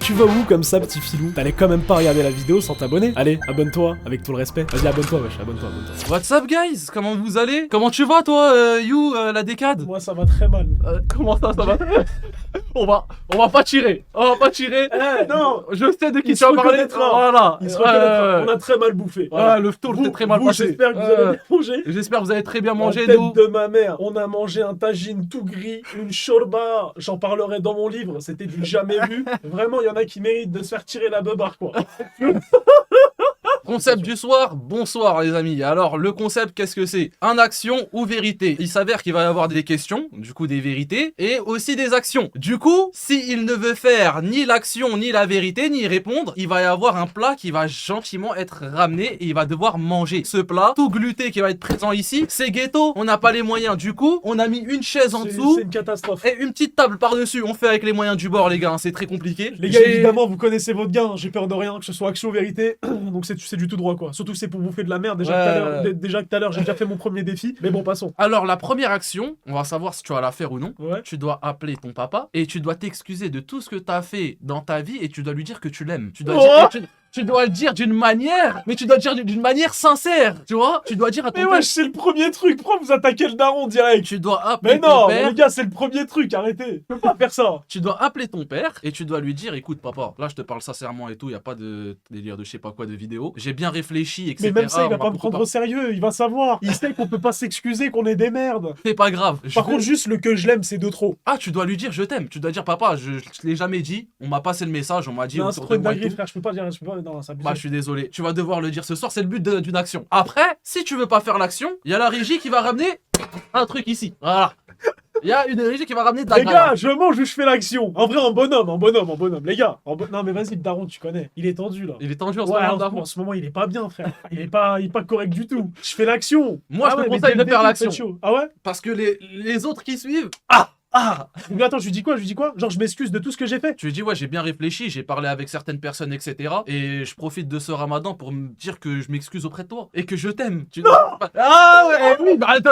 Tu vas où comme ça, petit filou? T'allais quand même pas regarder la vidéo sans t'abonner? Allez, abonne-toi, avec tout le respect. Vas-y, abonne-toi, wesh, abonne-toi. What's up, guys? Comment vous allez? Comment tu vas, toi, You, la décade? Moi, ça va très mal. Comment ça va? On va pas tirer. On va pas tirer. Non, Je sais de qui il tu vas se parler. reconnaîtra. Voilà. il se reconnaîtra. On a très mal bouffé. Voilà, le tour s'est très mal passé. J'espère que vous avez bien mangé. J'espère que vous avez très bien La mangé, tête nous. de ma mère. On a mangé un tagine tout gris, une shorba. J'en parlerai dans mon livre. C'était du jamais vu. Vraiment, il y en a qui méritent de se faire tirer la beubare, quoi. Concept du soir, bonsoir les amis. Alors le concept, qu'est-ce que c'est? Un action ou vérité. Il s'avère qu'il va y avoir des questions, du coup des vérités, et aussi des actions. Du coup, s'il ne veut faire ni l'action, ni la vérité, ni y répondre, il va y avoir un plat qui va gentiment être ramené et il va devoir manger. Ce plat, tout gluté qui va être présent ici, c'est ghetto, on n'a pas les moyens. Du coup, on a mis une chaise en dessous C'est une catastrophe. et une petite table par-dessus. On fait avec les moyens du bord les gars, hein, c'est très compliqué. Les gars, évidemment, vous connaissez votre gain. J'ai peur de rien, que ce soit action ou vérité. Donc c'est du tout droit, quoi. Surtout que c'est pour bouffer de la merde. Déjà que tout à l'heure, j'ai déjà fait mon premier défi. Mais bon, passons. Alors la première action, on va savoir si tu vas la faire ou non. Ouais. Tu dois appeler ton papa et tu dois t'excuser de tout ce que tu as fait dans ta vie et tu dois lui dire que tu l'aimes. Tu dois tu dois le dire d'une manière, mais tu dois le dire d'une manière sincère, tu vois. Tu dois dire à ton Mais père. ouais, c'est le premier truc. Pourquoi vous attaquez le daron direct? Tu dois appeler Mais ton non, père. mais les gars, c'est le premier truc. Arrêtez. Je peux pas faire ça. Tu dois appeler ton père et tu dois lui dire, écoute papa, là je te parle sincèrement et tout, y a pas de délire de je sais pas quoi de vidéo. J'ai bien réfléchi, etc. Mais même ça, il va On pas me prendre au sérieux. Il va savoir. Il sait qu'on peut pas s'excuser, qu'on est des merdes. C'est pas grave. Par contre, juste le que je l'aime, c'est de trop. Ah, tu dois lui dire je t'aime. Tu dois dire papa, je te l'ai jamais dit. On m'a passé le message, on m'a dit. Non, c'est autour trop de une moi et dinguerie, tout. frère. Je peux pas dire. Non, ça abuse. Bah, je suis désolé. Tu vas devoir le dire ce soir, c'est le but d'une action. Après, si tu veux pas faire l'action, il y a la régie qui va ramener un truc ici. Voilà. Il y a une régie qui va ramener de la Les graille. gars, je mange ou je fais l'action? En vrai, en bonhomme. Les gars, non, mais vas-y, le daron, tu connais. Il est tendu, là. Il est tendu en ce Ouais, moment, en d'avant. ce moment, il est pas bien, frère. Il est pas correct du tout. Je fais l'action. Moi, je te mais conseille dès de le faire début, l'action. faites chaud. Ah ouais? Parce que les autres qui suivent. Mais attends, je lui dis quoi? Genre, je m'excuse de tout ce que j'ai fait. Tu lui dis, ouais, j'ai bien réfléchi, j'ai parlé avec certaines personnes, etc. Et je profite de ce ramadan pour me dire que je m'excuse auprès de toi. Et que je t'aime. Ah ouais, oui, bah attends.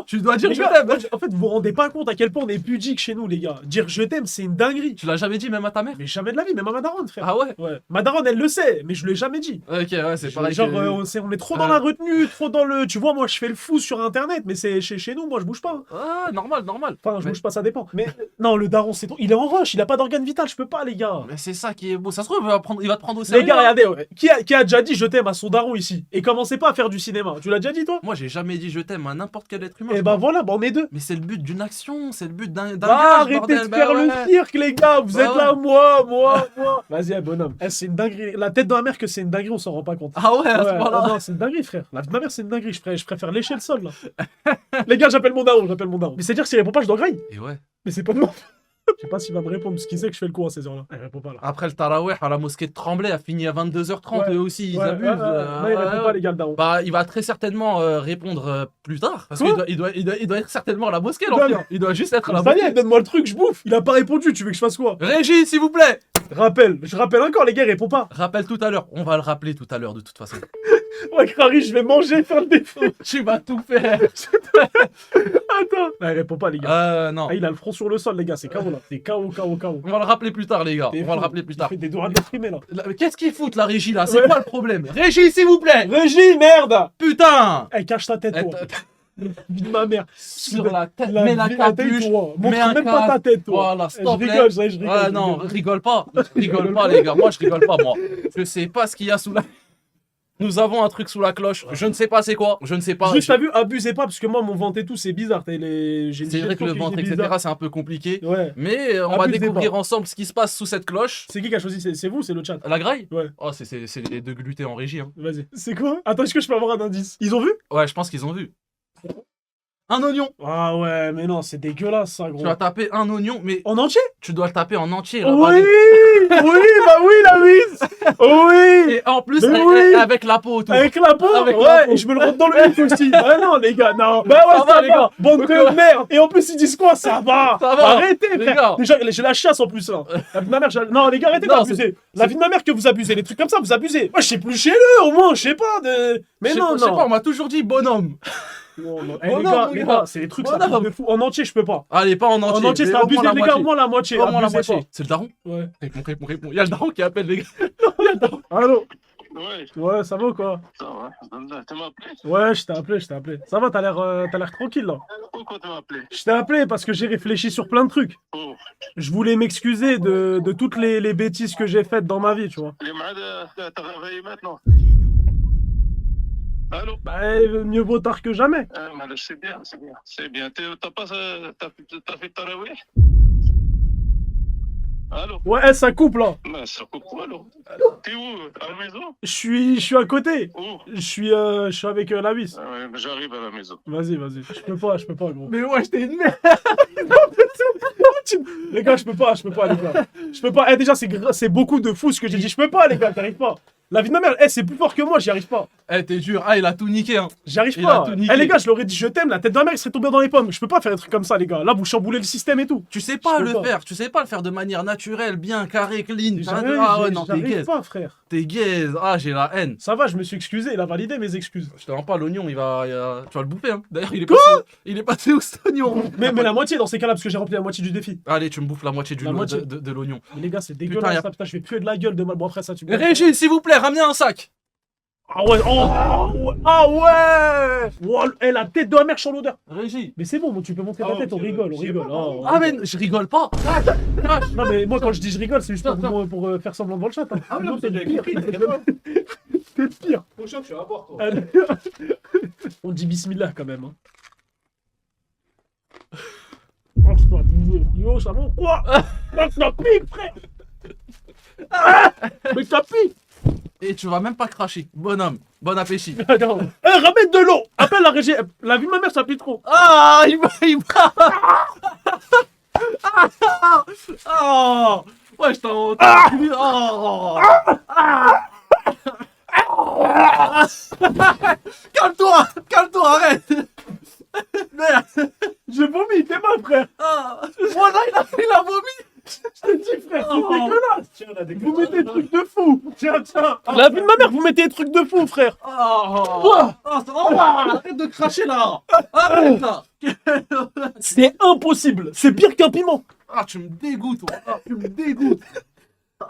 Tu dois dire Les je gars, t'aime. en fait, vous vous rendez pas compte à quel point on est pudique chez nous, les gars. Dire je t'aime, c'est une dinguerie. Tu l'as jamais dit même à ta mère? Mais jamais de la vie, même à ma daronne, frère. Ah ouais? Ouais. Ma daronne, elle le sait, mais je lui ai jamais dit. Ok, ouais, c'est pareil. Genre, que- on est trop dans la retenue, trop dans le. Tu vois, moi, je fais le fou sur internet, mais c'est chez nous, moi, je bouge pas. Ah, normal. Enfin, je Mais- bouge pas, ça dépend. Mais non, le daron, c'est trop. Il est en rush, il a pas d'organe vital, je peux pas, les gars. Mais c'est ça qui est beau. Ça se trouve, il va te prendre au sérieux. Les gars, hein. regardez, ouais. Qui a déjà dit je t'aime à son daron ici? Et commencez pas à faire du cinéma. Tu l'as déjà dit, toi? Moi, j'ai jamais dit je t'aime à n'importe quel être humain. Eh je ben crois. voilà, on est deux. Mais c'est le but d'une action, c'est le but d'un Ah, gage, arrêtez bordel. de Bah faire ouais. le cirque, les gars. Vous Bah êtes ouais. là, moi. Vas-y, bonhomme. Eh, c'est une dinguerie. La tête de ma mère que c'est une dinguerie, on s'en rend pas compte. Ah ouais, à ce Ouais, point-là. non, c'est une dinguerie, frère. La vie de ma mère, c'est une dinguerie. Je préfère lécher le sol, là. Les gars, j'appelle mon daron. Mais c'est-à-dire que s'il répond pas, je dois graille. Et ouais. Mais c'est pas de moi. Je sais pas s'il va me répondre, parce qu'il sait que je fais le coup à ces heures-là. Il répond pas, là. Après le Taraweh à la mosquée de Tremblay a fini à 22h30, Ouais. eux aussi, ils Ouais, abusent. non, il répond pas, les gars, le daron. Bah, il va très certainement répondre plus tard. Parce Quoi qu'il doit être certainement à la mosquée, Non, l'enfant. Il doit juste être à la Ça y mosquée. est, donne-moi le truc, je bouffe. Il a pas répondu, tu veux que je fasse quoi? Régie, s'il vous plaît. Je rappelle encore, les gars, il répond pas. Rappelle tout à l'heure. On va le rappeler tout à l'heure, de toute façon. Ouais, Crary, je vais manger, faire le défi. Tu vas tout faire. Attends. Non, il répond pas, les gars. Non. Ah, il a le front sur le sol, les gars, c'est KO là. C'est KO. On va le rappeler plus tard, les gars. T'es On va le fou. rappeler plus tard. Il fait des doigts déprimés là. Mais qu'est-ce qu'ils foutent, la régie, là? C'est Ouais. quoi le problème? Régie, s'il vous plaît. Régie, merde. Putain. Eh, cache ta tête, toi. Vie de ma mère. Sur la tête, mets la vie- capuche, toi. mets Montre un même pas ta casque. tête, toi. Voilà, Eh, stop. je rigole, je rigole. Ah je non, rigole. rigole pas. Rigole pas, les gars. Moi, je rigole pas, moi. Je sais pas ce qu'il y a sous la... Nous avons un truc sous la cloche. Je ne sais pas c'est quoi. Je ne sais pas. Juste, t'as vu, abusez pas, parce que moi, mon ventre et tout, c'est bizarre. C'est vrai que le ventre, etc., c'est un peu compliqué. Ouais. Mais on va Abusez découvrir pas. ensemble ce qui se passe sous cette cloche. C'est qui a choisi? C'est vous, c'est le chat. La graille? Ouais. Oh, c'est les deux glutés en régie. Hein. Vas-y. C'est quoi? Attends, est-ce que je peux avoir un indice? Ils ont vu? Ouais, je pense qu'ils ont vu. Un oignon. Ah ouais, mais non, c'est dégueulasse ça, gros. Tu vas taper un oignon, mais En entier? tu dois le taper en entier. Oui, l'avaler. bah oui, la mise. Oui. Et en plus, Mais oui. avec la peau autour. Avec la peau, Avec ouais, la peau. et je me le rentre dans le huc aussi. Ah non, les gars, non. Bah ouais, Ça va, les gars. Bande Donc, de merde. Et en plus, ils disent quoi? Ça va. Ça va. Arrêtez, Les frère. gars. Déjà, j'ai la chasse en plus, là. La vie de ma mère, non, les gars, arrêtez Non, d'abuser. La vie de ma mère que vous abusez. Les trucs comme ça, vous abusez. Moi, je sais plus chez eux, au moins, je sais pas. Mais Je sais non, pas, je sais pas, non. on m'a toujours dit bonhomme. Non, non. Eh, Bon, les non, gars, mon les gars. gars, c'est des trucs, Bon, ça non. de fou. En entier, je peux pas. Allez, pas en entier. En entier, c'est mais au abusé, moins la les gars, moitié. au moins la moitié. Au moins la Abusez moitié. C'est le daron? pas. Ouais. Réponds. Il y a le daron qui appelle les gars. Il y a le daron. Allô? Ouais, Ouais, ça va ou quoi? ça va. Tu m'as appelé? Ouais, je t'ai appelé. Ça va, t'as l'air tranquille là. Pourquoi tu m'as appelé? Je t'ai appelé parce que j'ai réfléchi sur plein de trucs. Oh, Je voulais m'excuser de toutes les bêtises que j'ai faites dans ma vie, tu vois. les malades, t'as réveillé maintenant. Allô? Bah, mieux vaut tard que jamais. Ah, mais c'est bien, c'est bien. C'est bien. T'as pas, t'as fait tarawih? Allô? Ouais, ça coupe là. Mais ça coupe quoi, allô? T'es où? À la maison? Je suis à côté. Où? Je suis avec la vis. Ah ouais, mais j'arrive à la maison. Vas-y. Je peux pas, gros. Mais ouais, j'étais une merde. Les gars, je peux pas, les gars. Je peux pas. Eh, déjà, c'est beaucoup de fou ce que j'ai dit. Je peux pas, les gars, t'arrives pas. La vie de ma mère, c'est plus fort que moi, j'y arrive pas. Eh, t'es dur. Ah, il a tout niqué, hein. J'y arrive Il pas. a tout niqué. Eh, les gars, je leur ai dit je t'aime, la tête de ma mère, il serait tombé dans les pommes. Je peux pas faire des trucs comme ça, les gars. Là, vous chamboulez le système et tout. Tu sais pas Je peux le pas. faire. Tu sais pas le faire de manière naturelle, bien carré, clean. J'arrive, Ah ouais, non, t'es j'arrive gaze. pas, frère. T'es gaze. Ah, j'ai la haine. Ça va, je me suis excusé, il a validé mes excuses. Je te rends pas l'oignon, tu vas le bouffer, hein. D'ailleurs, il est passé où cet oignon? Mais la moitié dans ces cas-là, parce que j'ai rempli la moitié du défi. Allez, tu me bouffes la moitié La moitié. de l'oignon. Mais les gars, c'est Putain, dégueulasse, y a- ça, putain, je vais puer de la gueule de mal. Bon, après ça, tu me. Régis, s'il vous plaît, ramenez un sac. Ah ouais, ah ouais. Oh, eh, la tête de ma mère, je sens l'odeur. Régis. Mais c'est bon, tu peux montrer ta Ah, tête, on ok, rigole, on j'ai rigole. pas Oh, on Ah, rigole. mais je rigole pas. Non, mais moi, quand je dis je rigole, c'est juste pour faire semblant devant le chat. Hein. Ah, Sinon, mais t'es j'ai pire. compris, T'es pire. Prochain, tu vas voir, toi. Allez. On dit bismillah quand même. Hein. Oh, ça va, yo, ça va quoi? Oh, ça pique, frère. Ah, mais ça pique. Et tu vas même pas cracher. Bonhomme, bon appétit. Attends. Ramène de l'eau. Appelle la régie. La vie de ma mère, ça pique trop. Ah, il va. Ah, ouais, je t'en. Oh. Calme-toi, arrête. Merde. J'ai vomi, t'es mal, frère. Ah, voilà, il a vomi. Je te dis, frère, c'est Oh. dégueulasse. Tiens, la Vous mettez des trucs de fou. Tiens. La vie de ma mère, vous mettez des trucs de fou, frère. Arrête de cracher là. Arrête là. C'est impossible. C'est pire qu'un piment. Ah, tu me dégoûtes. Ah, tu me dégoûtes.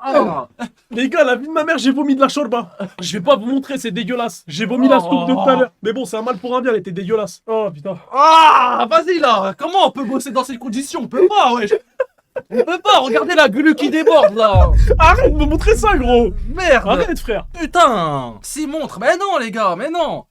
Ah. Les gars, la vie de ma mère, j'ai vomi de la shorba. Je vais pas vous montrer, c'est dégueulasse. J'ai vomi la soupe de tout à l'heure. Mais bon, c'est un mal pour un bien, elle était dégueulasse. Oh putain. Ah, vas-y là. Comment on peut bosser dans ces conditions? On peut pas, ouais. On peut pas. Regardez la glu qui déborde là. Arrête de me montrer ça, gros. Merde. Arrête, frère. Putain. S'y montre. Mais non, les gars, mais non.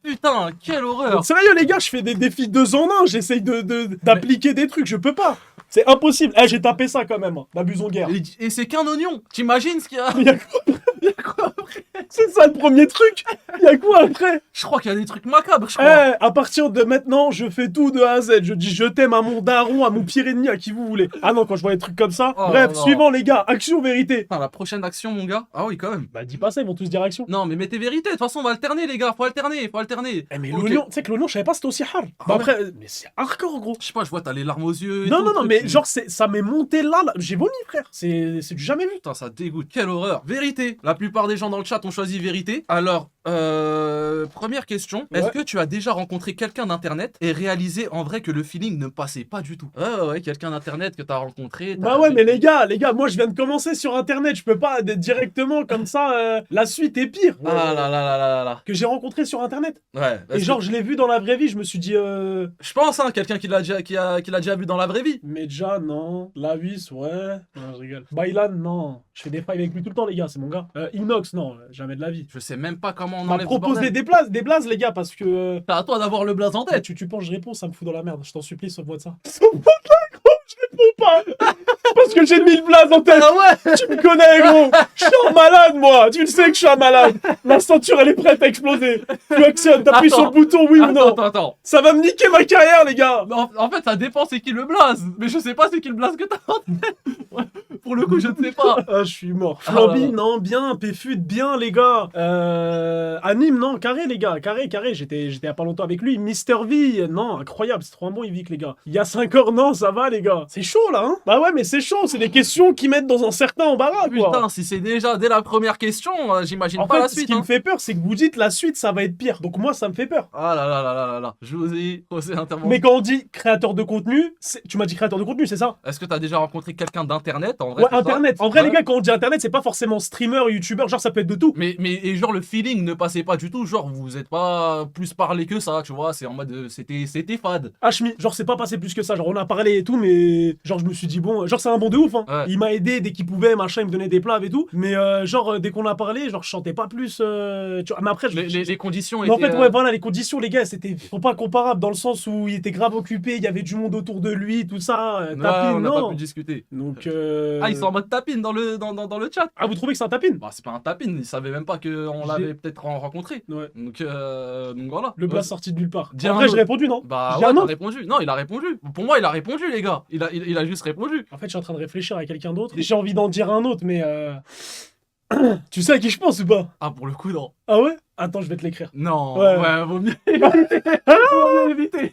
Putain, quelle horreur. Sérieux, les gars, je fais des défis 2 en 1. J'essaye d'appliquer des trucs, je peux pas. C'est impossible. Eh, j'ai tapé ça quand même. Hein. N'abusons guère. Et c'est qu'un oignon. T'imagines ce qu'il y a? Il y a quoi Il y a quoi après? C'est ça le premier truc. Il y a quoi après? Je crois qu'il y a des trucs macabres, je Eh, crois. à partir de maintenant, je fais tout de A à Z. Je dis je t'aime à mon daron, à mon pire ennemi, à qui vous voulez. Ah non, quand je vois des trucs comme ça. Oh Bref, non. suivant les gars, action ou vérité? Putain, la prochaine action, mon gars. Ah oui, quand même. Bah dis pas ça, ils vont tous dire action. Non, mais mettez vérité. De toute façon, on va alterner, les gars. Faut alterner. Eh mais Ok. l'oignon, tu sais que l'oignon, je savais pas c'était aussi hard. Ah Bah ouais. après, mais c'est hardcore gros. Je sais pas, je vois, t'as les larmes aux yeux. et Non, tout, non, non, le mais truc. genre ça m'est monté là. J'ai vomi frère. C'est du jamais vu. Putain, ça dégoûte. Quelle horreur. Vérité. La plupart des gens dans le chat ont choisi vérité. Alors, première question. Est-ce Ouais. que tu as déjà rencontré quelqu'un d'internet et réalisé en vrai que le feeling ne passait pas du tout? Ouais, quelqu'un d'internet que t'as rencontré. Bah ouais, mais les gars, moi je viens de commencer sur internet. Je peux pas directement comme ça. La suite est pire. Ah là là là là là. Que j'ai rencontré sur internet. Ouais. Et genre, je l'ai vu dans la vraie vie. Je me suis dit. Je pense, hein, quelqu'un qui l'a déjà vu dans la vraie vie. Medja, non. Lavis, ouais. Non, je rigole. Bailan, non. Je fais des fives avec lui tout le temps, les gars, c'est mon gars. Inox, non, jamais de la vie. Je sais même pas comment on On m'a enlève ce proposé bordel. des blazes, les gars, parce que. C'est à toi d'avoir le blaze en tête. Tu penses, je réponds, ça me fout dans la merde. Je t'en supplie, sauve-moi de ça. Sauve-moi de là, gros, je réponds pas. Parce que j'ai 1000 blazes en tête. Ah ouais. Tu me connais, gros. Je suis un malade, moi. Tu le sais que je suis un malade. La ceinture, elle est prête à exploser. Tu actionnes, t'appuies Attends. sur le bouton, oui ou non. Attends. Ça va me niquer ma carrière, les gars. Mais en fait, ça dépend c'est qui le blaze. Mais je sais pas c'est qui le blaze que t'as en tête. Ouais, pour le coup, je ne sais pas. Ah, je suis mort. Ah, Flamby, là, là. non, bien. Péfut, bien, les gars. Anime, non. Carré, les gars. Carré. J'étais il y a pas longtemps avec lui. Mister V, non. Incroyable. C'est trop un bon Yvick, les gars. Il y a 5 heures, non. Ça va, les gars. C'est chaud, là, hein. Bah ouais, mais c'est c'est chaud, c'est des questions qui mettent dans un certain embarras, quoi. Putain, si c'est déjà dès la première question, j'imagine En pas fait, la ce suite. qui me fait peur, c'est que vous dites la suite, ça va être pire. Donc moi, ça me fait peur. Ah là là là là là là. José intervention. Mais quand on dit créateur de contenu, tu m'as dit créateur de contenu, c'est ça? Est-ce que t'as déjà rencontré quelqu'un d'internet en vrai? Ouais, c'est ça internet. En vrai, Ouais. les gars, quand on dit internet, c'est pas forcément streamer, youtubeur, genre ça peut être de tout. Mais et genre le feeling ne passait pas du tout, genre vous êtes pas plus parlé que ça, tu vois, c'est en mode c'était fade. Hachmi, genre c'est pas passé plus que ça, genre on a parlé et tout, mais genre je me suis dit bon, genre c'est un bon de ouf, hein. Ouais. Il m'a aidé dès qu'il pouvait, machin, il me donnait des plats et tout, mais dès qu'on a parlé, genre je chantais pas plus, tu vois. Mais après, Les conditions mais en étaient. fait, ouais, voilà, les conditions, les gars, sont pas comparables dans le sens où il était grave occupé, il y avait du monde autour de lui, tout ça, Ouais, tapine, on n'a pas non. pu discuter. Donc, Ah, ils sont en mode tapine dans le chat. Ah, vous trouvez que c'est un tapine? Bah, c'est pas un tapine, ils savaient même pas qu'on l'avait peut-être rencontré. Ouais. Donc voilà. Le blast sorti de nulle part. Dis En un vrai, autre. j'ai répondu, non? Bah J'ai ouais, un t'as autre. répondu. Non, il a répondu. Pour moi, il a répondu, les gars. Il a juste répondu. En fait, je suis en train de réfléchir à quelqu'un d'autre. J'ai envie d'en dire un autre, mais tu sais à qui je pense ou pas? Ah, pour le coup, non. Ah ouais? Attends, je vais te l'écrire. Non, Ouais. ouais, vaut mieux vaut mieux éviter.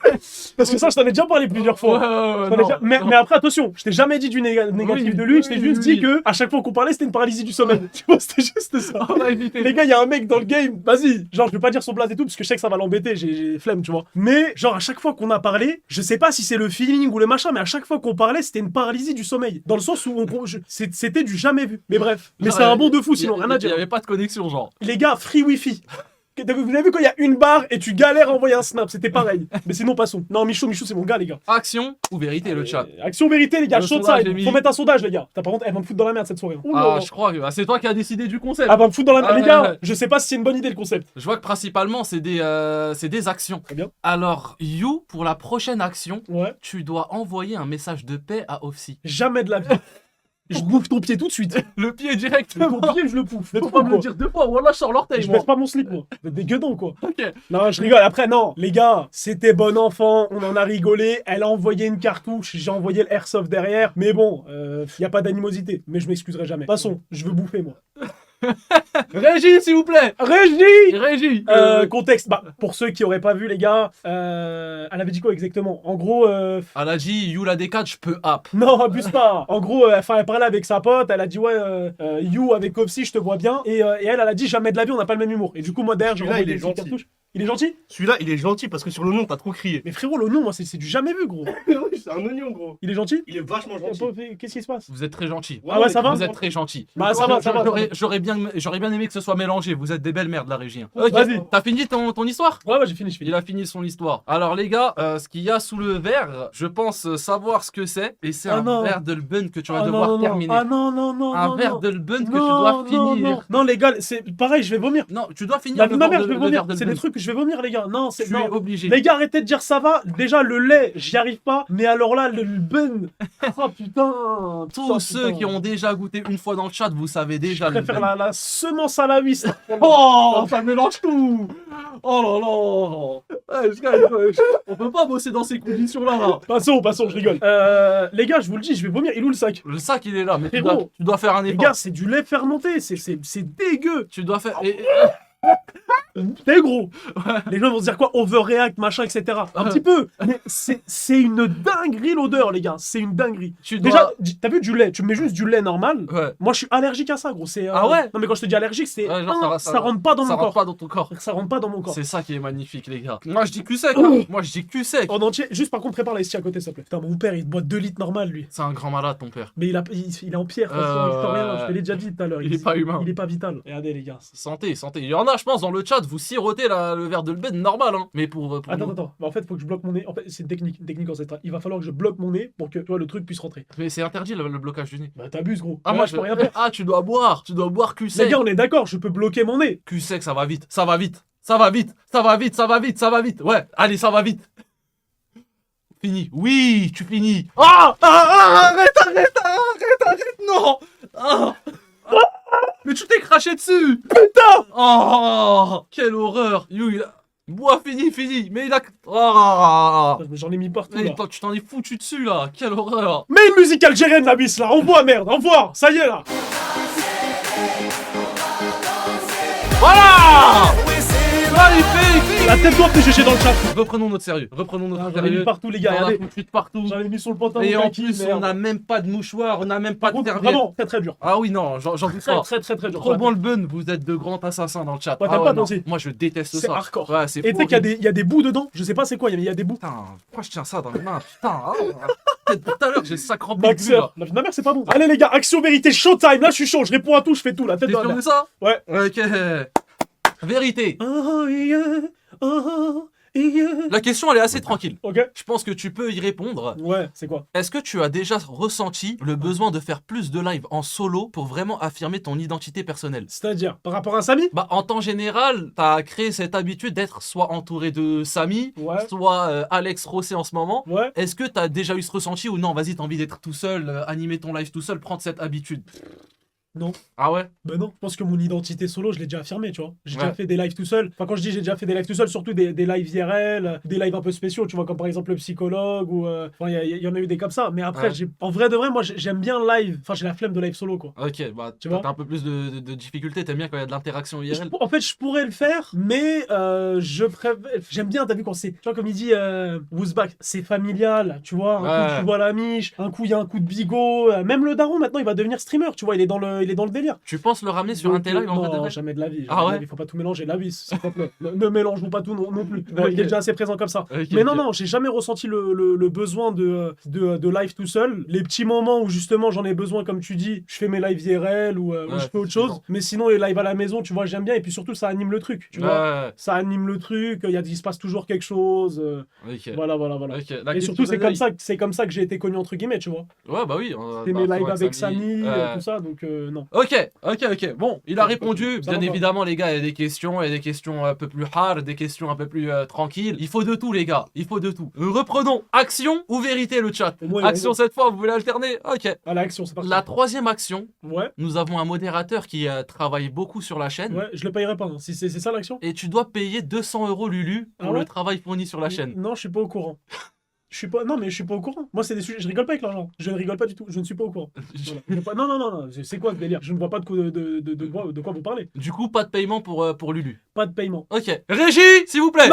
Parce que ça, je t'en ai déjà parlé plusieurs fois. Ouais, Je t'en ai non, déjà- mais, non. mais après, attention, je t'ai jamais dit du négatif Oui, de lui, je t'ai oui, juste oui. dit que à chaque fois qu'on parlait, c'était une paralysie du sommeil. Tu vois, c'était juste ça. On va éviter. Les gars, il y a un mec dans le game, vas-y, genre je vais pas dire son blaze et tout parce que je sais que ça va l'embêter, j'ai flemme, tu vois. Mais genre à chaque fois qu'on a parlé, je sais pas si c'est le feeling ou le machin, mais à chaque fois qu'on parlait, c'était une paralysie du sommeil. Dans le sens où c'était du jamais vu. Mais bref, mais c'est un bon de fou, sinon rien à Il dire. y avait pas de connexion, genre. Les gars, free wifi. Vous avez vu quand il y a une barre et tu galères à envoyer un snap, c'était pareil. Mais sinon passons. Non, Michou c'est mon gars les gars. Action ou vérité, le chat. Action vérité les gars, Le chaud de sondage ça, est mis. faut mettre un sondage les gars. T'as par contre, elle va me foutre dans la merde cette soirée. Ouh là Ah, là. je crois que c'est toi qui as décidé du concept. Elle va me foutre dans la merde. Ah, Les gars, ouais. je sais pas si c'est une bonne idée le concept. Je vois que principalement, c'est des actions. Très bien. Alors, You, pour la prochaine action, Ouais. tu dois envoyer un message de paix à Offsi. Jamais de la vie. Je bouffe ton pied tout de suite. Le pied directement. Ton pied, je le pouffe. Faut pas me le dire deux fois, ou alors je sors l'orteil, Je moi. baisse pas mon slip, moi. Vous êtes des gueudons, quoi. Ok. Non, je rigole. Après, non. Les gars, c'était bon enfant. On en a rigolé. Elle a envoyé une cartouche. J'ai envoyé le airsoft derrière. Mais bon, y a pas d'animosité. Mais je m'excuserai jamais. Passons. Je veux bouffer, moi. Régie, s'il vous plaît. Régie! Régie. Contexte. Bah, pour ceux qui auraient pas vu, les gars, elle avait dit quoi exactement? En gros, Elle a dit, You la D4, je peux app. non, abuse pas. En gros, elle parlait avec sa pote. Elle a dit, ouais, You avec Opsy, je te vois bien. Et elle a dit, jamais de la vie, on n'a pas le même humour. Et du coup, moi, derrière, j'ai Celui-là, envoyé il est des petites gentil. cartouches. Il est gentil? Celui-là, il est gentil parce que sur le nom, t'as trop crié. Mais frérot, l'oignon, moi, c'est du jamais vu, gros. Oui, c'est un oignon, gros. Il est gentil? Il est vachement gentil. Qu'est-ce qui se passe? Vous êtes très gentil. Ah ouais, ça va? Vous êtes très gentil. Bah, ça va, ça va. J'aurais bien aimé que ce soit mélangé. Vous êtes des belles merdes, la régie. Ouais, vas-y. T'as fini ton histoire? Ouais, j'ai fini, Il a fini son histoire. Alors les gars, ce qu'il y a sous le verre, je pense savoir ce que c'est. Et c'est Ah un non. verre de l'Elben que tu vas Ah devoir non, non, terminer. Ah non, non, non, Un non, verre non. de l'Elben que tu Non, dois non, finir. non. Non, les gars, c'est pareil, je vais vomir. Non, tu dois finir La le vie de ma verre mère, je vais le vomir. verre C'est d'Elben. des trucs que je vais vomir, les gars. Non, c'est Tu es non. obligé. Les gars, arrêtez de dire ça va. Déjà, le lait, j'y arrive pas. Mais alors là, le ben. Oh putain. Tous ceux qui ont déjà goûté une fois dans le chat, vous savez déjà Je le préfère l'Elben. la semence à la huisse. Oh, ça mélange tout. Oh là là. Ouais, on peut pas bosser dans ces conditions-là. Là. Passons, je rigole. Les gars, je vous le dis, je vais vomir. Il est où le sac? Le sac, il est là, mais Frérot. tu dois faire un Les effort. gars, c'est du lait fermenté. C'est dégueu. Tu dois faire. T'es gros. Les gens vont se dire quoi? Overreact, machin, etc. Un petit peu. Mais c'est une dinguerie l'odeur, les gars. C'est une dinguerie. Tu dois... Déjà, t'as vu du lait? Tu mets juste du lait normal. Ouais. Moi, je suis allergique à ça, gros. Ah ouais? Non, mais quand je te dis allergique, c'est Ouais, genre, ça rentre pas dans ça mon rentre corps. pas dans ton corps. Ça rentre pas dans mon corps. C'est ça qui est magnifique, les gars. Moi, je dis cul sec. Hein. Moi, je dis cul sec. En entier. Juste par contre, prépare la ST à côté, s'il te plaît. Putain, mon père, il boit 2 litres normal, lui. C'est un grand malade, ton père. Mais il est en pierre, historien, je te l'ai déjà dit tout à l'heure. Il est pas humain. Il est pas vital. Regardez, les gars. Santé. Il y en a, je pense, dans le chat, vous sirotez le verre de l'Elben normal, hein. Mais pour nous. Attends. Bah, en fait, faut que je bloque mon nez. En fait, c'est technique ancestrale. Il va falloir que je bloque mon nez pour que, tu vois, le truc puisse rentrer. Mais c'est interdit, le blocage du nez. Bah, t'abuses, gros. Ah, Là, moi, je peux rien faire. Ah, tu dois boire cul sec. Les gars, on est d'accord, je peux bloquer mon nez. Cul sec, ça va vite. Ouais, allez, ça va vite. Fini. Oui, tu finis. Arrête, non. Mais tu t'es craché dessus. Putain! Oh, quelle horreur. You, il a... Bois, fini. Mais il a... Oh. J'en ai mis partout, Mais là. toi, tu t'en es foutu dessus, là. Quelle horreur. Mais une musique algérienne, la bis, là. Envoie, merde, envoie. Ça y est, là. Voilà. Ah, il fait. La tête d'oie de GG dans le chat. Reprenons notre sérieux. Reprenons notre J'en ai mis sérieux. partout, les gars. On a Regardez. foutu de partout. J'en ai mis sur le pantalon. Et en kaki, plus, merde. on n'a même pas de mouchoir, on n'a même pas Par de contre, serviette. vraiment, très très dur. Ah oui, non, j'en doute Très pas. très très très dur. Trop bon le bun, vous êtes de grands assassins dans le chat. Ouais, Ah t'aimes pas, toi non, aussi. moi je déteste C'est ça. hardcore. Ouais, c'est Et tu sais qu'il y a des bouts dedans. Je sais pas c'est quoi, mais il y a des bouts. Putain, pourquoi je tiens ça dans les mains? Putain, peut-être tout à l'heure j'ai ça crampé le cul, là. Maxeur. La vie de ma mère, c'est pas bon. Allez, les gars, action, vérité, showtime. Là, je suis chaud. Je réponds à tout, je fais tout. La tête T'es dans sûr la de ça? Ouais. Ok. Vérité. Oh, yeah. Oh, yeah. La question elle est assez tranquille. Ok. Je pense que tu peux y répondre. Ouais, c'est quoi? Est-ce que tu as déjà ressenti le besoin de faire plus de live en solo pour vraiment affirmer ton identité personnelle? C'est-à-dire, par rapport à Samy? Bah, en temps général, t'as créé cette habitude d'être soit entouré de Samy, Ouais. soit Alex Rossé en ce moment. Ouais. Est-ce que t'as déjà eu ce ressenti ou non, vas-y, t'as envie d'être tout seul, animer ton live tout seul, prendre cette habitude? Non. Ah ouais? Ben non, je pense que mon identité solo, je l'ai déjà affirmé, tu vois. J'ai Ouais. déjà fait des lives tout seul. Enfin, quand je dis j'ai déjà fait des lives tout seul, surtout des lives IRL, des lives un peu spéciaux, tu vois, comme par exemple le psychologue ou. Enfin, il y en a eu des comme ça. Mais après, Ouais. en vrai de vrai, moi, j'aime bien le live. Enfin, j'ai la flemme de live solo, quoi. Ok, bah, Tu vois t'as un peu plus de difficultés, t'aimes bien quand il y a de l'interaction IRL? En fait, je pourrais le faire, mais j'aime bien, t'as vu, quand c'est. Tu vois, comme il dit Woozbach, c'est familial, tu vois. Un coup, Ouais. tu vois la miche, un coup, il y a un coup de bigot. Même le daron, maintenant, il va devenir streamer, tu vois, il est dans le délire. Tu penses le ramener sur un Donc, tel live en vrai de non, vrai? jamais de la vie. Ah jamais de ouais la vie, faut pas tout mélanger. La vie, s'il te plaît. Ne mélangeons pas tout non plus. Ok. Il est déjà assez présent comme ça. Ok, Mais ok. non, j'ai jamais ressenti le besoin de live tout seul. Les petits moments où justement j'en ai besoin, comme tu dis, je fais mes lives IRL ou Ouais, je fais autre c'est chose. bon. Mais sinon, les lives à la maison, tu vois, j'aime bien. Et puis surtout, ça anime le truc, tu vois. Ouais, Ça anime le truc, il se passe toujours quelque chose. ok. Voilà. Ok. La Et question surtout, c'est de- comme ça que j'ai été connu, entre guillemets, tu vois. Ouais, bah oui. C'est bah, mes faut lives avec Samy. Samy, Ouais. tout ça, donc non. Ok. Bon, il a répondu. Ça Bien va pas. évidemment, les gars, il y a des questions un peu plus hard, des questions un peu plus tranquilles. Il faut de tout, les gars. Il faut de tout. Reprenons. Action ou vérité, le chat? Au moins, il a Action raison. cette fois, vous voulez alterner? Ok. À l'action, c'est parti. La troisième action, Ouais, nous avons un modérateur qui travaille beaucoup sur la chaîne. ouais, je le payerai pas. Hein. Si c'est ça l'action? Et tu dois payer 200 € Lulu pour Ah ouais le travail fourni sur la chaîne. Non, je suis pas au courant. Non, mais je suis pas au courant. Moi, c'est des sujets. Je rigole pas avec l'argent. Je ne rigole pas du tout. Je ne suis pas au courant. Voilà. Non. C'est quoi ce délire? Je ne vois pas de quoi vous parlez. Du coup, pas de paiement pour Lulu. Pas de paiement. Ok. Régie, s'il vous plaît.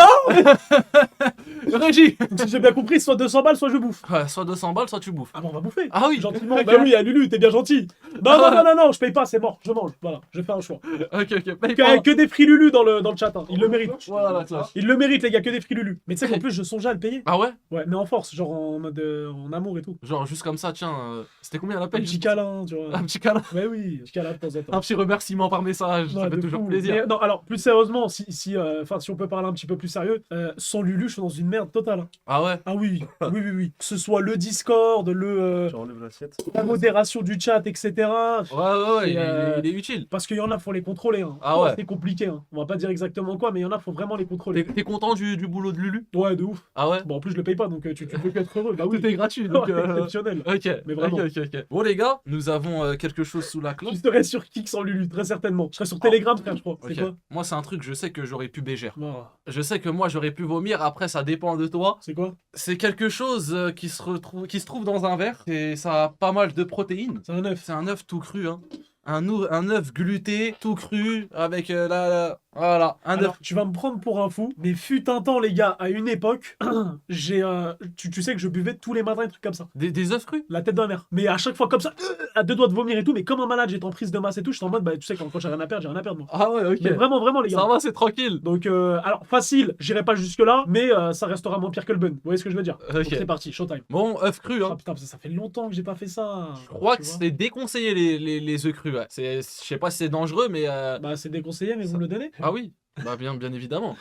Régie. Donc, si j'ai bien compris, soit 200 balles, soit je bouffe. Ouais, soit 200 balles, soit tu bouffes. Ah bon, on va bouffer. Ah oui. Gentiment. Ok. Bah oui, à Lulu, t'es bien gentil. Non, je paye pas, c'est mort. Je mange. Voilà, je fais un choix. Ok. Paye pas. Que des prix Lulu dans le chat. Hein. Il le mérite. Voilà la classe. Il le mérite, les gars, que des prix Lulu. Mais tu sais qu'en plus, je songeais à le payer. Ah ouais? Ouais, mais en force, genre en mode en amour et tout. Genre juste comme ça, tiens, c'était combien la Un paye? petit câlin, tu vois. Un petit câlin. Ouais, oui, un petit câlin de temps en temps. Un petit remerciement par message, Ouais, ça fait de toujours fou. plaisir. Mais non, alors, plus sérieusement, si on peut parler un petit peu plus sérieux, sans Lulu, je suis dans une merde totale. Hein. Ah ouais? Ah oui. Que ce soit le Discord, J'enlève l'assiette. la modération du chat, etc. Ouais, Et, il est utile. Parce qu'il y en a, faut les contrôler. Hein. Ah ouais. C'est compliqué. Hein. On va pas dire exactement quoi, mais il y en a, faut vraiment les contrôler. T'es content du boulot de Lulu? Ouais, de ouf. Ah ouais? Bon, en plus, je le paye pas, donc tu peux que être heureux. Bah oui. Tout est gratuit, Ouais, donc... exceptionnel. Ok, Mais vraiment. ok. Bon les gars, nous avons quelque chose sous la Je cloche. serais sur Kik sans Lulu, très certainement. Je serais sur Telegram, frère, je crois. C'est Ok. quoi? Moi c'est un truc, je sais que j'aurais pu bégère. Voilà. Je sais que moi j'aurais pu vomir, après ça dépend de toi. C'est quoi? C'est quelque chose qui se trouve dans un verre et ça a pas mal de protéines. C'est un œuf. C'est un œuf tout cru, hein. Un œuf gluté, tout cru, avec voilà, un Alors, œuf. tu vas me prendre pour un fou, mais fut un temps, les gars, à une époque, tu sais que je buvais tous les matins des trucs comme ça. Des œufs crus? La tête d'un mère. Mais à chaque fois comme ça, à deux doigts de vomir et tout, mais comme un malade, j'étais en prise de masse et tout, j'étais en mode, bah tu sais, quand j'ai rien à perdre, j'ai rien à perdre, moi. Ah ouais, ok. Mais vraiment, les gars. Ça va, c'est tranquille. Donc, alors, facile, j'irai pas jusque-là, mais ça restera moins pire que le bun. Vous voyez ce que je veux dire? Ok. Donc, c'est parti, showtime. Bon, œuf cru, Ah hein. putain, ça fait longtemps que j'ai pas fait ça. Je crois Tu que vois. c'est déconseillé les œufs crus, ouais. Je sais pas si c'est dangereux, mais... Bah, c'est déconseillé, mais vous me le donnez. Ah oui, bah bien évidemment.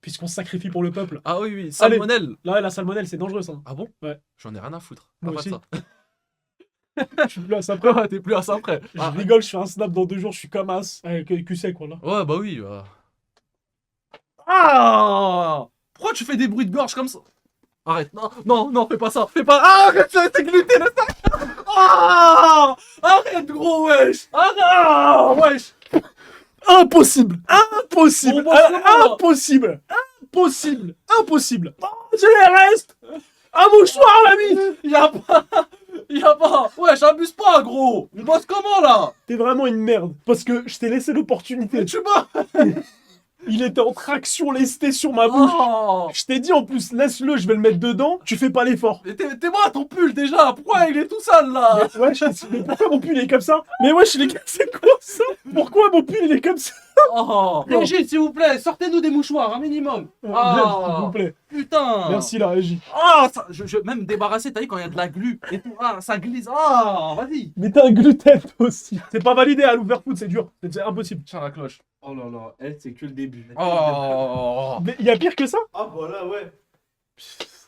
Puisqu'on se sacrifie pour le peuple. Ah oui, salmonelle. Là, la salmonelle, c'est dangereux, ça. Ah bon? Ouais. J'en ai rien à foutre. Moi Pas de aussi. ça. Je suis plus à ça après. Ah, t'es plus à ça après. Je Ah, rigole, je fais un snap dans 2 jours, je suis comme as. Que c'est quoi là? ouais, bah oui. Ah! Pourquoi tu fais des bruits de gorge comme ça? Arrête, non, fais pas ça, fais pas. Ah, arrête, c'est gluté le sac! Ah! Arrête, gros, wesh! Arrête! Wesh! Impossible! Impossible! Bon, bon, Impossible! Impossible! Impossible! Oh, je les reste! Un mouchoir, l'ami! Y'a pas! Wesh, abuse pas, gros! Je bosse comment là? T'es vraiment une merde. Parce que je t'ai laissé l'opportunité. Tu m'as. Il était en traction lesté sur ma bouche. Oh Je t'ai dit en plus, laisse-le, je vais le mettre dedans. Tu fais pas l'effort. Mais t'es moi ton pull déjà. Pourquoi il est tout sale là? Mais, wesh, mais pourquoi mon pull il est comme ça? Mais wesh, les gars, c'est quoi ça? Pourquoi mon pull il est comme ça? Oh Régis, s'il vous plaît, sortez-nous des mouchoirs, un minimum. S'il vous plaît. Putain. Merci la régie. Ah, je même débarrasser, t'as vu quand il y a de la glu et tout, ah, ça glisse. Ah, vas-y. Mais t'as un gluten toi aussi. C'est pas validé à l'overfoot, c'est dur. C'est impossible. Tiens la cloche. Oh là là, elle, c'est que le début. Oh. Mais y a pire que ça? Ah voilà, ouais.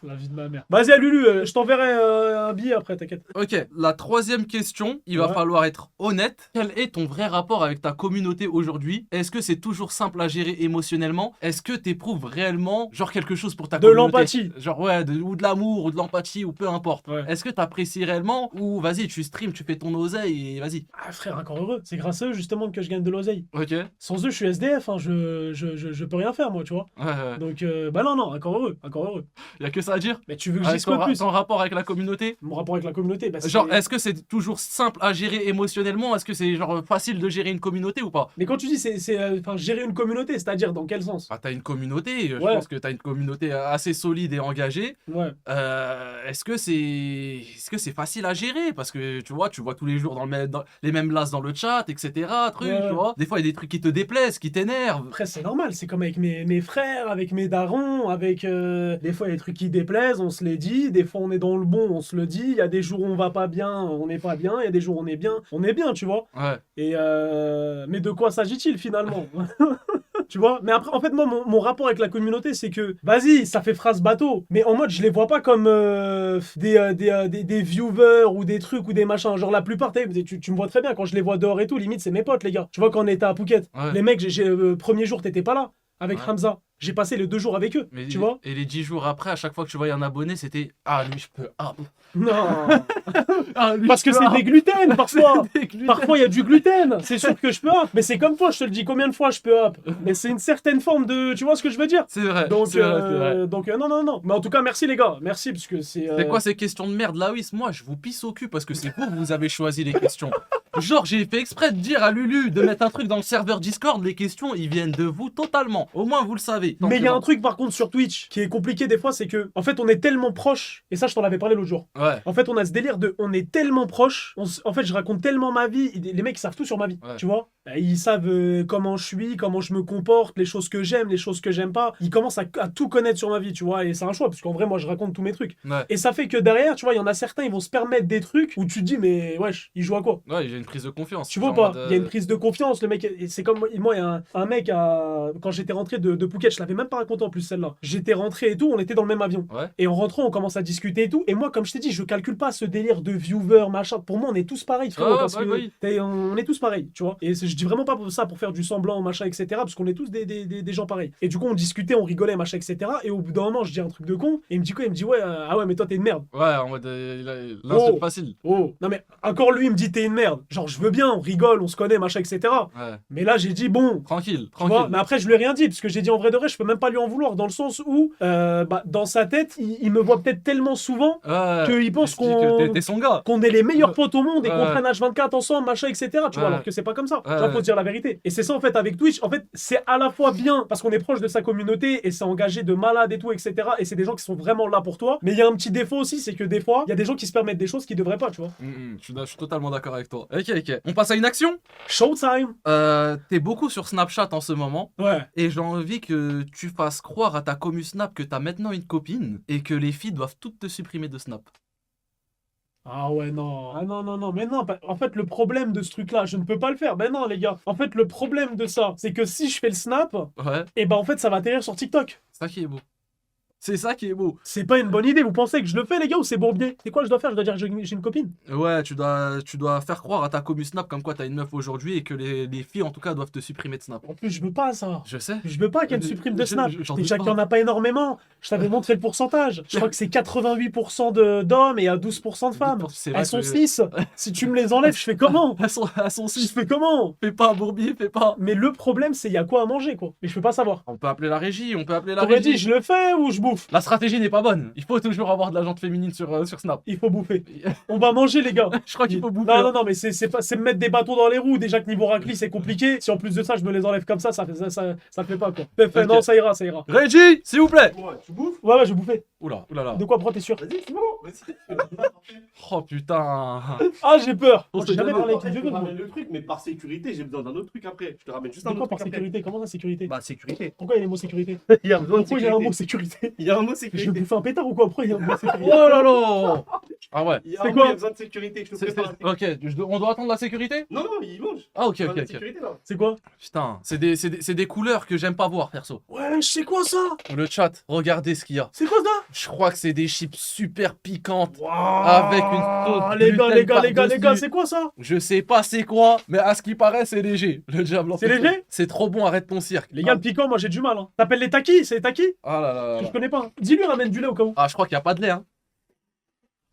La vie de ma mère. Vas-y, Lulu, je t'enverrai un billet après, t'inquiète. Ok, la troisième question, il va Ouais. falloir être honnête. Quel est ton vrai rapport avec ta communauté aujourd'hui? Est-ce que c'est toujours simple à gérer émotionnellement? Est-ce que t'éprouves réellement genre quelque chose pour ta De communauté? l'empathie. Genre ouais, ou de l'amour, ou de l'empathie, ou peu importe. Ouais. Est-ce que t'apprécies réellement? Ou vas-y, tu stream, tu fais ton oseille et vas-y. Ah frère, encore heureux. C'est grâce à eux justement que je gagne de l'oseille. Ok. Ouais, Sans eux, je suis SDF, hein. je peux rien faire moi, tu vois. ouais. Donc, bah non, encore heureux, encore heureux. Y a que ça à dire? Mais tu veux que je Avec dise quoi de plus? ton rapport avec la communauté? Mon rapport avec la communauté, bah, c'est- Genre, est-ce que c'est toujours simple à gérer émotionnellement? Est-ce que c'est genre facile de gérer une communauté ou pas? Mais quand tu dis enfin, gérer une communauté, c'est-à-dire dans quel sens? Bah, t'as une communauté, je Ouais. pense que t'as une communauté assez solide et engagée. Ouais. Est-ce que c'est facile à gérer? Parce que tu vois tous les jours les mêmes blasts dans le chat, etc. Truc, Ouais. tu vois. Des fois, il y a des trucs qui te déplaisent, qui t'énervent. Après, c'est normal, c'est comme avec mes frères, avec mes darons, avec. Des fois, il y a des trucs qui déplaisent, on se les dit. Des fois, on est dans le bon, on se le dit. Il y a des jours où on va pas bien, on n'est pas bien. Il y a des jours où on est bien, tu vois. Ouais. Et mais de quoi s'agit-il finalement? Tu vois? Mais après, en fait, moi, mon rapport avec la communauté, c'est que, vas-y, ça fait phrase bateau, mais en mode, je les vois pas comme des viewers ou des trucs ou des machins. Genre, la plupart, tu me vois très bien, quand je les vois dehors et tout, limite, c'est mes potes, les gars. Tu vois, quand on était à Phuket, Ouais. les mecs, premier jour, t'étais pas là, avec Ouais. Hamza. J'ai passé les 2 jours avec eux, Mais, tu vois? et les 10 jours après, à chaque fois que tu voyais un abonné, c'était ah lui je peux ah, Non! ah lui, Parce je que peux, c'est ah. des gluten, parfois! Des gluten. Parfois, il y a du gluten, c'est sûr que je peux hop. Mais c'est comme toi, je te le dis combien de fois je peux hop. Mais c'est une certaine forme de. Tu vois ce que je veux dire? C'est vrai, Donc, c'est vrai, c'est vrai. non. Mais en tout cas, merci les gars. Merci, parce que c'est. C'est quoi ces questions de merde là? Oui, moi je vous pisse au cul parce que c'est vous avez choisi les questions. Genre, j'ai fait exprès de dire à Lulu de mettre un truc dans le serveur Discord, les questions ils viennent de vous totalement. Au moins vous le savez. Mais il y a un truc par contre sur Twitch qui est compliqué des fois, c'est que en fait on est tellement proche, et ça je t'en avais parlé l'autre jour. Ouais, En fait on a ce délire de on est tellement proche, en fait je raconte tellement ma vie, les mecs ils savent tout sur ma vie, Ouais. tu vois. Ils savent comment je suis, comment je me comporte, les choses que j'aime, les choses que j'aime pas. Ils commencent à tout connaître sur ma vie, tu vois, et c'est un choix parce qu'en vrai moi je raconte tous mes trucs. ouais. Et ça fait que derrière, tu vois, il y en a certains ils vont se permettre des trucs où tu te dis mais wesh, ils jouent à quoi? Ouais, il y a une prise de confiance. Tu vois Genre pas, en mode, il y a une prise de confiance, le mec, et c'est comme moi, il y a un mec, quand j'étais rentré de Phuket, je l'avais même pas raconté en plus celle-là. J'étais rentré et tout, on était dans le même avion. Ouais. Et en rentrant, on commence à discuter et tout. Et moi, comme je t'ai dit, je calcule pas ce délire de viewer, machin. Pour moi, on est tous pareils, frérot, Ah, parce bah que oui. on est tous pareils, tu vois. Et je dis vraiment pas ça pour faire du semblant, machin, etc. Parce qu'on est tous des gens pareils. Et du coup, on discutait, on rigolait, machin, etc. Et au bout d'un moment, je dis un truc de con. Et il me dit quoi? Il me dit ouais, ah ouais, mais toi, t'es une merde. Ouais, en mode l'insulte Oh. facile. Oh, non mais encore lui, il me dit t'es une merde. Genre, je veux bien, on rigole, on se connaît, machin, etc. Ouais. Mais là, j'ai dit bon, Tranquille, tu vois, tranquille. mais après, je lui ai rien dit, parce que j'ai dit en vrai de vrai, je peux même pas lui en vouloir, dans le sens où, dans sa tête, il me voit peut-être tellement souvent Ouais. qu'il pense Il se dit que qu'on t'es son gars. est les meilleurs potes au monde et qu'on Ouais. traîne H24 ensemble, machin, etc. Tu vois, Ouais. alors que c'est pas comme ça. Tu Ouais, vois, ouais. faut se dire la vérité. Et c'est ça, en fait, avec Twitch. En fait, c'est à la fois bien, parce qu'on est proche de sa communauté et c'est engagé de malades et tout, etc. Et c'est des gens qui sont vraiment là pour toi. Mais il y a un petit défaut aussi, c'est que des fois, il y a des gens qui se permettent des choses qu'ils devraient pas, tu vois. Je suis totalement d'accord avec toi. Ok. On passe à une action. Showtime! T'es beaucoup sur Snapchat en ce moment. Ouais. Et j'ai envie que tu fasses croire à ta commu Snap que t'as maintenant une copine et que les filles doivent toutes te supprimer de Snap. Ah ouais, non. Ah non. Mais non, en fait, le problème de ce truc-là, je ne peux pas le faire. Ben non, les gars. En fait, le problème de ça, c'est que si je fais le snap, Ouais, et ben en fait, ça va atterrir sur TikTok. c'est ça qui est beau. C'est ça qui est beau. C'est pas une bonne idée. Vous pensez que je le fais, les gars, ou c'est bourbier? C'est quoi je dois faire? Je dois dire que j'ai une copine? Ouais, tu dois faire croire à ta commu Snap comme quoi t'as une meuf aujourd'hui et que les filles en tout cas doivent te supprimer de Snap. En plus, je veux pas ça. Je sais. Je veux pas qu'elle me supprime de Snap. J'en Déjà doute qu'il y en a pas énormément. Je t'avais montré le pourcentage. Je crois que c'est 88% d'hommes et à 12% de femmes. C'est vrai Elles sont que- 6. Si tu me les enlèves, je fais comment? Elles sont Je 6. fais comment? Fais pas un bourbier, fais pas. Mais le problème, c'est il y a quoi à manger, quoi. Mais je peux pas savoir. On peut appeler la régie, on peut appeler la T'aurais régie. dit, je le fais ou je bouffe. La stratégie n'est pas bonne. Il faut toujours avoir de la jante féminine sur Snap. Il faut bouffer. On va manger, les gars. Je crois qu'il faut bouffer. Non, mais c'est me mettre des bâtons dans les roues. Déjà que niveau raclis, c'est compliqué. Si en plus de ça, je me les enlève comme ça le fait pas, quoi. Ok. Non, ça ira. Reggie, s'il vous plaît. Ouais, tu bouffes? Ouais, je vais bouffer. Oula, oulala. De quoi, prends, t'es sûr? Vas-y, c'est bon, vas-y. Oh putain. Ah, j'ai peur. On Moi, se j'ai jamais demande- parlé avec Je les te vieux. ramène le truc, mais par sécurité, j'ai besoin d'un autre truc après. Je te ramène juste un De quoi autre par truc après. sécurité? Comment ça, sécurité? Bah, sécurité. Pourquoi il y a les mots sécurité? Il y a besoin de Pourquoi il y a un mot sécurité. sécurité? Il y a un mot Je vais sécurité. bouffer un pétard ou quoi? Pourquoi il y a un mot sécurité? Oh là là. Ah ouais. Il y a C'est un quoi? mot, il y a besoin de sécurité. Je te prépare. Ok, on doit attendre la sécurité? Non, non, il mange. Ah ok, Il y a ok, besoin de ok. sécurité, là. C'est quoi? Putain, c'est des couleurs que j'aime pas voir, perso. Ouais, je sais quoi ça? Le chat, regardez ce qu'il y a. C'est quoi ça? Je crois que c'est des chips super piquantes. Wow. Avec une sauce Les gars, gluten les gars, par-dessus. c'est quoi ça? Je sais pas c'est quoi, mais à ce qui paraît, c'est léger. Le diable. en C'est fait. léger? C'est trop bon, arrête ton cirque. Les gars, le piquant, moi j'ai du mal. Hein. T'appelles les takis? C'est les takis? Ah là là là Que là. je connais pas. Hein. Dis-lui, ramène du lait au cas où. Ah, je crois qu'il y a pas de lait, hein.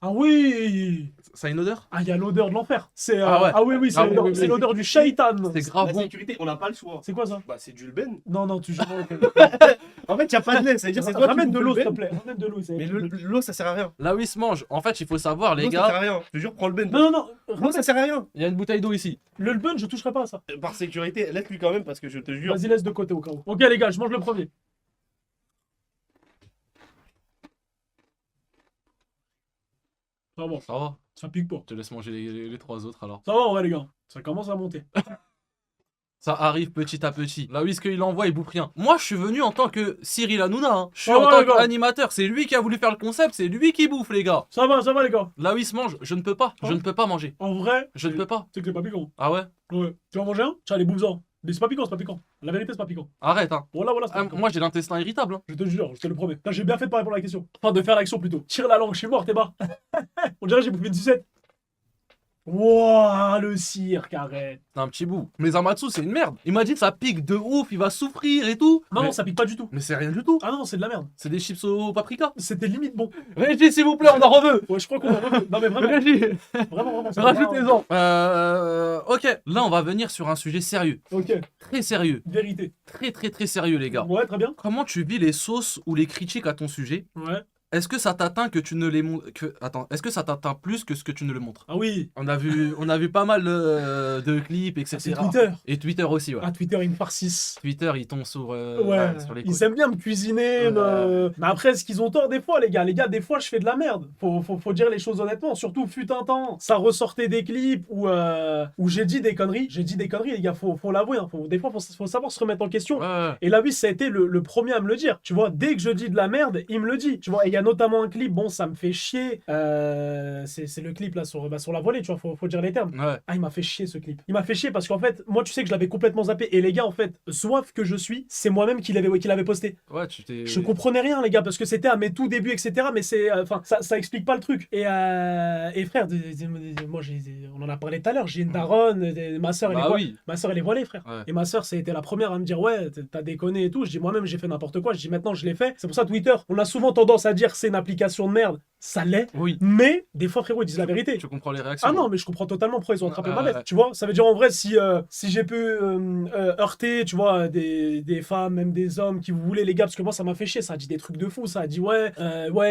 Ah oui! Ça a une odeur? Ah, il y a l'odeur de l'enfer. C'est. Ah ouais. Ah oui, c'est Ah oui, l'odeur, oui, c'est oui. l'odeur du shaitan. C'est grave La bon. sécurité, on n'a pas le choix. C'est quoi ça? Bah, c'est du ben. Non, tu joues. En fait, il n'y a pas de lait. Ça veut dire c'est toi qui Ramène de bouffes l'eau, le s'il te ben. plaît. Ramène de l'eau. Mais l'eau, ça sert à rien. Là où il se mange, en fait, il faut savoir, les L'eau, ça sert gars, à rien. Je te jure, prends le ben. Non. L'eau, ça sert à rien. il y a une bouteille d'eau ici. Le bun, je toucherai pas à ça. Par sécurité, laisse-lui quand même parce que je te jure. Vas-y, laisse de côté au cas où. Ok, les gars, je mange le premier. Ça va, Ça va? ça pique pas. Je te laisse manger les trois autres alors. Ça va, en vrai, les gars. Ça commence à monter. Ça arrive petit à petit. Là où est-ce qu'il envoie, il bouffe rien. Moi, je suis venu en tant que Cyril Hanouna. Hein. Je suis Ah en ouais, tant les gars. qu'animateur. C'est lui qui a voulu faire le concept. C'est lui qui bouffe, les gars. Ça va, les gars. Là où il se mange, je ne peux pas. Je Oh. ne peux pas manger. En vrai, Je ne peux pas. c'est que c'est pas piquant. Ah ouais? Ouais. Tu vas manger un? Tiens, les bouffe-en. Mais c'est pas piquant. La vérité, c'est pas piquant. Arrête, hein. Voilà, c'est pas Ah, piquant. moi, j'ai l'intestin irritable. Hein. Je te jure, je te le promets. Là, j'ai bien fait de pas répondre à la question. Enfin, de faire l'action plutôt. Tire la langue, je suis mort, t'es bas. On dirait que j'ai bouffé une sucette. Wouah, le cirque, arrête. C'est un petit bout. Mais Zamatsu, c'est une merde. Il m'a dit que ça pique de ouf, il va souffrir et tout. Non, mais, non, ça pique pas du tout. mais c'est rien du tout. Ah non, c'est de la merde. C'est des chips au paprika. C'était limite bon. Régis, s'il vous plaît, on en reveut. Ouais, je crois qu'on a revu. Non, mais vraiment, Régis, vraiment. ça rajoutez-en. Ok, là, on va venir sur un sujet sérieux. va. Ok, Très sérieux. vérité. Très sérieux, les gars. Ouais, très bien. Comment tu vis les sauces ou les critiques à ton sujet? Ouais. Est-ce que ça t'atteint que tu ne les montres Attends, est-ce que ça t'atteint plus que ce que tu ne le montres? Ah oui. On a vu pas mal de clips, Ah, etc. c'est Twitter. Et Twitter aussi, ouais. Ah, Twitter, il me farcisse. Twitter, il tombe sur, Ouais, sur les ils couilles. aiment bien me cuisiner. Mais après, ce qu'ils ont tort des fois, les gars. Les gars, des fois, je fais de la merde. Faut dire les choses honnêtement. Surtout, fut un temps, ça ressortait des clips où j'ai dit des conneries. J'ai dit des conneries, les gars. Faut l'avouer. Hein. Des fois, faut savoir se remettre en question. Ouais. Et là, oui, ça a été le premier à me le dire. Tu vois, dès que je dis de la merde, il me le dit. Tu vois, et il y a notamment un clip, bon, ça me fait chier. C'est le clip là sur la volée, tu vois, faut dire les termes. Ouais. Ah, il m'a fait chier ce clip. Il m'a fait chier parce qu'en fait, moi, tu sais que je l'avais complètement zappé. Et les gars, en fait, soif que je suis, c'est moi-même qui l'avais posté. Ouais, tu t'es. Je comprenais rien, les gars, parce que c'était à mes tout débuts, etc. Mais c'est, enfin, ça explique pas le truc. Et frère, moi, on en a parlé tout à l'heure. J'ai une daronne, ma soeur, elle est Bah voilée. oui. Ma soeur, elle est voilée, frère. Ouais. Et ma soeur, c'était la première à me dire, ouais, t'as déconné et tout. Je dis, moi-même, j'ai fait n'importe quoi. Je dis, maintenant, je l'ai fait. C'est pour ça, Twitter, on a souvent tendance à dire que c'est une application de merde. Ça l'est. Oui. Mais des fois, frérot, ils disent la vérité. Tu comprends les réactions. Ah non, mais je comprends totalement pourquoi ils ont attrapé ma bête. Ouais. Tu vois, ça veut dire en vrai, si j'ai pu heurter, tu vois, des femmes, même des hommes, qui vous voulez, les gars, parce que moi, ça m'a fait chier. Ça a dit des trucs de fou. Ça a dit, ouais,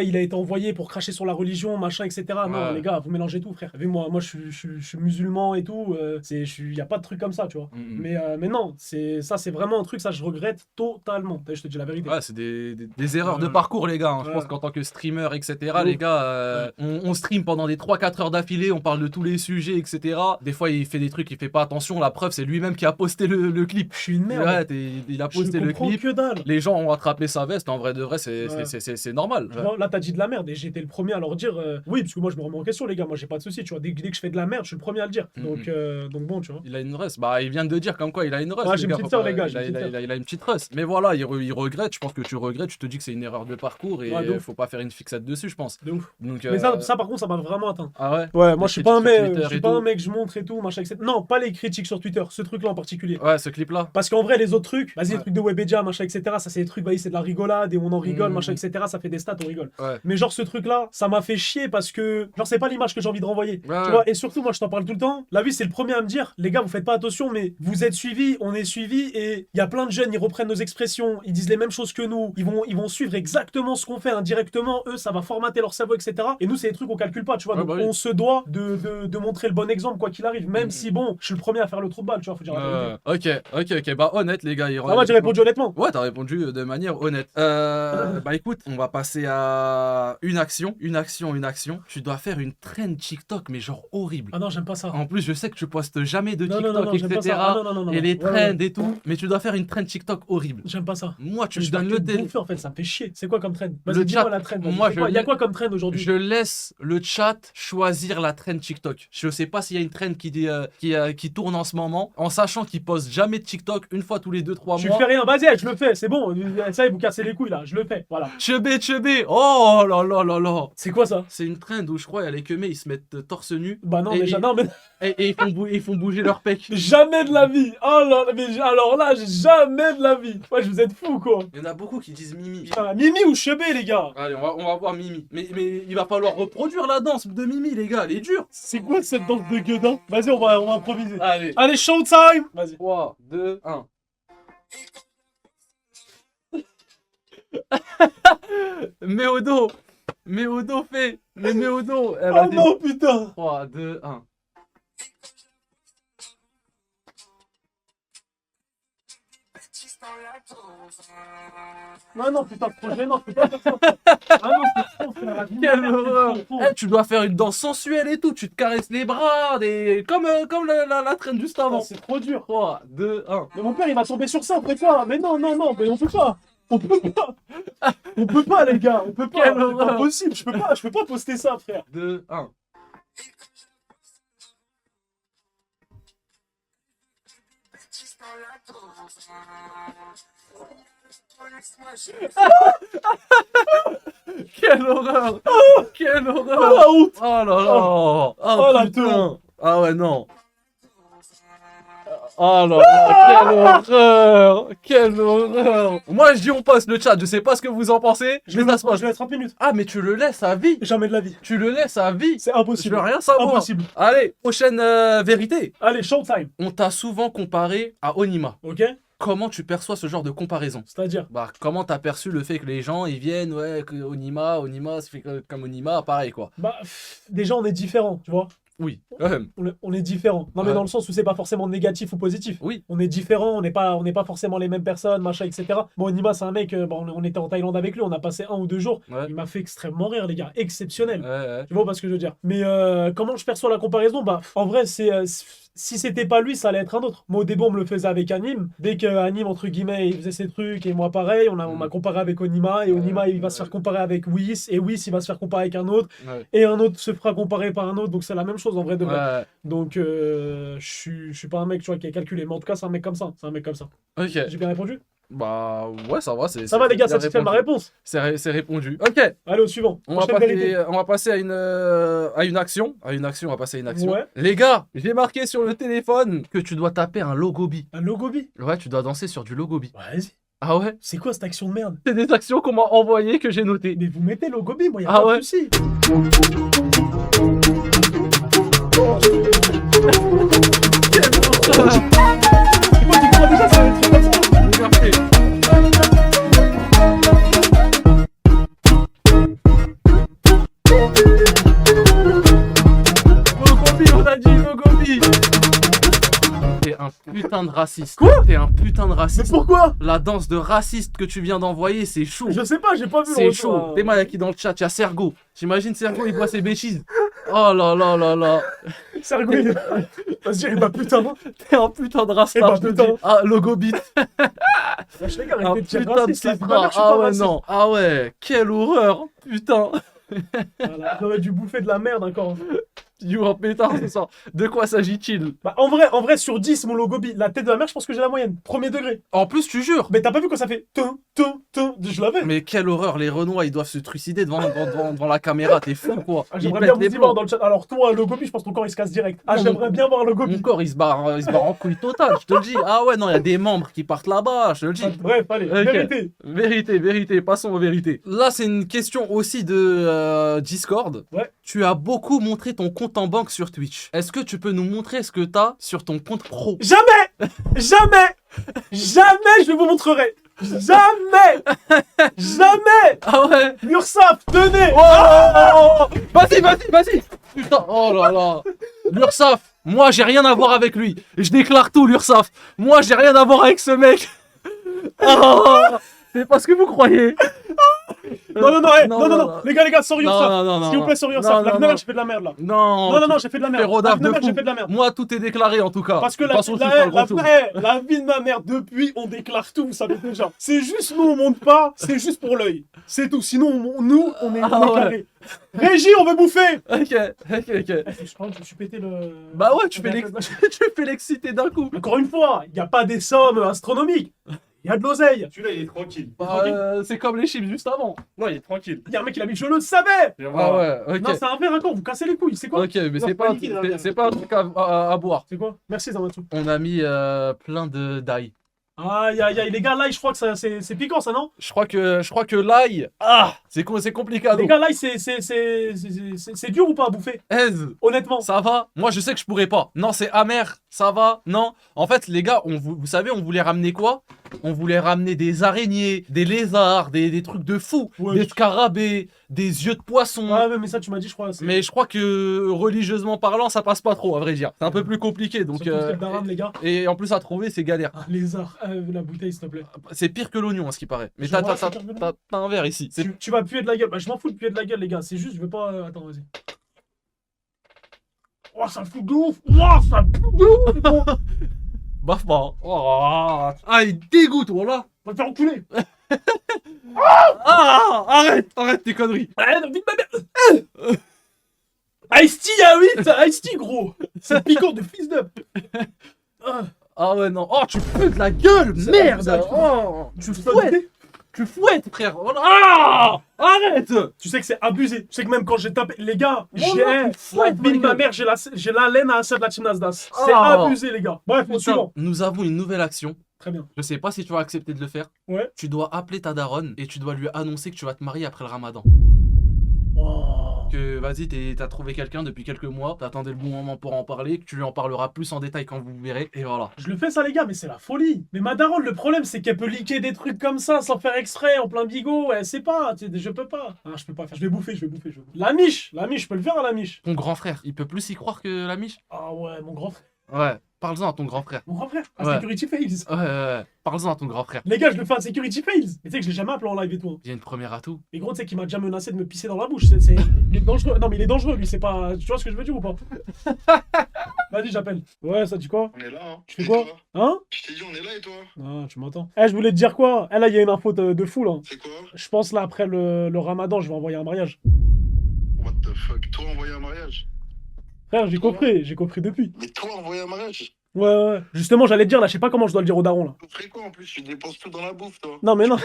il a été envoyé pour cracher sur la religion, machin, etc. Non, Ouais. les gars, vous mélangez tout, frère. Vu, moi, je suis musulman et tout. Il y a pas de truc comme ça, tu vois. Mhm. Mais non, c'est vraiment un truc, ça, je regrette totalement. Je te dis la vérité. Ouais, c'est des erreurs de Ouais. parcours, les gars. Hein. Je Ouais. pense qu'en tant que streamer, etc., Ouais. les gars, on stream pendant des 3-4 heures d'affilée, on parle de tous les sujets, etc. Des fois, il fait des trucs, il fait pas attention. La preuve, c'est lui-même qui a posté le clip. Je suis une merde. Ouais, il a posté je le comprends clip. que dalle. Les gens ont attrapé sa veste. En vrai de vrai, c'est Ouais. c'est normal. Tu vois, là, t'as dit de la merde et j'étais le premier à leur dire oui, parce que moi, je me remets en question, les gars. Moi, j'ai pas de soucis, tu vois. Dès que je fais de la merde, je suis le premier à le dire. Donc bon, tu vois. Il a une rest. Bah, il vient de dire comme quoi il a une rest. Ouais, les j'ai une gars, petite faut sœur, pas- les gars, il a- j'ai une il a- petite il a- il a une petite rest. Mais voilà, il regrette. Je pense que tu regrettes. Tu te dis que c'est une erreur de parcours et Ouais, donc. faut pas faire une fixette dessus, je pense. De ouf. Donc, Mais ça, par contre, ça m'a vraiment atteint. Ah ouais. Ouais, moi Les je suis pas un critiques sur mec, Twitter je suis et pas tout. un mec, je montre et tout, machin, etc. Non, pas les critiques sur Twitter, ce truc-là en particulier. Ouais, ce clip-là. Parce qu'en vrai, les autres trucs, vas-y, les Ouais. trucs de Webedia, machin, etc., ça c'est des trucs, vas-y, c'est de la rigolade et on en rigole, Mhm. machin, etc., ça fait des stats, on rigole. Ouais. Mais genre, ce truc-là, ça m'a fait chier parce que, genre, c'est pas l'image que j'ai envie de renvoyer. Ouais. Tu vois, et surtout, moi, je t'en parle tout le temps. La vie, c'est le premier à me dire, les gars, vous faites pas attention, mais vous êtes suivis, on est suivis, et il y a plein de jeunes, ils reprennent nos expressions, ils disent les mêmes choses que nous, ils vont suivre exactement ce qu'on fait indirectement, eux, ça va formater leur cerveau, etc. Et nous, c'est des trucs qu'on calcule pas, tu vois. Ouais, Donc, bah oui. on se doit de montrer le bon exemple, quoi qu'il arrive, même Mhm. si, bon, je suis le premier à faire le trou de balle, tu vois, faut dire la vérité. Ok. Bah, honnête, les gars. Ah, moi, j'ai répondu honnêtement. Ouais, t'as répondu de manière honnête. Bah écoute, on va passer à une action. Tu dois faire une trend TikTok, mais genre horrible. Ah non, j'aime pas ça. En plus, je sais que tu postes jamais de Non, TikTok, non, non, j'aime pas etc. ça. Ah, non, non, non, non, et les ouais, trends ouais. et tout. Mais tu dois faire une trend TikTok horrible. J'aime pas ça. Moi, tu Je me suis donnes le télé. bouffer, en fait, ça me fait chier. C'est quoi comme trend? Le Vas-y, dis-moi chat, la trend. moi, Il y a quoi comme trend aujourd'hui? Je laisse le chat choisir la trend TikTok. Je sais pas s'il y a une trend qui tourne en ce moment, en sachant qu'ils postent jamais de TikTok une fois tous les 2-3 Je mois. fais rien, vas-y, je le fais, c'est bon. Ça, vous cassez les couilles là, je le fais. Voilà. Chebé. Oh là là là là. C'est quoi ça? C'est une trend où je crois il y a les queumés, ils se mettent torse nu Bah non, Et- mais, non, mais et ils font bouger leur pec. jamais de la vie. Oh là, mais alors là, jamais de la vie. Ouais, vous êtes fous quoi. Il y en a beaucoup qui disent Mimi. Putain, Mimi ou Chebé, les gars? Allez, on va voir Mimi. Mais il va falloir reproduire la danse de Mimi, les gars, elle est dure. C'est quoi cette danse de gueudin? Vas-y, on va improviser. Allez, Allez, showtime! Vas-y. 3, 2, 1. Méodo, fait. Mais Méodo. Eh, Oh vas-y. non, putain! 3, 2, 1. Non, non, putain, c'est trop gênant, je peux pas faire ça. Ah non, c'est trop, frère. Quelle horreur. C'est trop. Eh, tu dois faire une danse sensuelle et tout. Tu te caresses les bras, comme la traîne juste avant. C'est trop dur. 3, 2, 1. Mais mon père, il va tomber sur ça après quoi? Mais non, non, non, mais on peut pas. On peut pas. On peut pas, les gars. On peut pas. Quelle C'est pas horreur. possible. Je peux pas poster ça, frère. 2, 1. Quelle horreur! Quelle Oh horreur! la honte. Oh là là! Oh, la putain. tour. Ah ouais, non! Oh là là! Quelle horreur! Quelle horreur! Moi je dis on passe le chat, je sais pas ce que vous en pensez, Je mais vais ça se passe. laisse 30 minutes. Ah, mais tu le laisses à vie! Jamais de la vie. Tu le laisses à vie! C'est Je impossible. veux rien savoir! Impossible. Allez, prochaine vérité! Allez, showtime. On t'a souvent comparé à Onima. Ok? Comment tu perçois ce genre de comparaison? C'est-à-dire. Bah, comment t'as perçu le fait que les gens ils viennent, ouais, que Onima, c'est fait comme Onima, pareil quoi. Bah, déjà, on est différents, tu vois. Oui, quand même. On est différents. Non, mais Ouais. dans le sens où c'est pas forcément négatif ou positif. Oui. On est différents, on n'est pas forcément les mêmes personnes, machin, etc. Bon, Nima, c'est un mec, bon, on était en Thaïlande avec lui, on a passé 1 ou 2 jours. Ouais. Il m'a fait extrêmement rire, les gars. Exceptionnel. Ouais. Tu vois pas ce que je veux dire. Mais comment je perçois la comparaison? Bah, en vrai, si c'était pas lui, ça allait être un autre. Moi, au début, on me le faisait avec Anim. Dès que Anim, entre guillemets, il faisait ses trucs, et moi, pareil, on m'a comparé avec Onima, et Onima, il va se faire comparer avec Whis, et Whis, il va se faire comparer avec un autre, Ouais. et un autre se fera comparer par un autre, donc c'est la même chose en vrai de vrai. Ouais. Donc, je suis pas un mec, tu vois, qui est calculé, mais en tout cas, c'est un mec comme ça. C'est un mec comme ça. Ok. J'ai bien répondu? Bah, ouais, ça va. Ça va, les gars, satisfait de ma réponse. C'est répondu. Ok. Allez, au suivant. Prochaine vérité. On va passer à une action. On va passer à une action. Ouais. Les gars, j'ai marqué sur le téléphone que tu dois taper un logobi. Un logobi. Ouais, tu dois danser sur du logobi. Vas-y. Ah ouais? C'est quoi cette action de merde? C'est des actions qu'on m'a envoyées que j'ai notées. Mais vous mettez logobi, moi, y'a Ah pas ouais. de soucis. C'est quoi, tu crois déjà, ça va être comme ça? Regardez. Logobi, on a dit logobi. T'es un putain de raciste. Quoi? T'es un putain de Mais raciste. pourquoi? La danse de raciste que tu viens d'envoyer, c'est chaud. Je sais pas, j'ai pas vu le C'est retour, chaud. hein. T'es mal qui dans le chat, y'a Sergo. J'imagine Sergo, il voit ses bêtises. Oh là là là là. Sergo, il vas-y, il bah putain. T'es un putain de raciste. Eh bah, je te putain. dis. Ah, logo beat. Wesh, les gars, Un arrêtez de dire putain de raciste, là, petit faut pas dire bras. que je suis Ah pas ouais, raciste. non. Ah ouais, quelle horreur. Putain. Voilà, j'aurais dû bouffer de la merde encore. You en pétard ce soir. De quoi s'agit-il? Bah, en vrai, sur 10, mon logo, la tête de la mer, je pense que j'ai la moyenne. Premier degré. En plus, tu jures. Mais t'as pas vu quand ça fait tum, tum, tum, je l'avais. Mais quelle horreur, les Renois, ils doivent se trucider devant la caméra, t'es fou quoi. Ah, Ils j'aimerais pètent bien les vous y voir plombs. dans le chat. Alors, toi, le gobi, je pense que ton corps il se casse direct. Ah, Non, j'aimerais bien voir le Mon gobi. corps, il se barre en couille totale, je te le dis. Ah ouais, non, il y a des membres qui partent là-bas, je te le dis. Bref, allez, Ok. vérité. Vérité, passons aux vérités. Là, c'est une question aussi de Discord. Ouais. Tu as beaucoup montré ton compte en banque sur Twitch. Est-ce que tu peux nous montrer ce que t'as sur ton compte pro? Jamais, jamais, jamais je vous montrerai. Jamais, jamais. Ah ouais. L'URSSAF, tenez. Oh, vas-y. Putain, oh là là. L'URSSAF, moi j'ai rien à voir avec lui. Je déclare tout, l'URSSAF. Moi j'ai rien à voir avec ce mec. Oh, c'est pas ce que vous croyez. Non. Les gars, sans URSSAF. Non. S'il vous plaît, sans Non, URSSAF. La non, Fnamer, non. j'ai fait de la merde là. Non, Non, j'ai fait de la merde. fais rodaf La de Fnamer, fou. j'ai fait de la merde. Moi tout est déclaré en tout cas. Parce que De toute façon, c'est pas le grand tour. la vie de ma mère, depuis, on déclare tout, vous savez déjà. C'est juste nous, on monte pas, c'est juste pour l'œil. C'est tout. Sinon, on est Ah ouais. carré. Régie, on veut bouffer. Ok. Je crois que je me suis pété le. Bah ouais, tu fais l'exciter d'un coup. Encore une fois, il n'y a pas des sommes astronomiques. Il y a de l'oseille. Celui-là, il est tranquille. C'est comme les chips juste avant. Non, il est tranquille. Il y a un mec qui l'a mis, je le savais. Ah ouais, ok. Non, c'est un vrai raccord, vous cassez les couilles. C'est quoi? Ok, mais Non, c'est pas pas, liquide, là, c'est pas un truc à boire. C'est quoi? Merci, Zamatou. On a mis plein de d'ail. Aïe, les gars, là, je crois que c'est piquant, ça, non? Je crois que l'ail, c'est compliqué à Les nous. gars, là, c'est dur ou pas à bouffer? Aise, Honnêtement. ça va? Moi, je sais que je pourrais pas. Non, c'est amer, ça va? Non. En fait, les gars, vous savez, on voulait ramener quoi? On voulait ramener des araignées, des lézards, des trucs de fou, Ouais. des scarabées, des yeux de poisson. Ouais, mais ça, tu m'as dit, je crois. Mais je crois que religieusement parlant, ça passe pas trop, à vrai dire. C'est un peu plus compliqué, donc. Surtout le d'arabe, les gars. Et en plus à trouver, c'est galère. Ah, lézard. La bouteille, s'il te plaît. C'est pire que l'oignon, à ce qui paraît. Mais Je t'as vois, c'est pire que l'oignon. un verre ici. Tu vas puer de la gueule. Bah, je m'en fous de puer de la gueule, les gars. C'est juste, je veux pas. Attends, vas-y. Oh, ça fout de ouf. Oh, ça fout de ouf. Baffe pas. Oh. Ah, il dégoûte, voilà. On va te faire enculer. Arrête tes conneries. Arrête, vite ma mère. Ice-T à 8. Ice-T, gros. C'est piquant de fils de. Ah ouais, non. Oh, tu peux de la gueule, merde. ça, Oh, Tu fouettes. Tu fouettes, frère. Voilà. Ah, arrête. Tu sais que c'est abusé. Tu sais que même quand j'ai tapé. Les gars, Oh j'ai. non, tu La fouettes, vie de ma gueule. mère, j'ai la laine à Assad de la team Nasdas. C'est Ah. abusé, les gars. Bref, Putain, suivant. nous avons une nouvelle action. Très bien. Je sais pas si tu vas accepter de le faire. Ouais. Tu dois appeler ta daronne et tu dois lui annoncer que tu vas te marier après le ramadan. Oh. Que vas-y, t'as trouvé quelqu'un depuis quelques mois, t'attendais le bon moment pour en parler, que tu lui en parleras plus en détail quand vous verrez, et voilà. Je le fais ça, les gars, mais c'est la folie. Mais ma daronne, le problème, c'est qu'elle peut liquer des trucs comme ça sans faire exprès, en plein bigot. Elle sait pas. Je peux pas. Ah, je peux pas faire. Je vais bouffer. La miche, je peux le faire à la miche. Ton grand frère, il peut plus y croire que la miche? Ah ouais, mon grand frère. Ouais, parle-en à ton grand frère. Mon grand frère. À Ouais. Security Fails. Ouais, parle-en à ton grand frère. Les gars, je le fais à Security Fails. Mais tu sais que je l'ai jamais appelé en live et tout. Hein. Il y a une première atout. Mais gros, tu sais qu'il m'a déjà menacé de me pisser dans la bouche. Il est dangereux. Non, mais il est dangereux, lui. C'est pas. Tu vois ce que je veux dire ou pas? Vas-y, j'appelle. Ouais, ça dit quoi? On est là, hein. Tu fais Et quoi? toi Hein? Je t'ai dit, on est là et toi? Ah, tu m'entends. Eh, je voulais te dire quoi? Eh, là, il y a une info de fou, là. C'est quoi? Je pense, là, après le ramadan, je vais envoyer un mariage. What the fuck? Toi envoyer un mariage? Frère, j'ai compris depuis. Mais toi envoyer un mariage? Ouais. Justement, j'allais te dire, là, je sais pas comment je dois le dire au daron, là. Tu ferais quoi en plus? Tu dépenses tout dans la bouffe, toi? Non, mais non.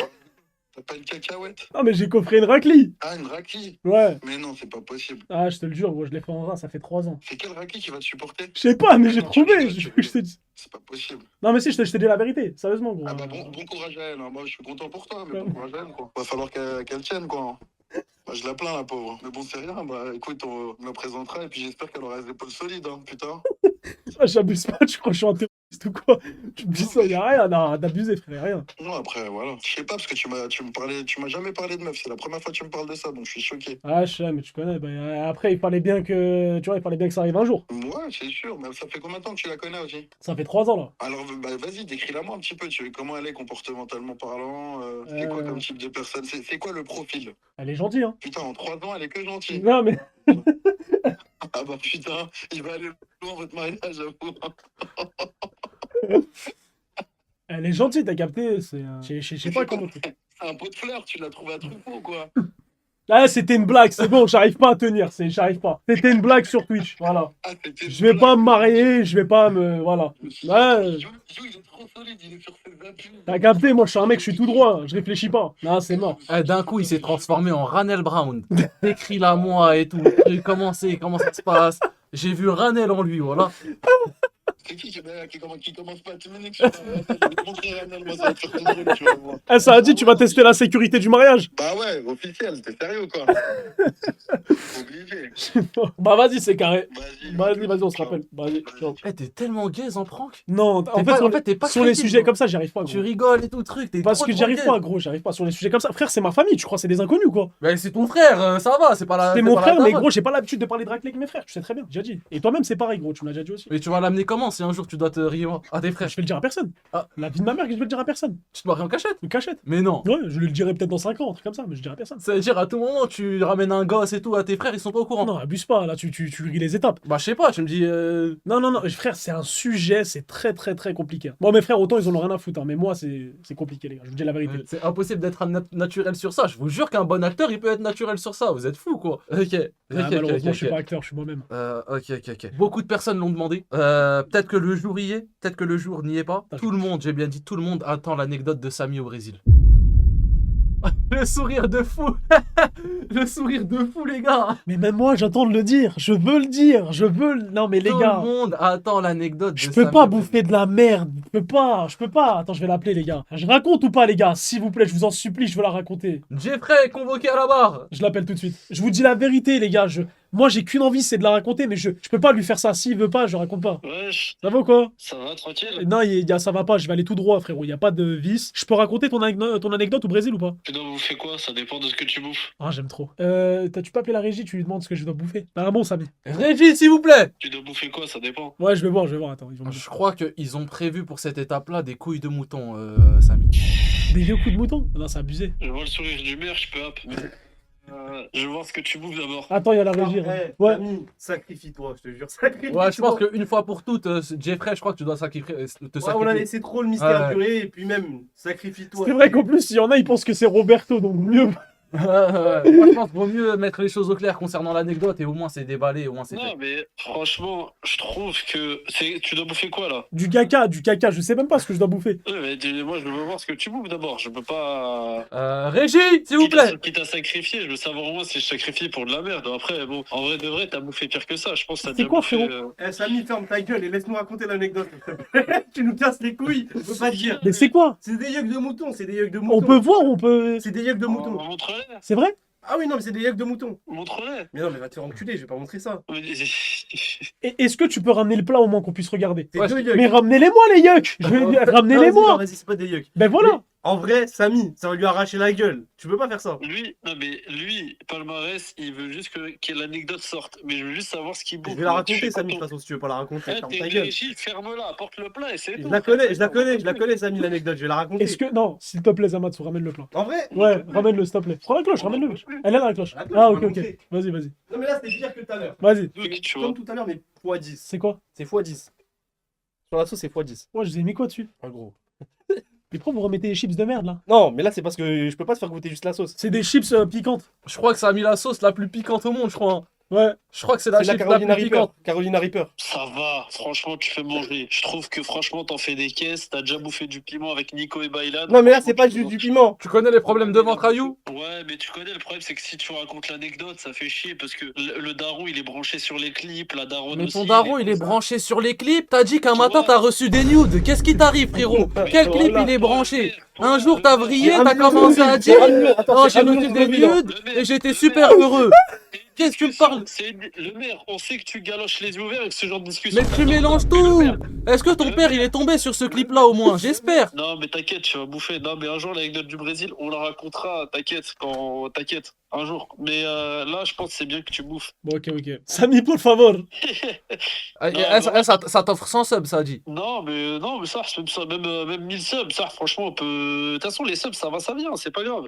T'as pas une cacahuète? Non, mais j'ai coffré une raclie. Ah, une raclie? Ouais. Mais non, c'est pas possible. Ah, je te le jure, gros, je l'ai fait en rang, ça fait 3 ans. C'est quel raclie qui va te supporter? Je sais pas, mais j'ai Non, tu trouvé. rigoles, Je tu je t'ai dit. C'est pas possible. Non, mais si, je t'ai dit la vérité. Sérieusement, gros. Ah bah bon courage à elle, hein. Moi je suis content pour toi, mais Ouais. bon courage à elle quoi. Va falloir qu'elle tienne quoi. Bah, je la plains la pauvre. Mais bon c'est rien, bah écoute, on me la présentera et puis j'espère qu'elle aura les épaules solides, hein, putain. Ah, j'abuse pas, tu crois que je suis un terroriste ou quoi? Tu me dis ça, y'a rien, non, d'abuser, frère, y'a rien. Non après voilà. Je sais pas parce que tu m'as jamais parlé de meuf, c'est la première fois que tu me parles de ça, donc je suis choqué. Ah, je sais, mais tu connais. Bah, après, il fallait bien que. Tu vois, il fallait bien que ça arrive un jour. Ouais, c'est sûr, mais ça fait combien de temps que tu la connais aussi? Ça fait 3 ans, là. Alors bah, vas-y, décris-la moi un petit peu, comment elle est comportementalement parlant, c'est quoi comme type de personne, c'est quoi le profil? Elle est gentille, hein. Putain, en 3 ans, elle est que gentille. Non, mais. Ah bah putain, il va aller loin votre mariage, j'avoue. Elle est gentille, t'as capté. C'est. Je sais pas comment. C'est un pot de fleurs, tu l'as trouvé à Truffaut, quoi. Là, c'était une blague, c'est bon, j'arrive pas à tenir, j'arrive pas. C'était une blague sur Twitch, voilà. Ah, c'était une Je vais blague. pas me marier, je vais pas me... Voilà. Ouais. Jou, il est trop solide, il est sur ses appuis. T'as capté, moi je suis un mec, je suis tout droit, je réfléchis pas. Non, c'est mort. Eh, d'un coup, il s'est transformé en Ranel Brown. Décris-la moi et tout. Comment ça se passe? J'ai vu Ranel en lui, voilà. C'est qui commence pas à te mener, tu vois. Je vais te montrer Ranel, moi ça va te faire tomber, tu vas voir. Eh, ça a dit, tu vas tester la sécurité du mariage. Bah ouais, officiel, t'es sérieux quoi. Obligé. Bah vas-y, c'est carré. Vas-y, on se ciao. rappelle. Vas-y, ciao. Eh, t'es tellement gaze en prank. Non, en T'es fait, pas- sur, en fait, t'es pas sur les crédible, sujets gros. comme ça, j'y arrive pas, Tu gros. rigoles et tout, truc. T'es Parce trop, que trop j'y arrive gaze. pas, gros, j'arrive pas. Sur les sujets comme ça, frère, c'est ma famille, tu crois, c'est des inconnus, quoi. Mais c'est ton frère, ça va, c'est pas la. C'est c'est mon pas la frère, mais daronne. gros, j'ai pas l'habitude de parler de raclée avec mes frères, tu sais très bien, j'ai déjà dit. Et toi-même, c'est pareil, gros, tu me l'as déjà dit aussi. Mais tu vas l'amener comment si un jour tu dois te rire à tes frères? Je vais le dire à personne. Ah. La vie de ma mère, que je vais le dire à personne. Tu te maries en cachette? Une cachette. Mais non. Ouais, je le dirai peut-être dans 5 ans, un truc comme ça, mais je dirai à personne. Ça veut dire à tout moment tu ramènes un gosse et tout à tes frères, ils sont pas au courant. Non, abuse pas, là, tu ris les étapes. Bah je sais pas, tu me dis. Non, frère, c'est un sujet, c'est très, très, très compliqué. Moi, mes frères, autant ils en ont rien à foutre, hein, mais moi, c'est compliqué, les gars, je vous dis la vérité. C'est impossible d'être naturel sur ça. Je vous jure qu'un bon acteur, il peut être naturel sur ça. Vous êtes fous, quoi. Ok. Ah, malheureusement, je suis pas acteur, je suis moi-même. Ok. Beaucoup de personnes l'ont demandé. Peut-être que le jour y est, peut-être que le jour n'y est pas. D'accord. Tout le monde, j'ai bien dit, tout le monde attend l'anecdote de Samy au Brésil. Le sourire de fou. Le sourire de fou, les gars. Mais même moi, j'attends de le dire, je veux le dire, je veux le... Non, mais les Tout gars... le monde attend l'anecdote de Je peux Samy pas au Brésil. bouffer de la merde, je peux pas. Attends, je vais l'appeler, les gars. Je raconte ou pas, les gars? S'il vous plaît, je vous en supplie, je veux la raconter. Jeffrey est convoqué à la barre. Je l'appelle tout de suite. Je vous dis la vérité, les gars. Moi, j'ai qu'une envie, c'est de la raconter, mais je peux pas lui faire ça. S'il veut pas, je raconte pas. Wesh, Ça va ou quoi? ça va, tranquille? Non, ça va pas, je vais aller tout droit, frérot. Y a pas de vice. Je peux raconter ton anecdote au Brésil ou pas? Tu dois bouffer quoi? Ça dépend de ce que tu bouffes. Ah, j'aime trop. Tu peux appeler la régie, tu lui demandes ce que je dois bouffer. Bah, bon, Samy. Régis, s'il vous plaît. Tu dois bouffer quoi? Ça dépend. Ouais, je vais voir, attends. Ils vont me dire. Je crois qu'ils ont prévu pour cette étape-là des couilles de mouton, Samy. Des vieux coups de mouton? Non, c'est abusé. Je vois le sourire du maire, je peux hop. Je veux voir ce que tu bouffes d'abord. Attends, y a la régie. Après, Ouais. Samy, sacrifie-toi, je te jure, sacrifie-toi. Ouais, je pense qu'une fois pour toutes, Jeffrey, je crois que tu dois sacrifier, te Ouais, on a sacrifier. laissé trop le mystère Ouais. durer, et puis même, sacrifie-toi. C'est vrai qu'en plus, il y en a, ils pensent que c'est Roberto, donc mieux. Ouais. Moi, je pense qu'il vaut mieux mettre les choses au clair concernant l'anecdote et au moins c'est déballé, au moins c'est Non, fait. mais franchement, je trouve que tu dois bouffer quoi là? Du caca, je sais même pas ce que je dois bouffer. Ouais, mais moi je veux voir ce que tu bouffes d'abord. Je peux pas. Régis, s'il vous plaît. Quitte à sacrifier, je veux savoir au moins si je sacrifie pour de la merde. Après, bon, en vrai de vrai, t'as bouffé pire que ça. Je pense que t'as C'est déjà quoi, bouffé. frérot Samy, ferme ta gueule et laisse-nous raconter l'anecdote, s'il te plaît. Tu nous casses les couilles, on peut pas te dire. Mais c'est quoi? C'est des yeux de mouton, c'est des yeux de mouton. On peut voir, on peut... C'est des yeux de mouton. Montre-les, C'est vrai? Ah oui, non, mais c'est des yeux de mouton. montre-les. Mais non, mais va te faire enculer, je vais pas montrer ça. Et est-ce que tu peux ramener le plat au moins qu'on puisse regarder? C'est Ouais, deux yucks. Mais ramenez-les-moi, les yucks! Ramenez-les-moi! Non, vas-y, c'est pas des yucks. Ben voilà! En vrai, Samy, ça va lui arracher la gueule. Tu peux pas faire ça. Lui, palmarès, il veut juste que l'anecdote sorte. Mais je veux juste savoir ce qu'il bouffe. Je vais la Tu raconter, fais Samy, de quoi, toute façon, si tu veux pas la raconter. Eh, Ferme t'es ta gueule. régie, ferme-la, apporte le plat et c'est tout. Je la connais, Samy, l'anecdote, je vais la raconter. Est-ce que... Non, s'il te plaît, Zamatsu, ramène le plat. En vrai Ouais, ramène-le, s'il te plaît. Prends la cloche, ramène-le. Elle est là, la cloche. La cloche, Ah, on ok, va ok. montrer. Vas-y. Non, mais là, c'était pire que tout à l'heure. Vas-y. Donc, tu vois. Comme tout à l'heure, mais x10. C'est quoi? C'est x10. Sur la sauce, c'est x10. Moi, je vous ai mis quoi dessus? En gros. Mais pourquoi vous remettez des chips de merde, là? Non, mais là, c'est parce que je peux pas te faire goûter juste la sauce. C'est des chips piquantes. Je crois que ça a mis la sauce la plus piquante au monde, je crois. Ouais. Je crois que c'est la C'est la chips la Carolina plus Reaper. piquante. Carolina Reaper. Ça va, franchement, tu fais manger. Je trouve que franchement, t'en fais des caisses. T'as déjà bouffé du piment avec Nico et Bailan. Non, mais là, c'est pas Franchement, du piment. Tu connais les problèmes de ventre à You? Ouais, mais tu connais le problème, c'est que si tu racontes l'anecdote, ça fait chier parce que le daron, il est branché sur les clips, la daronne Mais aussi. ton daron, il est comme ça. branché sur les clips. T'as dit qu'un Tu matin, vois. t'as reçu des nudes. Qu'est-ce qui t'arrive, frérot? Quel clip il est branché? Un jour, t'as vrillé, t'as commencé à dire oh, j'ai reçu des nudes et j'étais super heureux. Qu'est-ce que tu me parles? C'est le maire, on sait que tu galoches les yeux ouverts avec ce genre de discussion. Mais tu mélanges tout. Est-ce que ton père, il est tombé sur ce clip-là au moins? J'espère. Non, mais t'inquiète, tu vas bouffer. Non, mais un jour, l'anecdote du Brésil, on la racontera, t'inquiète, t'inquiète, un jour. Mais là, je pense que c'est bien que tu bouffes. Bon, ok. Samy, por favor. Ça t'offre 100 subs, ça a dit. Non, mais ça, même 1000 subs, ça, franchement, on peut. De toute façon, les subs, ça va, ça vient, c'est pas grave.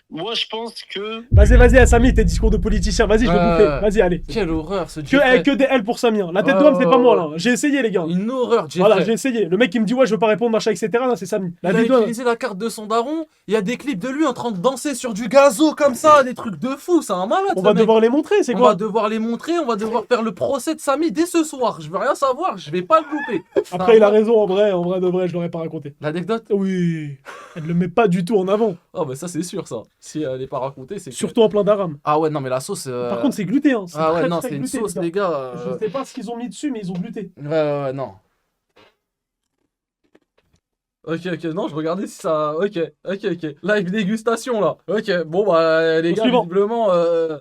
Moi, je pense que. Vas-y, Samy, tes discours de politicien. Vas-y, je vais bouffer. Vas-y, allez. Quelle horreur ce Que, Jeffrey. que des L pour Samy. Hein. La tête d'homme, c'est pas moi, là. J'ai essayé, les gars. Une horreur, Voilà, Jeffrey. j'ai essayé. Le mec qui me dit, ouais, je veux pas répondre, machin, etc. Là, c'est Samy. La Il a tête d'homme. utilisé la carte de son daron. Il y a des clips de lui en train de danser sur du gazo comme ça, des trucs truc de fou, c'est un malade. On ce va mec. devoir les montrer, c'est On quoi? va devoir les montrer, on va devoir faire le procès de Samy dès ce soir. Je veux rien savoir, je vais pas le louper. Après, il a raison, en vrai de vrai, je l'aurais pas raconté. L'anecdote? Oui, elle le met pas du tout en avant. Oh bah ça c'est sûr ça. Si elle n'est pas racontée, c'est que- Surtout en plein d'aram. Ah ouais, non mais la sauce... Par contre, c'est gluté, hein. C'est Ah ouais, très, non, très c'est une gluté, sauce les les gars. gars. Je sais pas ce qu'ils ont mis dessus, mais ils ont gluté. Ouais, non. Ok, non, je regardais si ça... Ok. Live dégustation, là. Ok, bon, bah, les Au gars, suivant. visiblement,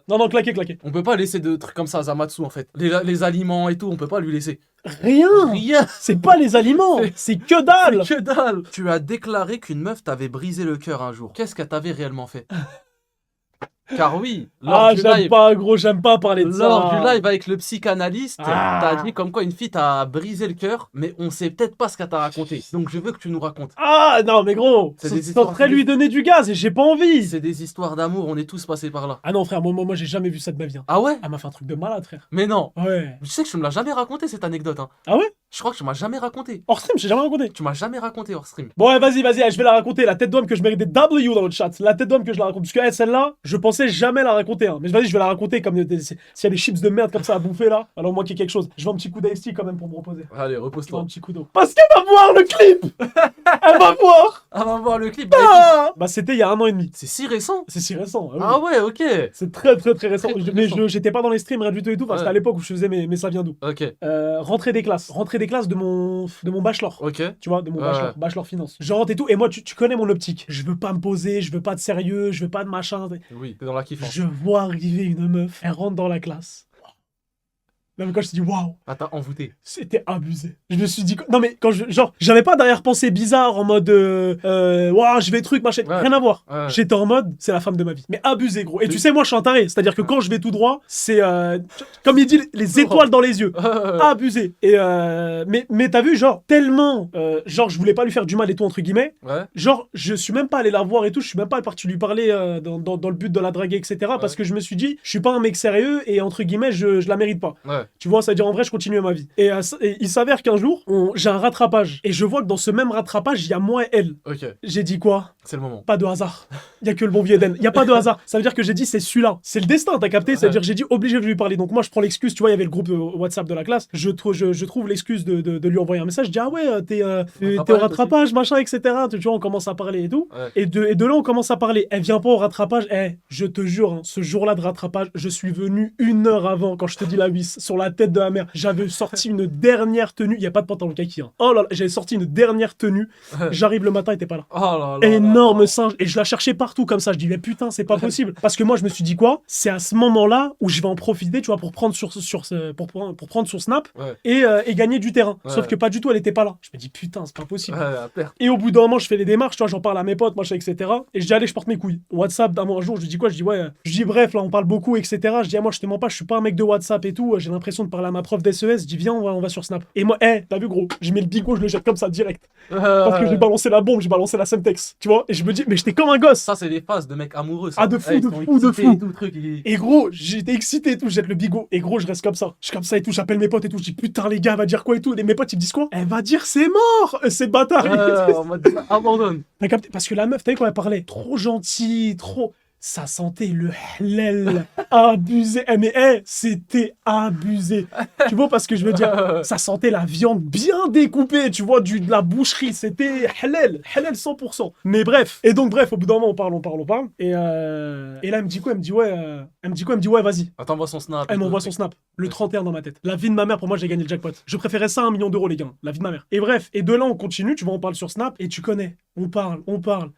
Non, claquez. on peut pas laisser de trucs comme ça à Zamatsu, en fait. Les aliments et tout, on peut pas lui laisser. Rien. Rien. C'est pas les aliments, c'est que dalle. Que dalle. Tu as déclaré qu'une meuf t'avait brisé le cœur un jour. Qu'est-ce qu'elle t'avait réellement fait? Car oui, lors Ah, du j'aime live... pas, gros, j'aime pas parler de ça. Lors du live avec le psychanalyste, Ah. t'as dit comme quoi une fille t'a brisé le cœur, mais on sait peut-être pas ce qu'elle t'a raconté. Donc je veux que tu nous racontes. Ah, non, mais gros, C'est ça des ça histoires serait lui donner du gaz et j'ai pas envie. C'est des histoires d'amour, on est tous passés par là. Ah non, frère, moi j'ai jamais vu ça de ma vie. Hein. Ah ouais? Elle m'a fait un truc de malade, frère. Mais non. Ouais. Je sais que tu me l'as jamais raconté cette anecdote. Hein. Ah ouais? Je crois que tu m'as jamais raconté. Hors stream, j'ai jamais raconté. Tu m'as jamais raconté hors stream. Bon, ouais, vas-y, je vais la raconter. La tête d'homme que je mets des W dans le chat. La tête d'homme que je la raconte. Parce que elle, celle-là, je pensais jamais la raconter. Hein. Mais vas-y, je vais la raconter comme s'il y a des chips de merde comme ça à bouffer là. Alors, moi, qu'il y ait quelque chose. Je veux un petit coup d'IST quand même pour me reposer. Allez, Je veux un repose-toi. petit coup d'eau. Parce qu'elle va voir le clip. Elle va voir. Ah, on va voir le clip. Bah, écoute, Ah bah, c'était il y a 1 an et demi. c'est si récent. C'est si récent. Ah oui. Ah ouais, ok. C'est très récent. Très Mais récent. j'étais pas dans les streams, rien du tout et tout. Enfin, Ouais. c'était à l'époque où je faisais mes ça vient d'où. Ok, Rentrée des classes. Rentrée des classes de mon bachelor. ok. Tu vois, de mon Ouais. bachelor finance. Je rentre et tout. Et moi, tu connais mon optique. Je veux pas me poser, je veux pas de sérieux, je veux pas de machin. Oui, t'es dans la kiffance. Je vois arriver une meuf. Elle rentre dans la classe. Non, mais quand je te dis waouh, Ah, t'as envoûté. c'était abusé. Je me suis dit, non, mais quand j'avais pas d'arrière-pensée bizarre en mode, waouh, je vais truc, machin. Ouais. Rien à voir. Ouais. J'étais en mode, c'est la femme de ma vie. Mais abusé, gros. Et tu sais, moi, je suis un taré. C'est-à-dire que quand je vais tout droit, c'est, comme il dit, les étoiles dans les yeux. Abusé. Et, mais t'as vu, genre, tellement, genre, je voulais pas lui faire du mal et tout, entre guillemets. Ouais. Genre, je suis même pas allé la voir et tout, je suis même pas parti lui parler dans le but de la draguer, etc. Parce Ouais. que je me suis dit, je suis pas un mec sérieux et entre guillemets, je la mérite pas. Ouais. Tu vois, c'est-à-dire en vrai, je continue ma vie. Et il s'avère qu'un jour, j'ai un rattrapage. Et je vois que dans ce même rattrapage, il y a moi et elle. Ok, J'ai dit quoi? c'est le moment. Pas de hasard. Il y a que le bon vieux Eden. Il y a pas de hasard. Ça veut dire que j'ai dit c'est celui-là. C'est le destin, t'as capté? C'est-à-dire j'ai dit obligé de lui parler. Donc moi je prends l'excuse, tu vois, il y avait le groupe WhatsApp de la classe. Je trouve l'excuse de lui envoyer un message. Je dis ah ouais, t'es au rattrapage, machin, etc. Tu vois, on commence à parler et tout. Ouais. Et de là on commence à parler. Elle vient pas au rattrapage. Je te jure, hein, ce jour-là de rattrapage, je suis venu 1 heure avant quand je te dis la vis sur la tête de la mère. J'avais sorti une dernière tenue. Il y a pas de pantalon kaki. Hein. Oh là là, j'avais sorti une dernière tenue. J'arrive le matin, elle était pas là. Oh là là. Énorme là. singe. Et je la cherchais partout comme ça. Je dis, mais putain, c'est pas possible. Parce que moi, je me suis dit quoi? C'est à ce moment-là où je vais en profiter, tu vois, pour prendre sur Snap Ouais. et gagner du terrain. Ouais. Sauf que pas du tout, elle était pas là. Je me dis, putain, c'est pas possible. Ouais, à perte. Et au bout d'un moment, je fais les démarches, tu vois, j'en parle à mes potes, machin, etc. Et je dis, allez, je porte mes couilles. WhatsApp, un jour, je lui dis quoi? Je dis, ouais, je dis, bref, là, on parle beaucoup, etc. Je dis, ah, moi, je te mens pas, je suis pas un mec de WhatsApp et tout. J'ai l'impression de parler à ma prof d'SES. Je dis, viens, on va sur Snap. Et moi, t'as vu, gros, je mets le bigot, je le jette comme ça, direct. Parce que j'ai balancé la bombe, j'ai balancé la Semtex, tu vois. Et je me dis, mais j'étais comme un gosse. Ça, c'est les phases de mecs amoureux. Ça. Ah, de fou, Ouais, ils de sont fou, de excités fou. et tout, truc, Et gros, j'étais excité et tout, je jette le bigot. Et gros, je reste comme ça. Je suis comme ça et tout, j'appelle mes potes et tout. Je dis, putain, les gars, elle va dire quoi et tout. Et mes potes, ils me disent quoi? Elle va dire, c'est mort, c'est bâtard. En mode abandonne. T'as capté? Parce que la meuf, t'as vu quand elle parlait? Trop gentille, trop. Ça sentait le halal abusé. Mais c'était abusé. Tu vois, parce que je veux dire, ça sentait la viande bien découpée, tu vois, de la boucherie. C'était halal 100%. Mais bref. Et donc, bref, au bout d'un moment, on parle. Et là, elle me dit quoi? Elle me dit, ouais, vas-y. Attends, voit son snap. Elle m'envoie son snap. Le 31 dans ma tête. La vie de ma mère, pour moi, j'ai gagné le jackpot. Je préférais ça à 1 million d'euros, les gars. La vie de ma mère. Et bref. Et de là, on continue. Tu vois, on parle sur Snap. Et tu connais. On parle.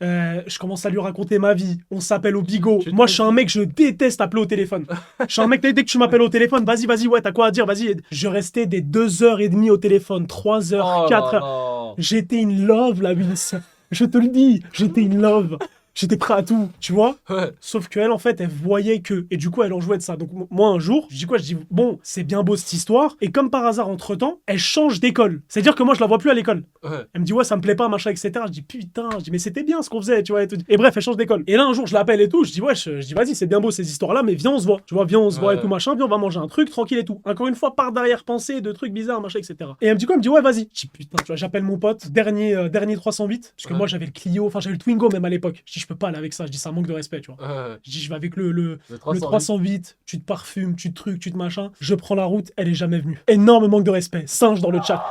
Je commence à lui raconter ma vie. On s'appelle au bigot. Moi, je suis un mec, je déteste appeler au téléphone. Je suis un mec, dès que tu m'appelles au téléphone, vas-y, ouais, t'as quoi à dire, vas-y. Je restais des 2h30 au téléphone, 3h, 4h. J'étais in love, la Vince. Je te le dis, j'étais in love. J'étais prêt à tout, tu vois. Ouais. Sauf qu'elle, en fait, elle voyait que. Et du coup, elle en jouait de ça. Donc, moi, un jour, je dis quoi? Je dis, bon, c'est bien beau cette histoire. Et comme par hasard, entre-temps, elle change d'école. C'est-à-dire que moi, je la vois plus à l'école. Ouais. Elle me dit, ouais, ça me plaît pas, machin, etc. Je dis, putain, mais c'était bien ce qu'on faisait, tu vois. Et bref, elle change d'école. Et là, un jour, je l'appelle et tout. Je dis, ouais, je dis, vas-y, c'est bien beau ces histoires-là, mais viens, on se voit. Tu vois, viens, on se voit et tout, machin. Viens, on va manger un truc, tranquille et tout. Encore une fois, par derrière-pensée de trucs bizarres, machin, etc. Et elle me dit quoi? Elle me dit, ouais, vas-y. Je dis, putain, tu vois, j'appelle mon pote, dernier 308. Parce que Ouais. moi, j'avais le Clio, enfin, j'avais le Twingo même à l'époque. Je dis, je peux pas aller avec ça. Je dis, c'est un manque de respect, tu vois. Je dis, je vais avec le 308. 308, tu te parfumes, tu te trucs, tu te machin. Je prends la route, elle est jamais venue. Énorme manque de respect. Singe dans le chat.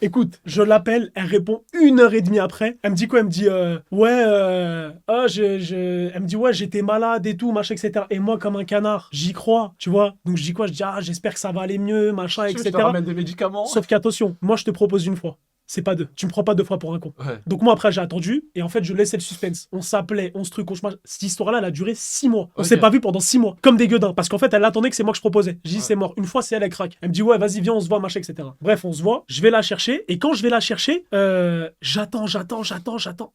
Écoute, je l'appelle, elle répond 1h30 après. Elle me dit quoi? Elle me dit, elle me dit, ouais, j'étais malade et tout, machin, etc. Et moi, comme un canard, j'y crois, tu vois. Donc je dis quoi? Je dis, j'espère que ça va aller mieux, machin, Je etc. te ramène des médicaments. Sauf qu'attention, moi, je te propose une fois. C'est pas deux. Tu me prends pas 2 fois pour un con. Ouais. Donc moi après j'ai attendu et en fait je laissais le suspense. On s'appelait, on se truc, on se machin. Cette histoire-là elle a duré 6 mois. On Ok. s'est pas vu pendant 6 mois. Comme des gueudins. Parce qu'en fait elle attendait que c'est moi que je proposais. J'ai dit c'est mort. Une fois c'est elle, elle craque. Elle me dit ouais vas-y viens on se voit machin etc. Bref on se voit. Je vais la chercher et quand je vais la chercher j'attends.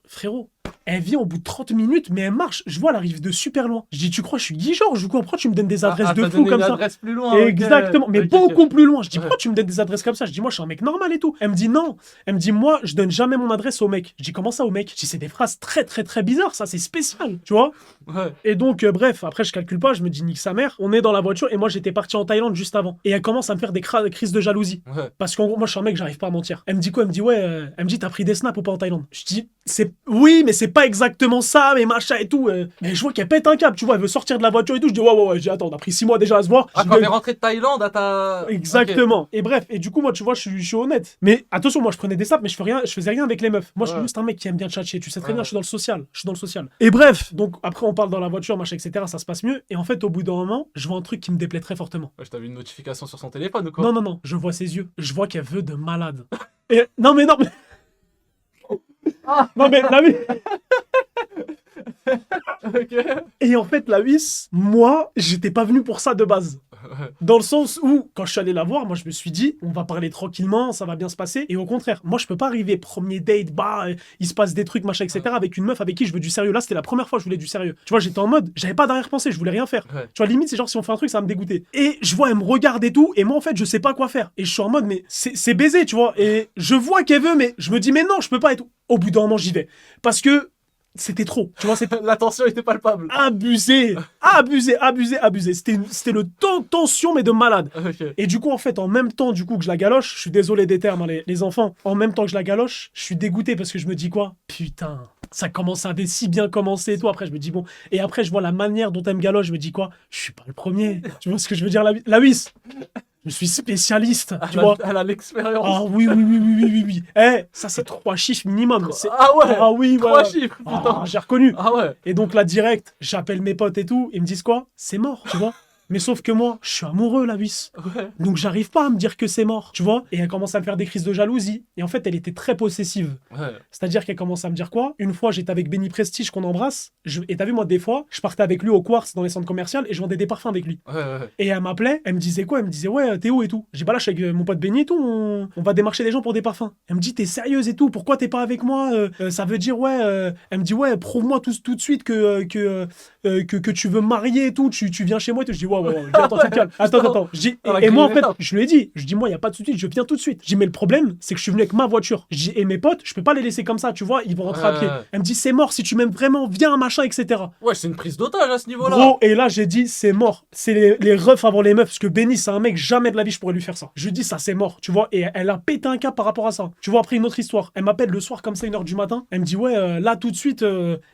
Frérot. Elle vient au bout de 30 minutes mais elle marche. Je vois elle arrive de super loin. Je dis tu crois je suis Guy Georges? Je comprends tu me donnes des adresses de t'as fou donné comme une ça. adresse plus loin. Exactement, mais ok. beaucoup plus loin. Je dis, Ouais. pourquoi tu me donnes des adresses comme ça? Je dis, moi, je suis un mec normal et tout. Elle me dit, non. Elle me dit, moi, je donne jamais mon adresse au mec. Je dis, comment ça au mec? Je dis, c'est des phrases très, très, très bizarres, ça, c'est spécial, tu vois? Ouais. Et donc, bref, après, je calcule pas, je me dis, nique sa mère. On est dans la voiture et moi, j'étais parti en Thaïlande juste avant. Et elle commence à me faire des crises de jalousie. Ouais. Parce qu'en gros, moi, je suis un mec, j'arrive pas à mentir. Elle me dit quoi? Elle me dit, ouais, elle me dit, t'as pris des snaps ou pas en Thaïlande? Je dis, oui, mais c'est pas exactement ça, mais machin et tout. Mais je vois qu'elle pète un câble, tu vois, elle veut sortir de la voiture et tout. Je dis, ouais. Je dis, attends, on a pris 6 mois déjà à se voir. Ah, Je quand dis, t'es rentré de Thaïlande, à ta. exactement. Et bref, et du coup, moi, tu vois, je suis honnête. Mais attention, moi, je prenais des snaps, mais je faisais rien avec les meufs. Moi, je suis Ouais. juste un mec qui aime bien tchatcher. Tu sais très Ouais. bien, je suis dans le social. Et bref, donc après, on parle dans la voiture, machin, etc. Ça se passe mieux. Et en fait, au bout d'un moment, je vois un truc qui me déplaît très fortement. Ouais, je t'avais une notification sur son téléphone ou quoi? Non. Je vois ses yeux. Je vois qu'elle veut de malade. Et non, mais. Non, mais la vie. Ok. Et en fait, la vis, moi, j'étais pas venu pour ça de base. Dans le sens où, quand je suis allé la voir, moi je me suis dit, on va parler tranquillement, ça va bien se passer. Et au contraire, moi je peux pas arriver premier date, il se passe des trucs, machin, etc. avec une meuf avec qui je veux du sérieux. Là, c'était la première fois que je voulais du sérieux. Tu vois, j'étais en mode, j'avais pas d'arrière-pensée, je voulais rien faire. Ouais. Tu vois, limite, c'est genre si on fait un truc, ça va me dégoûter. Et je vois, elle me regarde et tout, et moi en fait, je sais pas quoi faire. Et je suis en mode, mais c'est baiser, tu vois. Et je vois qu'elle veut, mais je me dis, mais non, je peux pas et tout. Au bout d'un moment, j'y vais. Parce que c'était trop. Tu vois, c'était La tension était palpable. abusé. C'était le tension, mais de malade. Ok. Et du coup, en fait, en même temps, du coup, que je la galoche, je suis désolé des termes, hein, les enfants. En même temps que je la galoche, je suis dégoûté parce que je me dis quoi? Putain, ça commence à si bien commencer et tout. Après, je me dis bon. Et après, je vois la manière dont elle me galoche, je me dis quoi? Je suis pas le premier. Tu vois ce que je veux dire, la vis? Je suis spécialiste, tu vois. Elle a l'expérience. Ah oui. Ça, c'est 3 chiffres minimum. Ah ouais. Ah oui, 3 voilà. chiffres, putain. Ah, j'ai reconnu. Ah ouais. Et donc là, direct, j'appelle mes potes et tout, ils me disent quoi? C'est mort, tu vois. Mais sauf que moi, je suis amoureux, la vis. Ouais. Donc j'arrive pas à me dire que c'est mort, tu vois. Et elle commence à me faire des crises de jalousie. Et en fait, elle était très possessive. Ouais. C'est-à-dire qu'elle commence à me dire quoi? Une fois, j'étais avec Benny Prestige qu'on embrasse. Et t'as vu, moi, des fois, je partais avec lui au Quartz dans les centres commerciaux et je vendais des parfums avec lui. Ouais. Et elle m'appelait, elle me disait quoi? Elle me disait ouais, t'es où et tout. J'ai pas là, je suis avec mon pote Benny et tout, on va démarcher des gens pour des parfums. Elle me dit t'es sérieuse et tout, pourquoi t'es pas avec moi? Ça veut dire ouais. Elle me dit ouais, prouve-moi tout de suite que tu veux me marier et tout, tu viens chez moi et tout. Je dis ouais. Je dis, attends, tu te calmes. Attends. Je dis, Dans la et moi en grille fait, d'étape. je lui ai dit, je dis moi y a pas de souci, je viens tout de suite. Je dis mais le problème, c'est que je suis venu avec ma voiture. Je dis et mes potes, je peux pas les laisser comme ça, tu vois, ils vont rentrer à pied. Elle me dit c'est mort, si tu m'aimes vraiment, viens machin, etc. Ouais, c'est une prise d'otage à ce niveau-là. Gros, et là j'ai dit c'est mort. C'est les refs avant les meufs, parce que Benny c'est un mec, jamais de la vie je pourrais lui faire ça. Je lui dis ça c'est mort, tu vois, et elle a pété un câble par rapport à ça. Tu vois, après une autre histoire, elle m'appelle le soir comme ça 1h du matin, elle me dit ouais là tout de suite,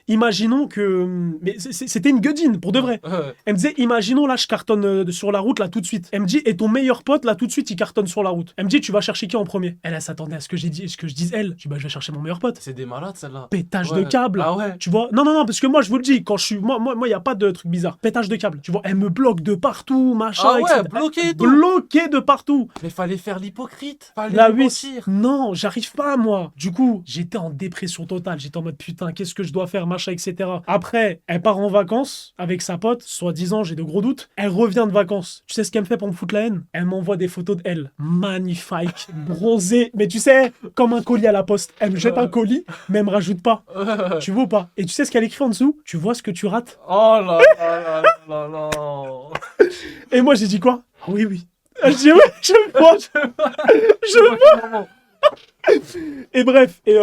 imaginons que... Mais c'était une gueudine, pour de vrai. Ouais. Elle me disait imaginons là je cartonne sur la route là tout de suite. Elle me dit et ton meilleur pote là tout de suite il cartonne sur la route. Elle me dit tu vas chercher qui en premier? Elle s'attendait à ce que je dise elle. Je dis bah je vais chercher mon meilleur pote. C'est des malades, celle-là. Pétage Ouais. de câble. Ah ouais. Tu vois? Non, parce que moi, je vous le dis, quand je suis. Moi, y a pas de truc bizarre. Pétage de câble. Tu vois, elle me bloque de partout, machin, Ah ouais, etc. bloqué et tout. Bloqué de partout. Mais fallait faire l'hypocrite. Fallait La lui 8. mentir. Non, j'arrive pas, moi. Du coup, j'étais en dépression totale. J'étais en mode putain, qu'est-ce que je dois faire, machin, etc. Après, elle part en vacances avec sa pote, soi-disant, j'ai de gros doutes. Elle revient de vacances. Tu sais ce qu'elle me fait pour me foutre la haine? Elle m'envoie des photos d'elle. Magnifique, bronzée. Mais tu sais, comme un colis à la poste. Elle me jette un colis, mais elle me rajoute pas. Tu vois ou pas? Et tu sais ce qu'elle écrit en dessous? Tu vois ce que tu rates? Oh là là là là là. Et moi, j'ai dit quoi? Oui. Je dis ouais, je vois. Et bref, et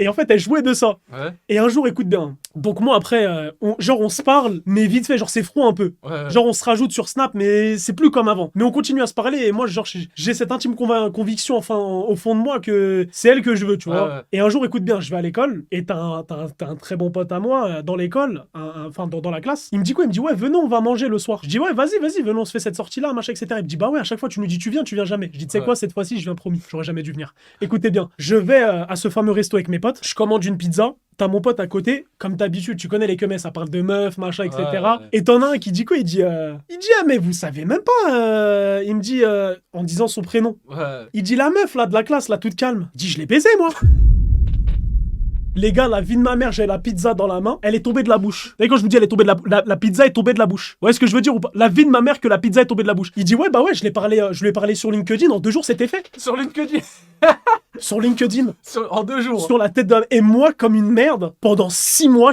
en fait, elle jouait de ça. Ouais, Et un jour, écoute bien. Donc moi, après, on se parle, mais vite fait, genre c'est froid un peu. ouais. Genre on se rajoute sur Snap, mais c'est plus comme avant. Mais on continue à se parler, et moi, genre, j'ai cette intime conviction, enfin, au fond de moi, que c'est elle que je veux, tu vois. Ouais. Et un jour, écoute bien, je vais à l'école, et t'as un très bon pote à moi dans l'école, enfin, dans la classe. Il me dit quoi? Il me dit, ouais, venons, on va manger le soir. Je dis, ouais, vas-y, venons, on se fait cette sortie-là, machin, etc. Il me dit, bah ouais, à chaque fois, tu nous dis, tu viens jamais. Je dis, tu sais Ouais. quoi, cette fois-ci, je viens promis, j'aurais jamais dû venir. Écoutez bien, je vais à ce fameux resto avec mes potes, je commande une pizza, t'as mon pote à côté, comme d'habitude, tu connais les queumets, ça parle de meufs, machin, etc. Ouais. Et t'en as un qui dit quoi? Il dit, ah, mais vous savez même pas, il me dit, en disant son prénom, Ouais. il dit, la meuf, là, de la classe, là, toute calme. Il dit, je l'ai baisée, moi. Les gars, la vie de ma mère, j'ai la pizza dans la main, elle est tombée de la bouche. Vous savez quand je vous dis elle est tombée de la pizza est tombée de la bouche. Vous voyez ce que je veux dire ou pas? La vie de ma mère que la pizza est tombée de la bouche. Il dit ouais bah ouais, je lui ai parlé sur LinkedIn, en 2 jours c'était fait. Sur LinkedIn. Sur LinkedIn, En 2 jours. sur la tête de et moi comme une merde pendant 6 mois.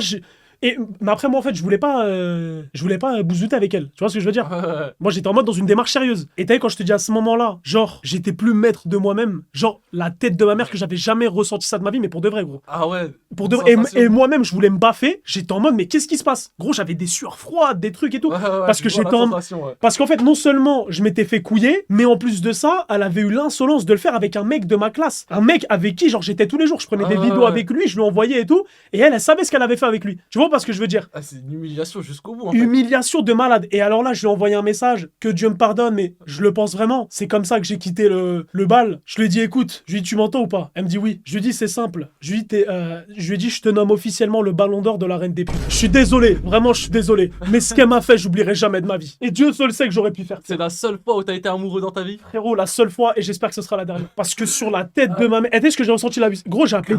Mais après moi en fait je voulais pas bousouter avec elle. Tu vois ce que je veux dire? Ouais. Moi j'étais en mode dans une démarche sérieuse. Et t'as vu quand je te dis à ce moment-là, genre j'étais plus maître de moi-même, genre la tête de ma mère que j'avais jamais ressenti ça de ma vie, mais pour de vrai gros. Ah ouais. Pour de... Une sensation. et moi-même, je voulais me baffer. J'étais en mode, mais qu'est-ce qui se passe? Gros, j'avais des sueurs froides, des trucs et tout. Ouais, Parce je que vois la j'étais en- sensation, ouais. Parce qu'en fait, non seulement je m'étais fait couiller, mais en plus de ça, elle avait eu l'insolence de le faire avec un mec de ma classe. Un mec avec qui, genre, j'étais tous les jours. Je prenais Ah des ouais, vidéos ouais. avec lui, je lui envoyais et tout. Et elle savait ce qu'elle avait fait avec lui. Tu vois pas ce que je veux dire? Ah, c'est une humiliation jusqu'au bout en fait. Humiliation de malade. Et alors là, je lui ai envoyé un message, que Dieu me pardonne, mais je le pense vraiment. C'est comme ça que j'ai quitté le bal. Je lui ai dit, écoute, je lui ai dit, tu m'entends ou pas? Elle me dit oui. Je lui ai dit, c'est simple. Je lui ai dit, je te nomme officiellement le ballon d'or de la reine des putes. Je suis désolé, vraiment, je suis désolé. Mais ce qu'elle m'a fait, j'oublierai jamais de ma vie. Et Dieu seul sait que j'aurais pu faire. C'est la seule fois où t'as été amoureux dans ta vie. Frérot, la seule fois, et j'espère que ce sera la dernière. Parce que sur la tête de ma mère. Et tu sais ce que j'ai ressenti la vie? Gros, j'ai appelé.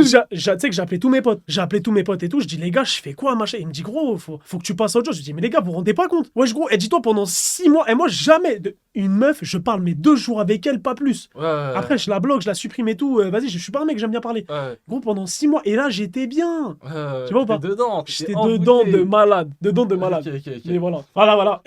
Tu sais que j'ai appelé tous mes potes. J'ai appelé tous mes potes et tout. Je dis, les gars, je fais quoi, machin? Il me dit, gros, faut que tu passes à autre chose. Je dis, mais les gars, vous vous rendez pas compte? Wesh, gros, et dis-toi, pendant 6 mois, et moi, jamais. Une meuf, je parle mes 2 jours avec elle, pas plus. Ouais. Après, je la bloque, je la supprime et tout. Vas-y, je suis pas un mec, j'aime bien parler. Ouais. Gros, pendant 6 mois. Et là, j'étais bien. Tu vois ou pas? T'étais dedans. J'étais dedans de malade. Dedans de malade. Ok. Mais voilà. Voilà.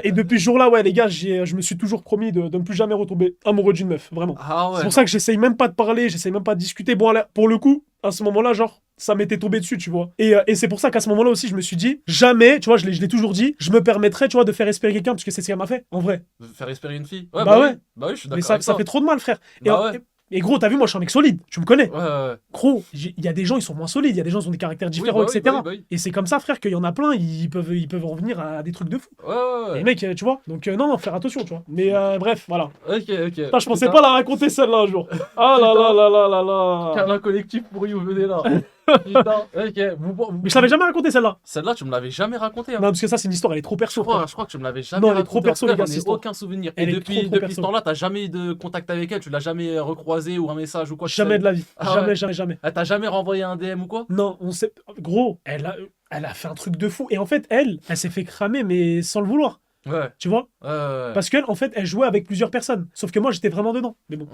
Et depuis ce jour-là, ouais, les gars, je me suis toujours promis de ne plus jamais retomber amoureux d'une meuf. Vraiment. Ah ouais. C'est pour ça que j'essaye même pas de parler, j'essaye même pas de discuter. Bon, là, pour le coup, à ce moment-là, genre, ça m'était tombé dessus, tu vois. Et c'est pour ça qu'à ce moment-là aussi, je me suis dit, jamais, tu vois, je l'ai toujours dit, je me permettrais, tu vois, de faire espérer quelqu'un, parce que c'est ce qu'elle m'a fait, en vrai. Faire espérer une fille. Bah ouais. Bah oui, je suis Mais d'accord. ça avec fait toi. trop de mal, frère. Bah ouais. Et gros, t'as vu, moi, je suis un mec solide, tu me connais. Ouais. Gros, il y a des gens, ils sont moins solides, il y a des gens, ils ont des caractères différents, bah oui, etc. bah oui. Et c'est comme ça, frère, qu'il y en a plein, ils peuvent en venir à des trucs de fou. Ouais. Et mec, tu vois, donc non, faire attention, tu vois. Mais bref, voilà. Ok. Putain, je pensais pas la raconter celle-là un jour. Ah là. Câlin collectif pour You, venez là. Putain. Ok. Mais je l'avais jamais raconté celle-là. Celle-là, tu me l'avais jamais racontée. Hein. Non, parce que ça, c'est une histoire, elle est trop Je perso. crois, frère. je crois que tu me l'avais jamais Non, elle est raconté. trop perso, En tout les cas, gars, j'en ai cette histoire. aucun souvenir. Elle Et est depuis trop ce perso. temps-là, t'as jamais eu de contact avec elle, tu l'as jamais recroisé ou un message ou quoi. Jamais de la vie. Ah ouais. Jamais. Elle t'a jamais renvoyé un DM ou quoi? Non, on sait. Gros, elle a fait un truc de fou. Et en fait, elle s'est fait cramer, mais sans le vouloir. Ouais. Tu vois? Ouais. Parce qu'elle, en fait, elle jouait avec plusieurs personnes. Sauf que moi, j'étais vraiment dedans. Mais bon.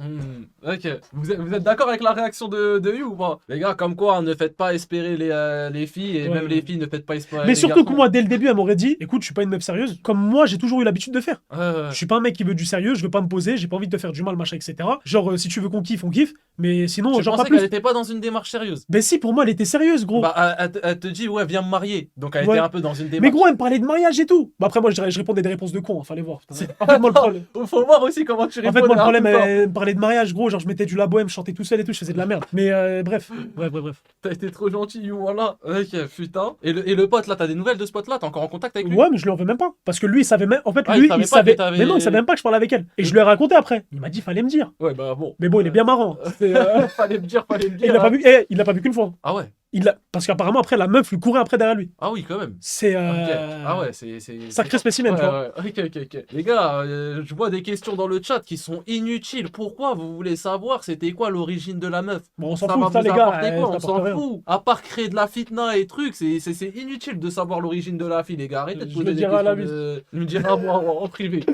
Ok. Vous êtes d'accord avec la réaction de You ou pas? Les gars, comme quoi, ne faites pas espérer les filles et Ouais. même les filles ne faites pas espérer Mais les surtout que garçons. moi, dès le début, elle m'aurait dit écoute, je suis pas une meuf sérieuse. Comme moi, j'ai toujours eu l'habitude de faire. Ouais. Je suis pas un mec qui veut du sérieux, je veux pas me poser, j'ai pas envie de te faire du mal, machin, etc. Genre, si tu veux qu'on kiffe, on kiffe. Mais sinon, Tu genre pas pensais qu'elle plus. était pas dans une démarche sérieuse? Mais si, pour moi, elle était sérieuse, gros. Bah, elle te dit, ouais, viens me marier. Donc elle Ouais. était un peu dans une démarche. Mais gros, elle me parlait de mariage et tout. Bah après, moi, je répondais des réponses de con, hein, fallait voir. Putain. En fait, moi, le problème. Faut voir aussi comment tu En réponds. fait, moi, le à problème, tout ça. elle me parlait de mariage, gros. Genre, je mettais du la bohème, je chantais tout seul et tout, je faisais de la merde. Mais bref. T'as été trop gentil, You, voilà. Ok, putain. Et le pote là, t'as des nouvelles de ce pote là? T'es encore en contact avec lui? Ouais, mais je lui en veux même pas. Parce que lui, il savait même. En fait, Ah, lui, il savait il pas savait. que t'avais- Mais non, il savait même pas que je parlais avec elle. Et je lui ai raconté après. Il m'a dit, fallait me dire. Ouais, bah bon. Mais bon, il est bien marrant. C'est, Fallait me dire, et il l'a pas vu. Il l'a pas vu qu'une fois. Ah ouais. Parce qu'apparemment, après, la meuf lui courait après derrière lui. Ah oui, quand même. C'est. Ok. Ah ouais, c'est. Sacré spécimen, tu vois. Ouais. Ok. Les gars, je vois des questions dans le chat qui sont inutiles. Pourquoi vous voulez savoir c'était quoi l'origine de la meuf? Bon, on s'en Ça fout, va ça, vous les gars. apporter quoi? ça On s'en apporte rien. fout. À part créer de la fitna et trucs, c'est inutile de savoir l'origine de la fille, les gars. Arrêtez de Je poser le des dirai à la questions. Il me dira moi en privé.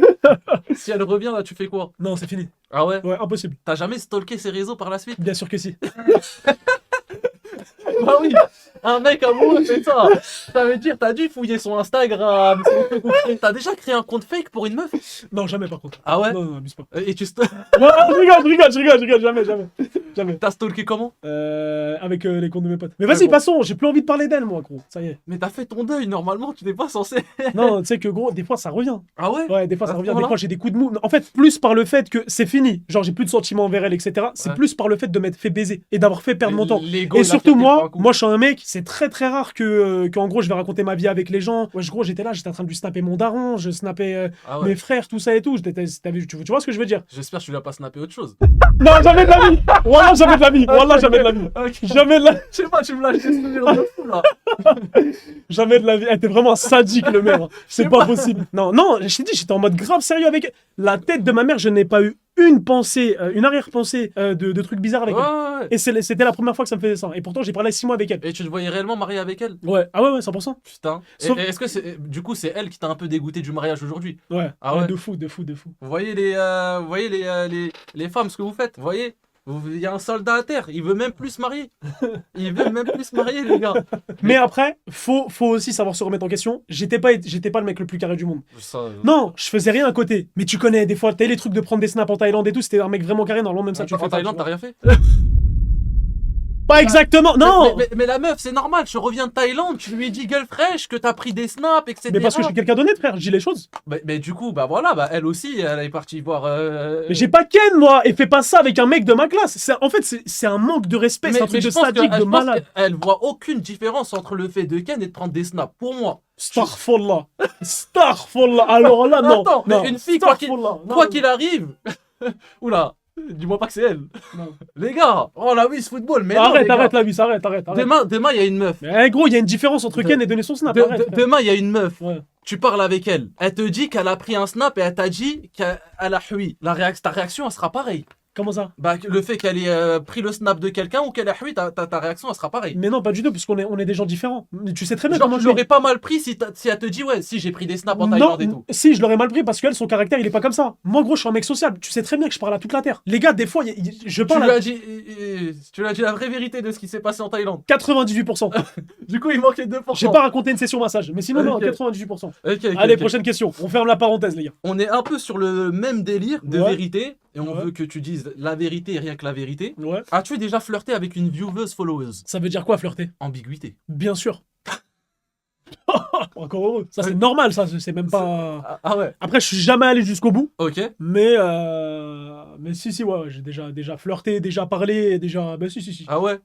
Si elle revient là, tu fais quoi? Non, c'est fini. Ah ouais? Ouais, impossible. T'as jamais stalké ses réseaux par la suite? Bien sûr que si. Bah oui, un mec amoureux fait ça. Ça veut dire, t'as dû fouiller son Instagram, t'as déjà créé un compte fake pour une meuf? Non, jamais par contre. Ah ouais? Non, abuse pas. Et tu Non, je rigole, jamais. t'as stalké comment? Avec les comptes de mes potes. Mais vas-y, bon. passons, j'ai plus envie de parler d'elle, moi, gros. Ça y est. Mais t'as fait ton deuil, normalement, tu n'es pas censé. Non, tu sais que, gros, des fois, ça revient. Ah ouais? Ouais, des fois, ça À ce revient. Des moment-là fois, j'ai des coups de mou. En fait, plus par le fait que c'est fini, genre, j'ai plus de sentiments envers elle, etc. C'est Ouais. plus par le fait de m'être fait baiser et d'avoir fait perdre mon temps. L'ego, Et il a surtout, capté par un moi, coup. moi, je suis un mec, c'est très très rare qu'en gros, je vais raconter ma vie avec les gens. Ouais, gros, j'étais là, j'étais en train de lui snapper mon daron, je snappais Ah ouais. mes frères, tout ça et tout. Tu vois ce que je veux dire? J'espère que tu lui as pas snappé autre chose. Non, jamais de la vie! Wallah, jamais de la vie! Wallah, jamais de la vie! Ok. Jamais de la, Je sais pas, tu me lâches des souvenirs de fou là. jamais de la vie. Elle était vraiment un sadique, le maire. C'est pas possible. Non, non, je t'ai dit, j'étais en mode grave sérieux avec elle. La tête de ma mère, je n'ai pas eu une pensée, une arrière-pensée de trucs bizarres avec Ouais, elle. ouais, ouais. Et c'était la première fois que ça me faisait ça. Et pourtant, j'ai parlé 6 mois avec elle. Et tu te voyais réellement marié avec elle? Ouais, ah ouais, 100%. Putain. Sauf- Et est-ce que c'est du coup c'est elle qui t'a un peu dégoûté du mariage aujourd'hui? Ouais, Ah ouais. de fou. Vous voyez les femmes ce que vous faites? Vous voyez? Il y a un soldat à terre, il veut même plus se marier. Il veut même plus se marier les gars. Mais après, faut aussi savoir se remettre en question. J'étais pas le mec le plus carré du monde. Ça, Non, je faisais rien à côté. Mais tu connais, des fois, t'as les trucs de prendre des snaps en Thaïlande et tout, c'était un mec vraiment carré. Normalement, même ça, tu le fais en pas, Thaïlande tu t'as vois. rien fait? Pas exactement, non! Mais la meuf, c'est normal, je reviens de Thaïlande, tu lui dis gueule fraîche, que t'as pris des snaps, etc. Mais parce que je suis quelqu'un d'honnête, frère, je dis les choses. Mais du coup, bah voilà, bah elle aussi, elle est partie voir. Mais j'ai pas ken, moi, et fais pas ça avec un mec de ma classe. En fait, c'est un manque de respect, c'est un truc de sadique, de malade. Elle voit aucune différence entre le fait de ken et de prendre des snaps. Pour moi. Starfallah. Starfallah. Alors là, non. Attends, mais non. une fille, quoi qu'il Starfallah. Non, quoi non. qu'il arrive. Oula, dis-moi pas que c'est elle. Non. Les gars, oh la oui, ce football, mais non, les Arrête, gars. arrête la vie, arrête. Demain, il y a une meuf. Mais gros, il y a une différence entre Ken et donner son snap. Arrête, frère. Demain, il y a une meuf. Ouais. Tu parles avec elle. Elle te dit qu'elle a pris un snap et elle t'a dit qu'elle a hui. Ta réaction, elle sera pareille. Comment ça? Bah, le fait qu'elle ait pris le snap de quelqu'un ou qu'elle a hui, ta réaction, elle sera pareille. Mais non, pas du tout, parce qu'on est des gens différents. Mais tu sais très bien Genre, comment tu je l'aurais pas mal pris si elle te dit, ouais, si j'ai pris des snaps en Non, Thaïlande et tout. si, je l'aurais mal pris parce qu'elle, son caractère, il est pas comme ça. Moi, gros, je suis un mec sociable. Tu sais très bien que je parle à toute la terre. Les gars, des fois, je Tu parle lui à as dit, tu lui as dit la vraie vérité de ce qui s'est passé en Thaïlande. 98%. Du coup, il manquait 2%. J'ai pas raconté une session massage, mais sinon, non, Ok. 98%. Ok, Allez, ok. prochaine question. On ferme la parenthèse, les gars. On est un peu sur le même délire de Ouais. vérité et on Ouais. veut que tu dises la vérité et rien que la vérité. Ouais. As-tu déjà flirté avec une vieweuse followeuse? Ça veut dire quoi, flirter? Ambiguïté. Bien sûr. Encore heureux. Ça, c'est normal, ça. C'est même pas. Ah ouais. Après, je suis jamais allé jusqu'au bout. Ok. Mais si, ouais, j'ai déjà flirté, déjà parlé, déjà. Ben, si. Ah ouais.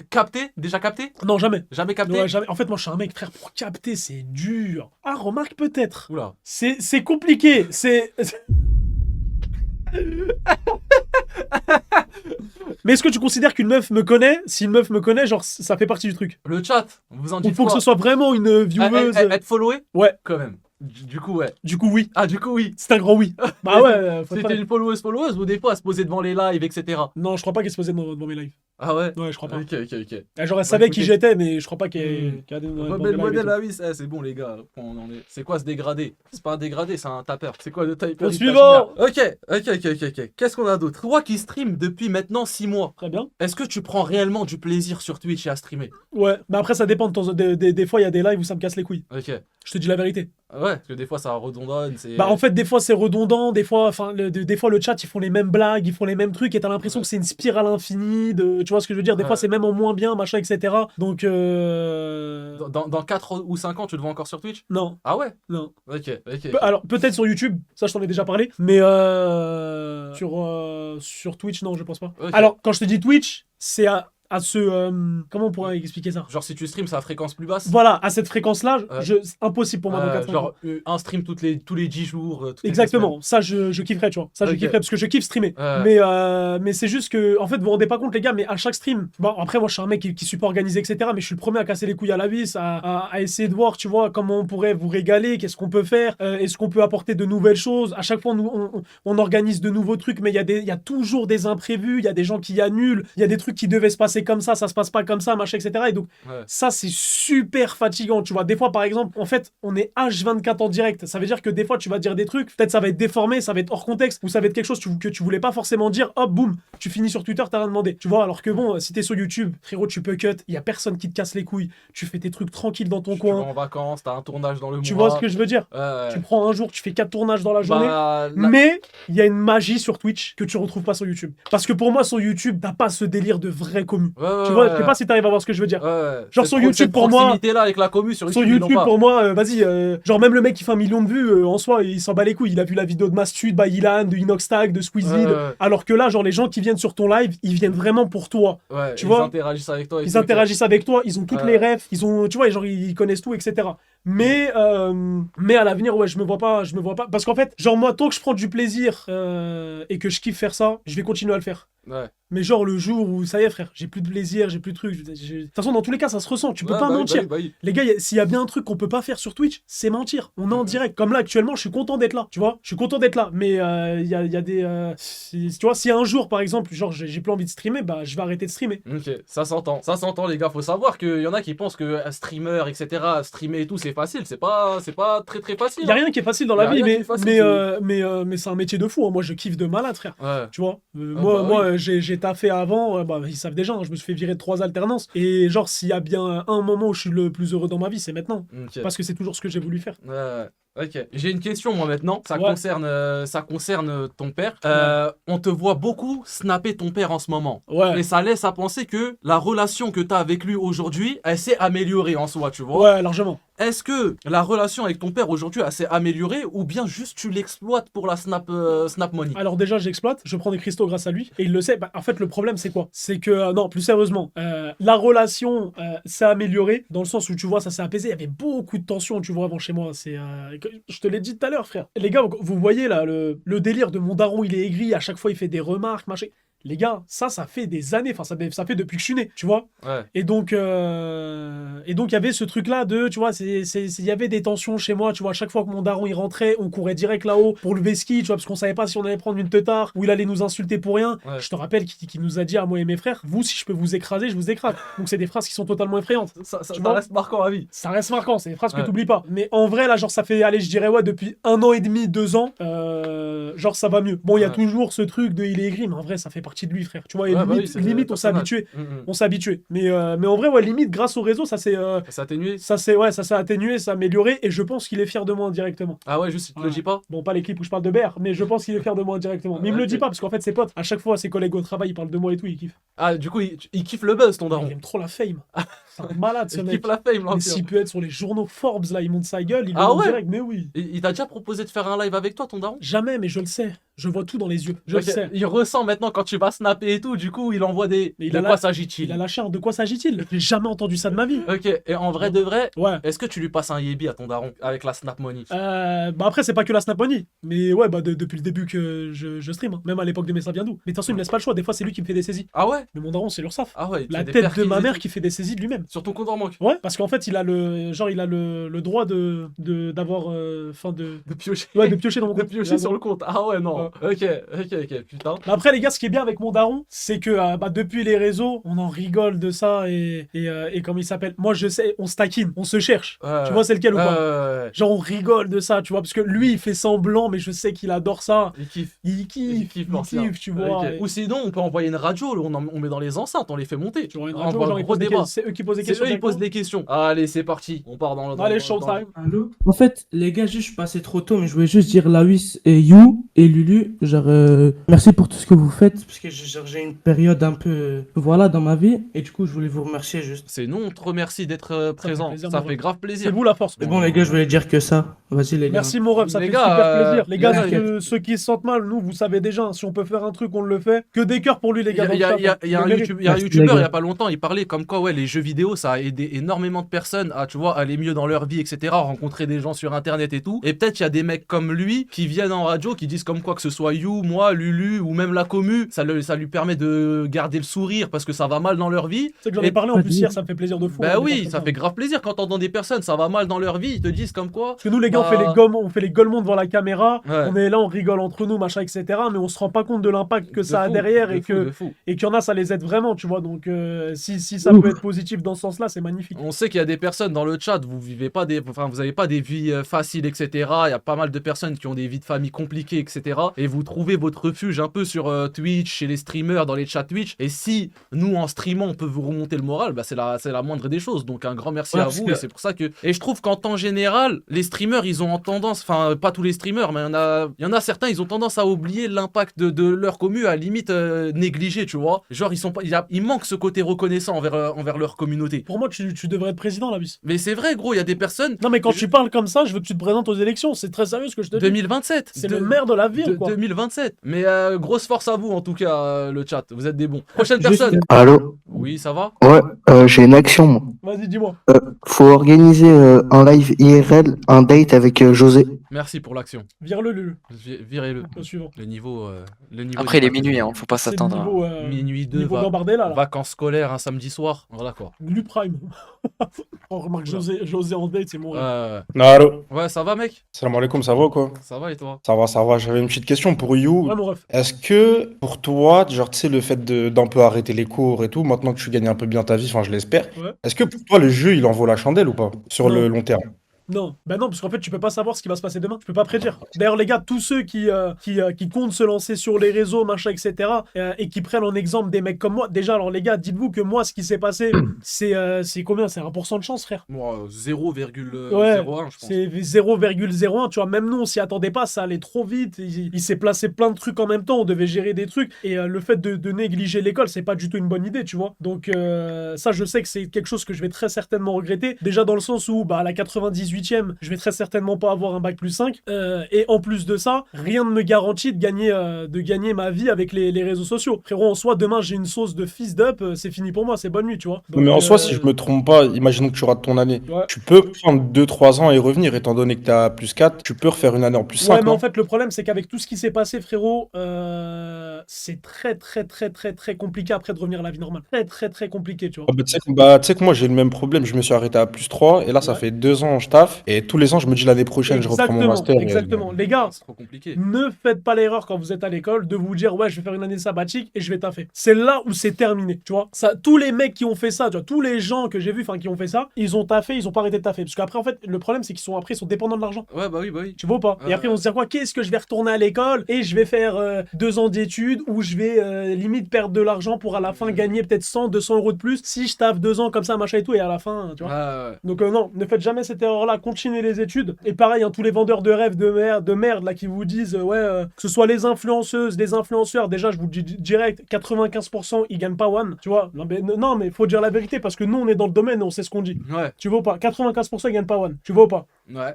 Capté? Déjà capté? Non, jamais. Jamais capté? Ouais, jamais. En fait, moi, je suis un mec, frère, pour capter, c'est dur. Ah, remarque peut-être. Oula. C'est compliqué. C'est. Mais est-ce que tu considères qu'une meuf me connaît? Si une meuf me connaît, genre, ça fait partie du truc. Le chat, vous en Il dites faut que quoi? ce soit vraiment une vieweuse. Être followé? Ouais. Quand même. Du coup, ouais. Du coup, oui. Ah, du coup, oui. C'est un grand oui. Bah ouais. Faut C'était pas- une followeuse ou des fois elle se posait devant les lives, etc. Non, je crois pas qu'elle se posait devant mes lives. Ah ouais? Ouais, je crois pas. Ok. Genre, elle savait qui écoutez. j'étais, mais je crois pas qu'elle a des Rebelle modèle, ah oui, c'est bon les gars. On en est. C'est quoi ce dégradé? C'est pas un dégradé, c'est un tapeur. C'est quoi le type? Au suivant. Ok. Qu'est-ce qu'on a d'autre? Toi qui stream depuis maintenant 6 mois, Très bien. est-ce que tu prends réellement du plaisir sur Twitch et à streamer? Ouais, mais après, ça dépend. Des fois, il y a des lives où ça me casse les couilles. Ok. Je te dis la vérité. Ouais, parce que des fois ça redondonne. Bah, en fait, des fois, c'est redondant. Des fois, des fois, le chat, ils font les mêmes blagues, ils font les mêmes trucs, et t'as l'impression que c'est une spirale infinie. Tu vois ce que je veux dire? Des fois, Ouais. c'est même en moins bien, machin, etc. Donc, Dans 4 ou 5 ans, tu te vois encore sur Twitch? non, Ah ouais? non. Ok. Alors, peut-être sur YouTube, ça, je t'en ai déjà parlé. Mais sur Twitch, non, je pense pas. Ok. Alors, quand je te dis Twitch, c'est à ce. Comment on pourrait expliquer ça? Genre si tu streams, c'est à fréquence plus basse? Voilà, à cette fréquence-là, Ouais. c'est impossible pour moi dans 4 genre un stream tous les 10 jours. toutes les Exactement, ça je kifferais, tu vois. Ça je Ok. kifferais parce que je kiffe streamer. Ouais. Mais c'est juste que, en fait, vous vous rendez pas compte, les gars, mais à chaque stream, bon, après, moi je suis un mec qui suis pas organisé, etc. Mais je suis le premier à casser les couilles à la vis, à essayer de voir, tu vois, comment on pourrait vous régaler, qu'est-ce qu'on peut faire, est-ce qu'on peut apporter de nouvelles choses. À chaque fois, on organise de nouveaux trucs, mais il y a toujours des imprévus, il y a des gens qui annulent, il y a des trucs qui devaient se passer c'est comme ça se passe pas comme ça, machin, etc. Et donc, Ouais. ça, c'est super fatigant, tu vois. Des fois, par exemple, en fait, on est H24 en direct. Ça veut dire que des fois, tu vas dire des trucs, peut-être ça va être déformé, ça va être hors contexte, ou ça va être quelque chose que tu voulais pas forcément dire, hop, boum, tu finis sur Twitter, t'as rien demandé. Tu vois, alors que bon, si t'es sur YouTube, frérot, tu peux cut, il y a personne qui te casse les couilles, tu fais tes trucs tranquilles dans ton Tu vas coin. en vacances, t'as un tournage dans le Tu mois. vois ce que je veux dire? Ouais. Tu prends un jour, tu fais 4 tournages dans la journée. Bah, Mais il y a une magie sur Twitch que tu retrouves pas sur YouTube. Parce que pour moi, sur YouTube, t'as pas ce délire de vrai commu. Tu vois, je sais pas si t'arrives à voir ce que je veux dire. Ouais. Genre sur YouTube, pour moi- là avec la commu sur YouTube, Sur ils l'ont YouTube, pas. pour moi, vas-y, genre même le mec qui fait 1 million de vues, en soi, il s'en bat les couilles. Il a vu la vidéo de Mastud, Ilan, de Inoxtag, de Squeezie. Ouais. Alors que là, genre les gens qui viennent sur ton live, ils viennent vraiment pour toi. Ouais, Tu ils vois, interagissent avec toi. et Ils tout, interagissent avec toi, ils ont toutes Ouais. les refs, ils ont, tu vois, genre ils connaissent tout, etc. Mais à l'avenir, ouais, je me vois pas. Parce qu'en fait, genre moi, tant que je prends du plaisir et que je kiffe faire ça, je vais continuer à le faire. Ouais. Mais genre le jour où ça y est, frère, j'ai plus de plaisir, j'ai plus de trucs. De toute façon, dans tous les cas, ça se ressent. Tu peux Ouais, pas bah oui, mentir. bah oui. Les gars, s'il y a bien un truc qu'on peut pas faire sur Twitch, c'est mentir. On est en direct. Comme là, actuellement, je suis content d'être là. Tu vois, je suis content d'être là. Mais il y a des. Tu vois, si un jour, par exemple, genre, j'ai plus envie de streamer, bah, je vais arrêter de streamer. Ok, ça s'entend les gars, faut savoir qu'il y en a qui pensent que streamer, etc., streamer et tout, c'est facile, c'est pas très très facile. Il y a rien qui est facile dans la Y a vie, rien qui mais, est facile, mais c'est un métier de fou. Hein. Moi, je kiffe de malade, frère. Ouais. Tu vois, Ah moi, bah moi j'ai taffé avant, bah, ils savent déjà, hein, je me suis fait virer de 3 alternances. Et genre, s'il y a bien un moment où je suis le plus heureux dans ma vie, c'est maintenant. Ok. Parce que c'est toujours ce que j'ai voulu faire. Ouais. Ok. J'ai une question moi maintenant. Ça Ouais. concerne ton père. On te voit beaucoup snapper ton père en ce moment. Ouais. Et ça laisse à penser que la relation que tu as avec lui aujourd'hui, elle s'est améliorée en soi, tu vois. Ouais, largement. Est-ce que la relation avec ton père aujourd'hui, elle s'est améliorée ou bien juste tu l'exploites pour la snap money? Alors déjà, j'exploite, je prends des cristaux grâce à lui, et il le sait. Bah, en fait, le problème, c'est quoi? C'est que, non, plus sérieusement, la relation s'est améliorée, dans le sens où, tu vois, ça s'est apaisé, il y avait beaucoup de tensions, tu vois, avant chez moi. Je te l'ai dit tout à l'heure, frère. Les gars, vous voyez, là, le délire de mon daron, il est aigri, à chaque fois, il fait des remarques, machin. Les gars, ça fait des années, enfin, ça fait depuis que je suis né, tu vois. Ouais. Et donc, il y avait ce truc-là de, tu vois, il y avait des tensions chez moi, tu vois, à chaque fois que mon daron, il rentrait, on courait direct là-haut pour le ski, tu vois, parce qu'on savait pas si on allait prendre une teutard ou il allait nous insulter pour rien. Ouais. Je te rappelle qu'il nous a dit à moi et mes frères, vous, si je peux vous écraser, je vous écrase. Donc, c'est des phrases qui sont totalement effrayantes. Ça Tu vois reste marquant à vie. Ça reste marquant, c'est des phrases que Ouais. t'oublies pas. Mais en vrai, là, genre, ça fait, allez, je dirais, ouais, depuis 1 an et demi, 2 ans, genre, ça va mieux. Bon, il y a Ouais. toujours ce truc de il est aigri, mais en vrai, ça fait partie de lui, frère. Tu vois, et Ouais, bah limite, oui, c'est limite le on s'est personnage. habitué. On s'est habitué. Mais en vrai, ouais, limite, grâce au réseau, ça s'est atténué. ça s'est atténué, ça s'est amélioré, et je pense qu'il est fier de moi indirectement. Ah ouais, juste il te le Ouais. dit pas. Bon, pas les clips où je parle de BR, mais je pense qu'il est fier de moi indirectement. Mais il me le Ok. dit pas, parce qu'en fait, ses potes, à chaque fois, ses collègues au travail, ils parlent de moi et tout, ils kiffent. Ah, du coup, il kiffe le buzz, ton Il daron. aime trop la fame. C'est un malade, ce Il mec. kiffe la fame, Mais l'ancien. s'il peut être sur les journaux Forbes, là, il monte sa gueule, il Ah est en ouais direct, mais oui. Il t'a déjà proposé de faire un live avec toi, ton daron? Jamais, mais je le sais. Je vois tout dans les yeux. Je Ok, le sais. il ressent maintenant quand tu vas snapper et tout, du coup, il envoie des. Mais il de a quoi la- s'agit-il? Il a lâché un de quoi s'agit-il? J'ai jamais entendu ça de ma vie. Ok, et en vrai de vrai, Ouais. est-ce que tu lui passes un yébi à ton daron avec la snap money? Bah après, c'est pas que la Snap Money. Mais ouais, bah depuis le début que je stream. Hein. Même à l'époque de Messa Viendou. Mais de toute façon, il me laisse pas le choix. Des fois, c'est lui qui me fait des saisies. Ah ouais? Mais mon daron, c'est l'URSSAF. Ah ouais, tu La as des tête de perquises ma et mère tout. qui fait des saisies de lui-même. Sur ton compte en banque. Ouais, parce qu'en fait, il a le droit d'avoir, enfin De piocher. ouais, de piocher dans mon De compte. piocher sur le compte. Ah ouais, non. Ok, putain. Mais après, les gars, ce qui est bien avec mon daron, c'est que bah, depuis les réseaux, on en rigole de ça et comment il s'appelle. Moi, je sais, on se taquine, on se cherche. Ouais, Tu vois, c'est lequel ou pas? ouais. Genre, on rigole de ça, tu vois, parce que lui, il fait semblant, mais je sais qu'il adore ça. Il kiffe. Il kiffe, l'ancien. tu vois. Ok. et- Ou sinon, on peut envoyer une radio, on met dans les enceintes, on les fait monter. Tu vois, une On radio, envoie genre, un ils gros posent des débat. questions. C'est eux qui posent des C'est questions. eux, ils posent des questions. Allez, c'est parti. On part dans le. Allez, showtime. Allô? En fait, les gars, juste, je suis passé trop tôt, mais je voulais juste dire Lawis et You et Lulu, genre, merci pour tout ce que vous faites, parce que genre, j'ai une période un peu, voilà, dans ma vie, et du coup, je voulais vous remercier juste. C'est nous, on te remercie d'être présent. plaisir, Ça mon fait ref. grave C'est plaisir. vous la force. Mais bon, les gars, je voulais dire que ça. Vas-y, les gars. Merci mon ref, ça Les fait gars, super plaisir. Les gars, t'inquiète. ceux qui se sentent mal, nous, vous savez déjà, hein, si on peut faire un truc, on le fait. Que des cœurs pour lui, les Il y a, gars. il y a- dans le il y a- chat, il y a hein. un Le mérite. youtubeur, Merci, il les y a gars. pas longtemps, il parlait comme quoi ouais, les jeux vidéo, ça a aidé énormément de personnes à, tu vois, aller mieux dans leur vie, etc., rencontrer des gens sur internet et tout. Et peut-être il y a des mecs comme lui qui viennent en radio, qui disent comme quoi que ce soit You, moi, Lulu ou même la commu, ça lui permet de garder le sourire parce que ça va mal dans leur vie. C'est que j'en ai parlé en plus hier, ça me fait plaisir de fou. Bah hein, oui, des ça personnes fait grave plaisir quand t'entends des personnes, ça va mal dans leur vie, ils te disent comme quoi. Parce que nous, les gars, on fait les gaulements devant la caméra, Ouais. on est là, on rigole entre nous, machin, etc. Mais on se rend pas compte de l'impact que ça a derrière et qu'il y en a, ça les aide vraiment, tu vois. Donc, si ça peut être positif dans ce sens-là, c'est magnifique. On sait qu'il y a des personnes dans le chat, vous avez pas des vies faciles, etc. Il y a pas mal de personnes qui ont des vies de famille compliquées, etc. Et vous trouvez votre refuge un peu sur Twitch, chez les streamers, dans les chats Twitch. Et si nous, en streamant, on peut vous remonter le moral, bah c'est la moindre des choses. Donc un grand merci à vous. Et c'est pour ça que. Et je trouve qu'en temps général, les streamers, ils ont tendance, enfin pas tous les streamers, mais il y en a certains, ils ont tendance à oublier l'impact de leur commu, à limite négliger, tu vois. Genre il manque ce côté reconnaissant envers leur communauté. Pour moi, tu devrais être président, la bis. Mais c'est vrai, gros, il y a des personnes. Non, mais quand tu parles comme ça, je veux que tu te présentes aux élections. C'est très sérieux ce que je te dis. 2027. C'est le maire de la ville, quoi. 2027. Mais grosse force à vous, en tout cas, le chat. Vous êtes des bons. Prochaine personne. Allô? Oui, ça va? Ouais, j'ai une action, moi. Vas-y, dis-moi. Faut organiser un live IRL, un date avec José. Merci pour l'action. Vire-le, Lulu. Virez-le. Au suivant. Le niveau. Après, il est minuit, hein, faut pas C'est le s'attendre. niveau, Minuit 2, niveau Gambardella, là. vacances scolaires un samedi soir. Voilà quoi. Lu Prime. On remarque José en date, c'est mon rêve. Allô? Ouais, ça va, mec? Salam alaikum, ça va ou quoi? Ça va et toi? Ça va. J'avais une petite question pour You. Ouais, mon ref. Est-ce que pour toi, genre, tu sais, le fait d'un peu arrêter les cours et tout, maintenant que tu gagnes un peu bien ta vie, enfin, je l'espère, Ouais. est-ce que pour toi, le jeu, il en vaut la chandelle ou pas? Sur Non. le long terme? Non, bah non, parce qu'en fait, tu peux pas savoir ce qui va se passer demain. Tu peux pas prédire. D'ailleurs, les gars, tous ceux qui comptent se lancer sur les réseaux, machin, etc., et qui prennent en exemple des mecs comme moi, déjà, alors les gars, dites-vous que moi, ce qui s'est passé, c'est combien? C'est 1% de chance, frère. Moi, 0,01, Ouais, je pense. c'est 0,01, tu vois, même nous, on s'y attendait pas, ça allait trop vite, il s'est placé plein de trucs en même temps, on devait gérer des trucs, et le fait de négliger l'école, c'est pas du tout une bonne idée, tu vois. Donc, ça, je sais que c'est quelque chose que je vais très certainement regretter, déjà dans le sens où, bah, à la 98e, je vais très certainement pas avoir un bac plus 5. Et en plus de ça, rien ne me garantit de gagner ma vie avec les réseaux sociaux. Frérot, en soi, demain, j'ai une sauce de fils d'up, c'est fini pour moi, c'est bonne nuit, tu vois. Donc, Mais en soi, si je me trompe pas, imaginons que tu rates ton année. Ouais. Tu peux prendre 2-3 ans et revenir, étant donné que t'as plus 4, tu peux refaire une année en plus 5. Ouais, mais non? en fait, le problème, c'est qu'avec tout ce qui s'est passé, frérot, c'est très compliqué après de revenir à la vie normale. Très compliqué, tu vois. Ah tu sais que moi, j'ai le même problème. Je me suis arrêté à plus 3, et là, ça Ouais. fait 2 ans, je taffe, et tous les ans, je me dis l'année prochaine, je reprends mon master. Exactement. Les gars, C'est trop compliqué. ne faites pas l'erreur quand vous êtes à l'école de vous dire ouais je vais faire une année sabbatique et je vais taffer. C'est là où c'est terminé, tu vois. Ça, tous les mecs qui ont fait ça, tu vois, tous les gens que j'ai vus, enfin qui ont fait ça, ils ont taffé, ils ont pas arrêté de taffer. Parce qu'après en fait le problème c'est qu'ils sont dépendants de l'argent. Ouais, bah oui. Tu vois ou pas? Et après on se dit quoi? Qu'est-ce que je vais retourner à l'école et je vais faire 2 ans d'études où je vais limite perdre de l'argent pour à la fin gagner peut-être 100-200 euros de plus si je taffe 2 ans comme ça machin et tout et à la fin tu vois. Ouais. Donc non, ne faites jamais cette erreur-là, continuez les études. Et pareil, hein, tous les vendeurs de rêves de merde là qui vous disent que ce soit les influenceuses, les influenceurs, déjà je vous le dis direct, 95% ils gagnent pas one, tu vois. Non mais faut dire la vérité parce que nous on est dans le domaine et on sait ce qu'on dit. Ouais. Tu vois ou pas? 95% ils gagnent pas one, tu vois ou pas? Ouais.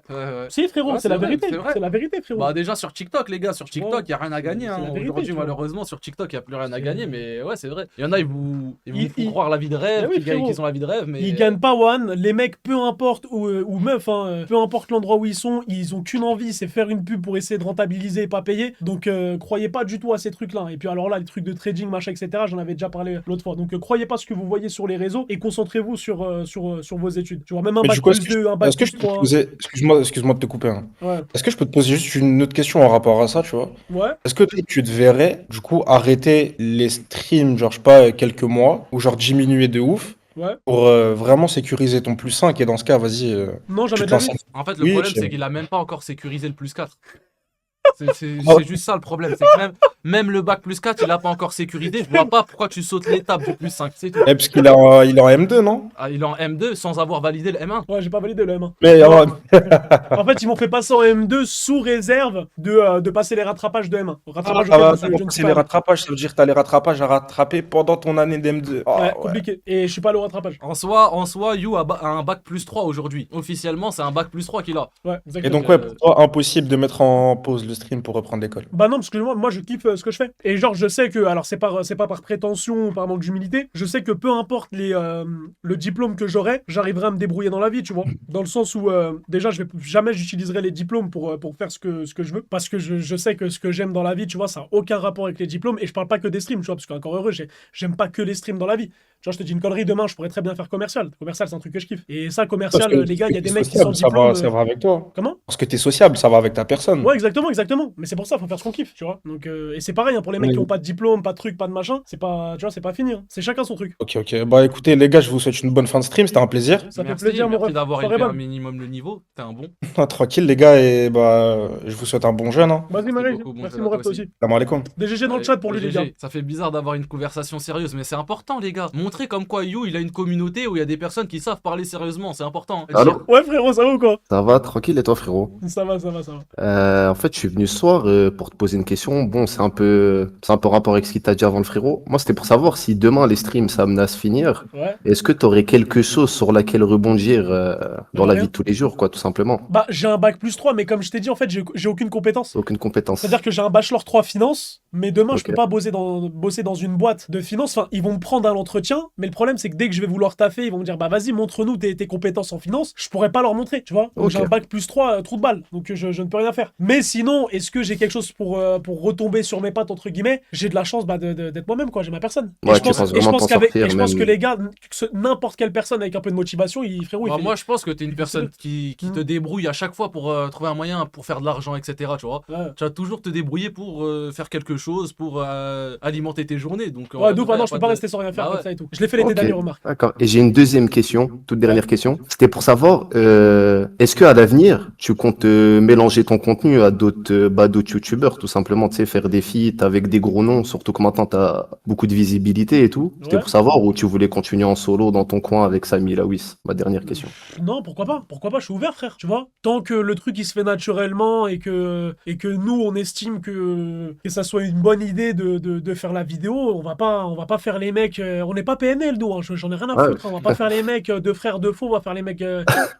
Si frérot, Ouais, c'est la vrai, vérité, c'est vrai. c'est la vérité frérot. Bah déjà sur TikTok les gars, sur TikTok Ouais. y a rien à gagner hein. C'est la vérité, Aujourd'hui tu vois. malheureusement sur TikTok y a plus rien à C'est- gagner mais ouais c'est vrai. Il y en a ils vous font Ils- croire la vie de rêve, Mais oui, qu'ils gagnent- frérot. qu'ils ont la vie de rêve mais Ils gagnent pas one, les mecs peu importe ou meufs, hein, peu importe l'endroit où ils sont, ils ont qu'une envie, c'est faire une pub pour essayer de rentabiliser et pas payer. Donc croyez pas du tout à ces trucs-là. Et puis alors là, les trucs de trading, machin, etc. J'en avais déjà parlé l'autre fois. Donc croyez pas ce que vous voyez sur les réseaux et concentrez-vous sur vos études. Tu vois, même un Mais bac du coup, plus 2, un bac est-ce que plus je peux te 3. poser, excuse-moi de te couper, hein. Ouais. Est-ce que je peux te poser juste une autre question en rapport à ça, tu vois? Ouais. Est-ce que toi, tu te verrais, du coup, arrêter les streams, genre, je sais pas, quelques mois, ou genre diminuer de ouf, Ouais. pour vraiment sécuriser ton plus 5, et dans ce cas, vas-y, Non, tu jamais te de la lances vie. en fait le Oui, problème je- c'est qu'il a même pas encore sécurisé le plus 4. C'est Oh. juste ça le problème, c'est que même le bac plus 4 il a pas encore sécurisé, je vois pas pourquoi tu sautes l'étape du plus 5, c'est tout. Eh, parce qu'il il est en M2, non? Ah, il est en M2 sans avoir validé le M1. Ouais, j'ai pas validé le M1. Mais En fait, ils m'ont fait passer en M2 sous réserve de passer les rattrapages de M1. Rattrapage ça va, auquel je ne suis c'est pas les allé. rattrapages, ça veut dire que t'as les rattrapages à rattraper pendant ton année d'M2. Ah, Ouais, ouais. compliqué. Et je suis pas allé au rattrapage. En soi, You a un bac plus 3 aujourd'hui. Officiellement, c'est un bac plus 3 qu'il a. Ouais, Et exactement. donc, ouais, pour toi, impossible de mettre en pause le stream. stream pour reprendre l'école. Bah non, parce que moi je kiffe ce que je fais. Et genre, je sais que, alors c'est pas par prétention ou par manque d'humilité, je sais que peu importe le diplôme que j'aurai, j'arriverai à me débrouiller dans la vie, tu vois. Dans le sens où, déjà, jamais j'utiliserai les diplômes pour faire ce que je veux. Parce que je sais que ce que j'aime dans la vie, tu vois, ça n'a aucun rapport avec les diplômes. Et je parle pas que des streams, tu vois, parce qu'encore heureux, j'aime pas que les streams dans la vie. Tu vois, je te dis une connerie, demain, je pourrais très bien faire commercial. Commercial, c'est un truc que je kiffe. Et ça, commercial, Parce que les gars, il y a des t'es mecs qui sont sociable, diplômes. ça va avec toi. Comment? Parce que t'es sociable, ça va avec ta personne. Ouais, exactement. Mais c'est pour ça, faut faire ce qu'on kiffe, tu vois. Donc, et c'est pareil, hein, pour les mecs Ouais. qui ont pas de diplôme, pas de truc, pas de machin, c'est pas, tu vois, c'est pas fini. Hein. C'est chacun son truc. Ok, ok. Bah écoutez, les gars, je vous souhaite une bonne fin de stream, c'était un plaisir. Ça fait Merci, plaisir, mon merci ref. d'avoir Soirée élevé un bonne. minimum le niveau. T'es un bon. Ah, tranquille, les gars, et bah, je vous souhaite un bon jeûne. Hein. Vas-y, Merci Marie. beaucoup, bon Merci, jeûne mon à ref, toi toi aussi. Salam alaikum. Des GG dans le chat pour lui, les gars. Ça fait bizarre d'avoir une conversation sérieuse, mais c'est important, les gars. Montrer comme quoi You, il a une communauté où il y a des personnes qui savent parler sérieusement, c'est important. Allô? Ouais, frérot, ça va ou quoi? Ça va, tranquille, et toi, frérot? Ça va. En fait, je suis venu ce soir pour te poser une question. Bon, c'est un peu rapport avec ce qu'il t'a dit avant le frérot. Moi, c'était pour savoir si demain les streams ça amenait à se finir. Ouais. Est-ce que tu aurais quelque chose sur laquelle rebondir dans la Rien. vie de tous les jours, quoi, tout simplement? Bah, j'ai un bac plus 3, mais comme je t'ai dit, en fait, j'ai aucune compétence. Aucune compétence. C'est-à-dire que j'ai un bachelor 3 finance, mais demain, je Ok. peux pas bosser dans une boîte de finance. Enfin, ils vont me prendre à l'entretien, mais le problème, c'est que dès que je vais vouloir taffer, ils vont me dire, bah vas-y, montre-nous tes compétences en finance. Je pourrais pas leur montrer, tu vois. Donc Ok. j'ai un bac plus 3, trou de balle. Donc je ne peux rien faire. Mais sinon, est-ce que j'ai quelque chose pour retomber sur mes pattes, entre guillemets? J'ai de la chance d'être moi-même, quoi. J'ai ma personne. Ouais, et je tu pense, penses et je vraiment pense t'en sortir, je pense même- que les gars, n'importe quelle personne avec un peu de motivation, frérot, il Bah, fait- moi, je pense que t'es une il personne fait qui Mm. te débrouille à chaque fois pour trouver un moyen pour faire de l'argent, etc. Tu vois. Ouais. Tu vas toujours te débrouiller pour faire quelque chose, pour alimenter tes journées. Donc, Ouais, d'où maintenant, je peux pas rester sans rien faire Bah comme ouais. ça et tout. Je l'ai fait l'été Ok. dernier, remarque. D'accord. Et j'ai une deuxième question, toute dernière question. C'était pour savoir, est-ce que à l'avenir, tu comptes mélanger ton contenu à d'autres youtubeurs, tout simplement, tu sais, faire des feats avec des gros noms, surtout que maintenant t'as beaucoup de visibilité et tout. C'était Ouais. pour savoir où tu voulais continuer en solo dans ton coin avec Samy Lawis. Ma dernière question. Non, pourquoi pas? Pourquoi pas? Je suis ouvert, frère. Tu vois? Tant que le truc il se fait naturellement et que nous on estime que ça soit une bonne idée de faire la vidéo, on va pas faire les mecs. On n'est pas PNL, nous. Hein, j'en ai rien à Ouais. foutre. Hein, on va pas faire les mecs de frères de faux. On va faire les mecs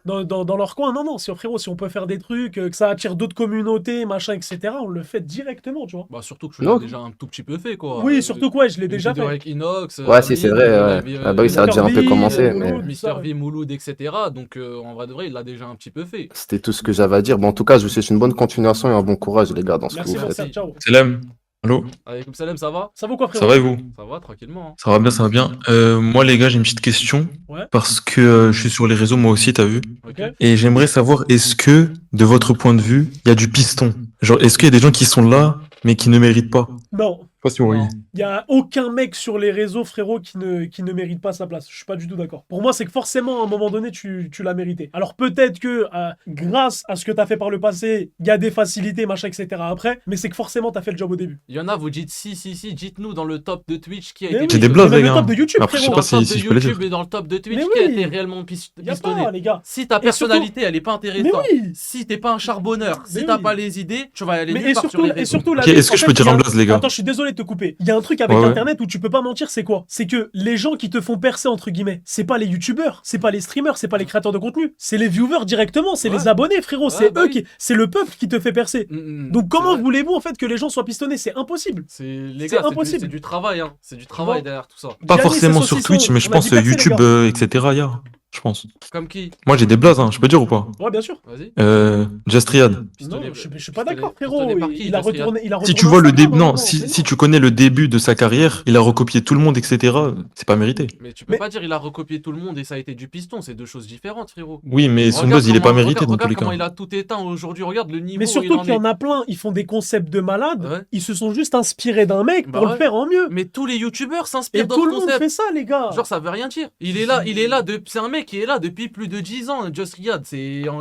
dans leur coin. Non, frérot, si on peut faire des trucs, que ça attire d'autres communautés, machin, etc. On le fait directement, tu vois? Bah, surtout que je Non. l'ai déjà un tout petit peu fait, quoi. Oui, surtout quoi, je l'ai Une déjà vidéo fait. avec Inox. Ouais, c'est vrai, ouais. Ah bah oui, ça a déjà un peu commencé, mais Mister V, Mouloud, etc. Donc, en vrai de vrai, il l'a déjà un petit peu fait. c'était tout ce que j'avais à dire. Bon, en tout cas, je vous souhaite une bonne continuation et un bon courage, les gars, dans ce que Merci, vous mon faites. frère. Ciao. Salam. Allô? Avec Salam, ça va? Ça vaut quoi, frérot? Ça va et vous? Ça va, tranquillement. Hein. Ça va bien, ça va bien. Moi, les gars, j'ai une petite question. Ouais. Parce que je suis sur les réseaux, moi aussi, t'as vu? Ok. Et j'aimerais savoir, est-ce que, de votre point de vue, il y a du piston? Genre, est-ce qu'il y a des gens qui sont là, mais qui ne méritent pas? Non. Je sais pas si vous voyez. Non. Il y a aucun mec sur les réseaux, frérot, qui ne mérite pas sa place. Je suis pas du tout d'accord. Pour moi, c'est que forcément, à un moment donné, tu l'as mérité. Alors peut-être que grâce à ce que t'as fait par le passé, il y a des facilités, machin, etc. après, mais c'est que forcément, t'as fait le job au début. Il y en a, vous dites si, dites-nous dans le top de Twitch qui a Mais été. oui, C'est des blagues, même les le gars. top de YouTube, Après, je sais frérot. pas Dans le top si de je peux les dire. YouTube et dans le top de Twitch Mais qui a oui. été réellement Y a pistonné. pas, les gars. Si ta Et surtout- personnalité, elle est pas Mais intéressante, oui. si t'es pas un charbonneur, si Mais t'as oui. pas les idées, tu vas aller Mais nulle part sur les réseaux. surtout la Ok, est-ce que en je fait, peux dire il y a un blaze, les gars? Attends, je suis désolé de te couper. Il y a un truc avec Ouais, ouais. Internet où tu peux pas mentir, c'est quoi? C'est que les gens qui te font percer, entre guillemets, c'est pas les youtubeurs, c'est pas les streamers, c'est pas les créateurs de contenu, c'est les viewers directement, c'est Ouais. les abonnés, frérot, Ouais, c'est bah eux oui. c'est le peuple qui te fait percer. Donc comment C'est vrai. voulez-vous en fait que les gens soient pistonnés? C'est impossible. C'est les C'est gars, impossible. c'est du travail, hein. C'est du travail vois derrière tout ça. Pas Giannis forcément et sur saucisson, Twitch, mais je on a pense dit percer, les YouTube, gars. etc. Il y a, je pense. Comme qui? Moi, j'ai des blazes, hein, je peux dire ou pas? Ouais, bien sûr. Vas-y. Justriad. Non, Pistonné- je suis pas pistonné- d'accord, frérot. pistonné par qui, Il a Justriad retourné. Si tu vois le début, Instagram, non, hein, si tu connais le début de sa carrière, il a recopié tout le monde, etc. C'est pas mérité. Mais tu peux Mais- pas dire il a recopié tout le monde et ça a été du piston, c'est deux choses différentes, frérot. Oui, mais son Regarde buzz, il est pas comment- mérité regarde- dans tous les regarde comment cas. il a tout éteint aujourd'hui, regarde le niveau Mais où surtout il en qu'il y est. en a plein, ils font des concepts de malades, Ouais. ils se sont juste inspirés d'un mec Bah pour ouais. le faire en mieux. Mais tous les youtubeurs Et s'inspirent tout d'autres le monde concepts. fait ça, les gars. Genre ça veut rien dire. Il est là c'est un mec qui est là depuis plus de 10 ans, Just Riyad.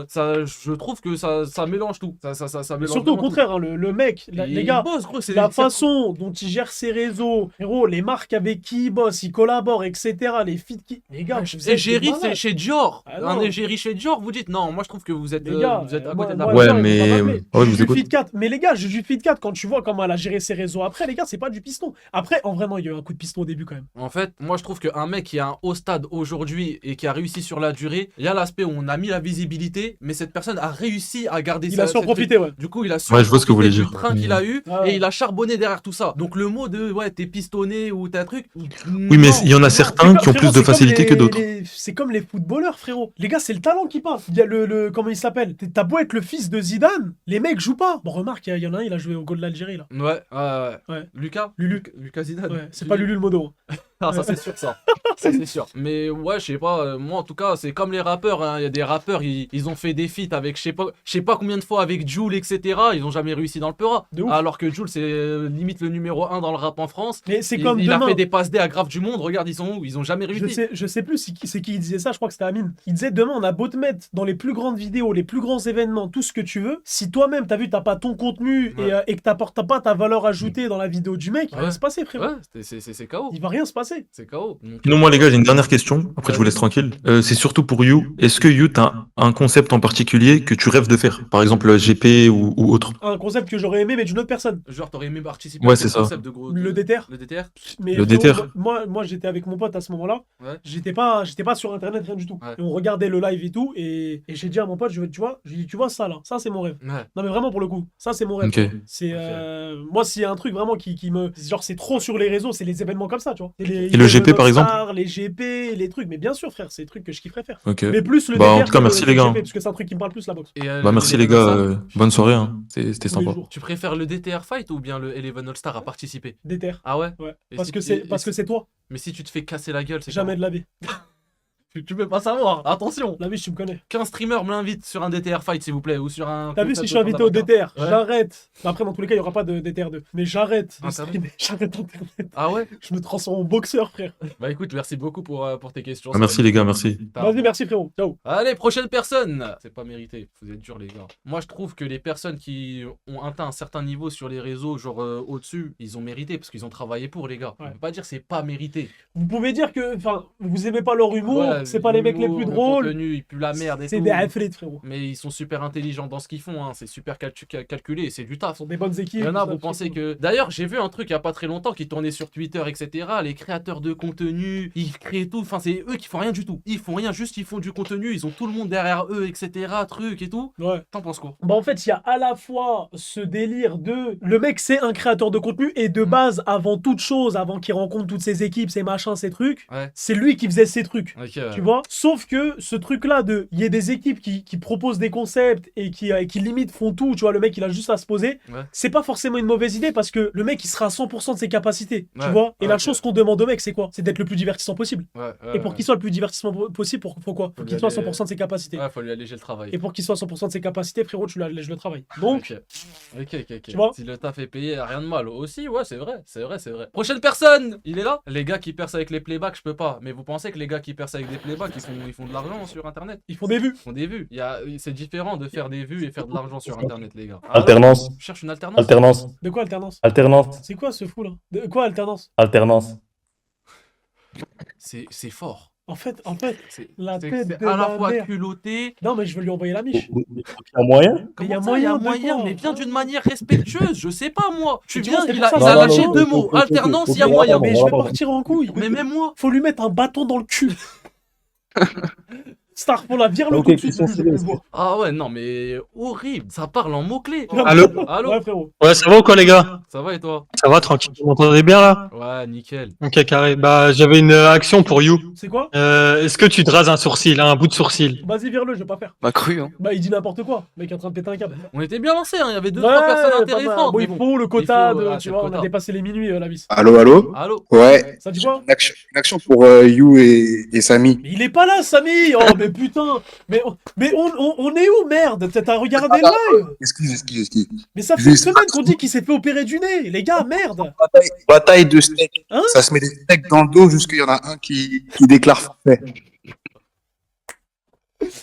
Ça, je trouve que ça mélange tout. Ça mélange Surtout au vraiment contraire, hein, le mec, tout. les Il gars, bosse, gros, c'est la façon dont il gère ses réseaux, frérot, les marques avec qui il bosse, il collabore, etc. Les feats qui. Les gars, vous êtes des Égérie, malades. c'est chez Dior. Ah non. Un égérie chez Dior, vous dites non, moi je trouve que vous êtes, Les gars, vous êtes à moi- côté de la moi, Ouais, Dior, ils mais- vont pas m'appeler. ouais, je vous Juju écoute. Fit 4. Mais les gars, Juju Fit 4, quand tu vois comment elle a géré ses réseaux après, les gars, c'est pas du piston. Après, en vrai, non, il y a eu un coup de piston au début quand même. En fait, moi je trouve qu'un mec qui a un haut stade aujourd'hui et qui a réussi réussi sur la durée. Il y a l'aspect où on a mis la visibilité, mais cette personne a réussi à garder Il a su en profiter, ouais. Du coup, il a su Ouais, je vois ce que vous voulez du dire. train qu'il a eu Ah ouais. et il a charbonné derrière tout ça. Donc le mot de ouais, t'es pistonné ou t'es un truc. Oui, mais il y en a certains qui ont plus de facilité que d'autres. C'est comme les footballeurs, frérot. Les gars, c'est le talent qui parle. Il y a comment il s'appelle? T'as beau être le fils de Zidane, les mecs jouent pas. Bon, remarque, il y en a un, il a joué au goal de l'Algérie, là. Ouais. Lucas Lucas Zidane. Ouais, c'est pas Lulu le modo. Ah, ça c'est sûr, ça. Ça c'est sûr. Mais ouais, je sais pas, moi en tout cas, c'est comme les rappeurs, hein. Il y a des rappeurs, ils ont fait des feats avec je sais pas combien de fois avec Jul, etc. Ils ont jamais réussi dans le Peura. Alors que Jul, c'est limite le numéro 1 dans le rap en France. Mais c'est comme il a demain. fait des passes D à Grave du Monde, regarde, ils sont où? Ils ont jamais réussi. Je sais plus c'est qui disait ça, je crois que c'était Amine. Il disait demain, on a beau te mettre dans les plus grandes vidéos, les plus grands événements, tout ce que tu veux. Si toi-même, t'as vu, t'as pas ton contenu et que t'as pas ta valeur ajoutée dans la vidéo du mec, il va rien se passer, frérot. Ouais, c'est KO. Il va rien se passer. C'est KO. Sinon, moi, les gars, j'ai une dernière question. Après, je vous laisse tranquille. C'est surtout pour You. Est-ce que You, t'as un concept en particulier que tu rêves de faire? Par exemple, GP ou autre? Un concept que j'aurais aimé, mais d'une autre personne. Genre, t'aurais aimé participer Ouais, à c'est ce ça. concept de gros. Le DTR. Le DTR. Mais Le frérot, DTR. moi j'étais avec mon pote à ce moment-là. Ouais. J'étais pas sur internet, rien du tout. Ouais. Et on regardait le live et tout. Et j'ai dit à mon pote, tu vois ça là, ça c'est mon rêve. Ouais. Non mais vraiment pour le coup, ça c'est mon rêve. Ok. C'est moi s'il y a un truc vraiment qui me genre c'est trop sur les réseaux, c'est les événements comme ça, tu vois. C'est les Et le GP, par exemple les GP, les trucs. Mais bien sûr frère, c'est des trucs que je kifferais faire. Ok. Mais plus le Bah, en DTR tout cas, que merci le les gars. GP, parce que c'est un truc qui me parle plus la boxe. Et, Bah, merci les gars. Bonne soirée. Hein. C'était Tous les sympa. jours. Tu préfères le DTR Fight ou bien le Eleven All-Star à participer? DTR. Ah ouais? Ouais. Et Parce si- que c'est toi. Mais si tu te fais casser la gueule, c'est Jamais de la vie. Tu peux pas savoir, attention. La vie, tu me connais. Qu'un streamer me l'invite sur un DTR Fight, s'il vous plaît, ou sur un. T'as vu si je suis invité au DTR, Ouais. j'arrête. Bah, après, dans tous les cas, il y aura pas de DTR2. Mais j'arrête de Internet. streamer. J'arrête Internet. Ah ouais? Je me transforme en boxeur, frère. Bah écoute, merci beaucoup pour tes questions. Ah, merci les gars, merci. Vas-y, merci, frérot. Ciao. Allez, prochaine personne. C'est pas mérité, vous êtes durs les gars. Moi je trouve que les personnes qui ont atteint un certain niveau sur les réseaux, genre au-dessus, ils ont mérité parce qu'ils ont travaillé pour les gars. On peut pas dire c'est pas mérité. Vous pouvez dire que, enfin, vous aimez pas leur humour, Ouais, c'est pas les mecs les l'humour, plus le drôles. contenu, il pue la merde et C'est tout. des athlétes, frérot. Mais ils sont super intelligents dans ce qu'ils font, hein. C'est super calculé, c'est du taf. Ce sont des bonnes équipes. Il y en a, tout ça, vous pensez que. D'ailleurs, j'ai vu un truc il y a pas très longtemps qui tournait sur Twitter, etc. Les créateurs de contenu, ils créent tout. Enfin, c'est eux qui font rien du tout. Ils font rien, juste ils font du contenu. Ils ont tout le monde derrière eux, etc. Truc et tout. Ouais. T'en penses quoi? Bah en fait, il y a à la fois ce délire de... Le mec, c'est un créateur de contenu, et de base, avant toute chose, avant qu'il rencontre toutes ses équipes, ses machins, ses trucs, Ouais. c'est lui qui faisait ses trucs. Ok, ouais. Tu vois? Sauf que ce truc-là de... Il y a des équipes qui proposent des concepts et qui limite font tout, tu vois, le mec, il a juste à se poser. Ouais. C'est pas forcément une mauvaise idée parce que le mec, il sera à 100% de ses capacités, tu Ouais. vois? Et Ouais, la ok. chose qu'on demande au mec, c'est quoi? C'est d'être le plus divertissant possible. Ouais, Et pour qu'il soit le plus divertissant possible, faut quoi? Faut Faut qu'il lui soit à aller- 100% de ses capacités. Ouais, faut lui alléger le travail. Et pour qu'il soit à 100% de ses capacités, frérot, tu lui allèges le travail. Donc, Ok. Tu vois? Si le taf est payé, rien de mal. Aussi, ouais, c'est vrai. Prochaine personne! Il est là? Les gars qui percent avec les playbacks, je peux pas. Mais vous pensez que les gars qui percent avec des playbacks, ils font de l'argent sur internet? ils font des vues. Ils font des vues. C'est différent de faire des vues et faire de l'argent sur internet, les gars. Alternance. Je cherche une alternance. Alternance. De quoi alternance? Alternance. C'est quoi ce fou là? De quoi alternance? Alternance. C'est fort. En fait, C'est la c'est- tête c'est de à la ma fois mère. culotté. Non, mais je vais lui envoyer la miche. Il y a moyen? Mais il y a Comment ça, moyen de quoi? mais viens d'une manière respectueuse, je sais pas moi. Tu tu vois, viens, c'est il pour a, ça, il c'est a non, lâché non, deux non, mots. faut- Alternance, il y a faut- moyen. Mais je vais partir en couille. Mais même moi. Faut lui mettre un bâton dans le cul. Star pour la vire-le Ok, tout de suite. question je sérieuse. le vois. Ah ouais, non, mais horrible. Ça parle en mots-clés. Allô? Allô? Ouais, frérot. Ouais, ça va ou quoi les gars? Ça va et toi? Ça va, tranquille. Vous m'entendez bien là? Ouais, nickel. Ok, carré. Bah, j'avais une action pour You. C'est quoi? Est-ce que tu te rases un sourcil, hein, un bout de sourcil? Vas-y, vire-le, je vais pas faire. Bah cru, hein. Bah, il dit n'importe quoi. Le mec est en train de péter un câble. On était bien lancés, hein. Il y avait deux, Ouais, trois personnes pas mal. intéressantes. Bon, mais il bon. faut le quota Il faut- de. ah, Tu c'est vois, le on a quota. dépassé les minuit, la vis. Allô, allô? Allô? Ouais. Ça dit quoi? Une action pour You et Samy. Mais il est pas là, Samy! Oh, mais putain! Mais on est où, merde? T'as regardé le live? Excuse. Mais ça fait J'ai- une semaine qu'on dit qu'il s'est fait opérer du nez! Les gars, merde! Bataille de steak. Hein? Ça se met des steaks dans le dos jusqu'il y en a un qui déclare forfait.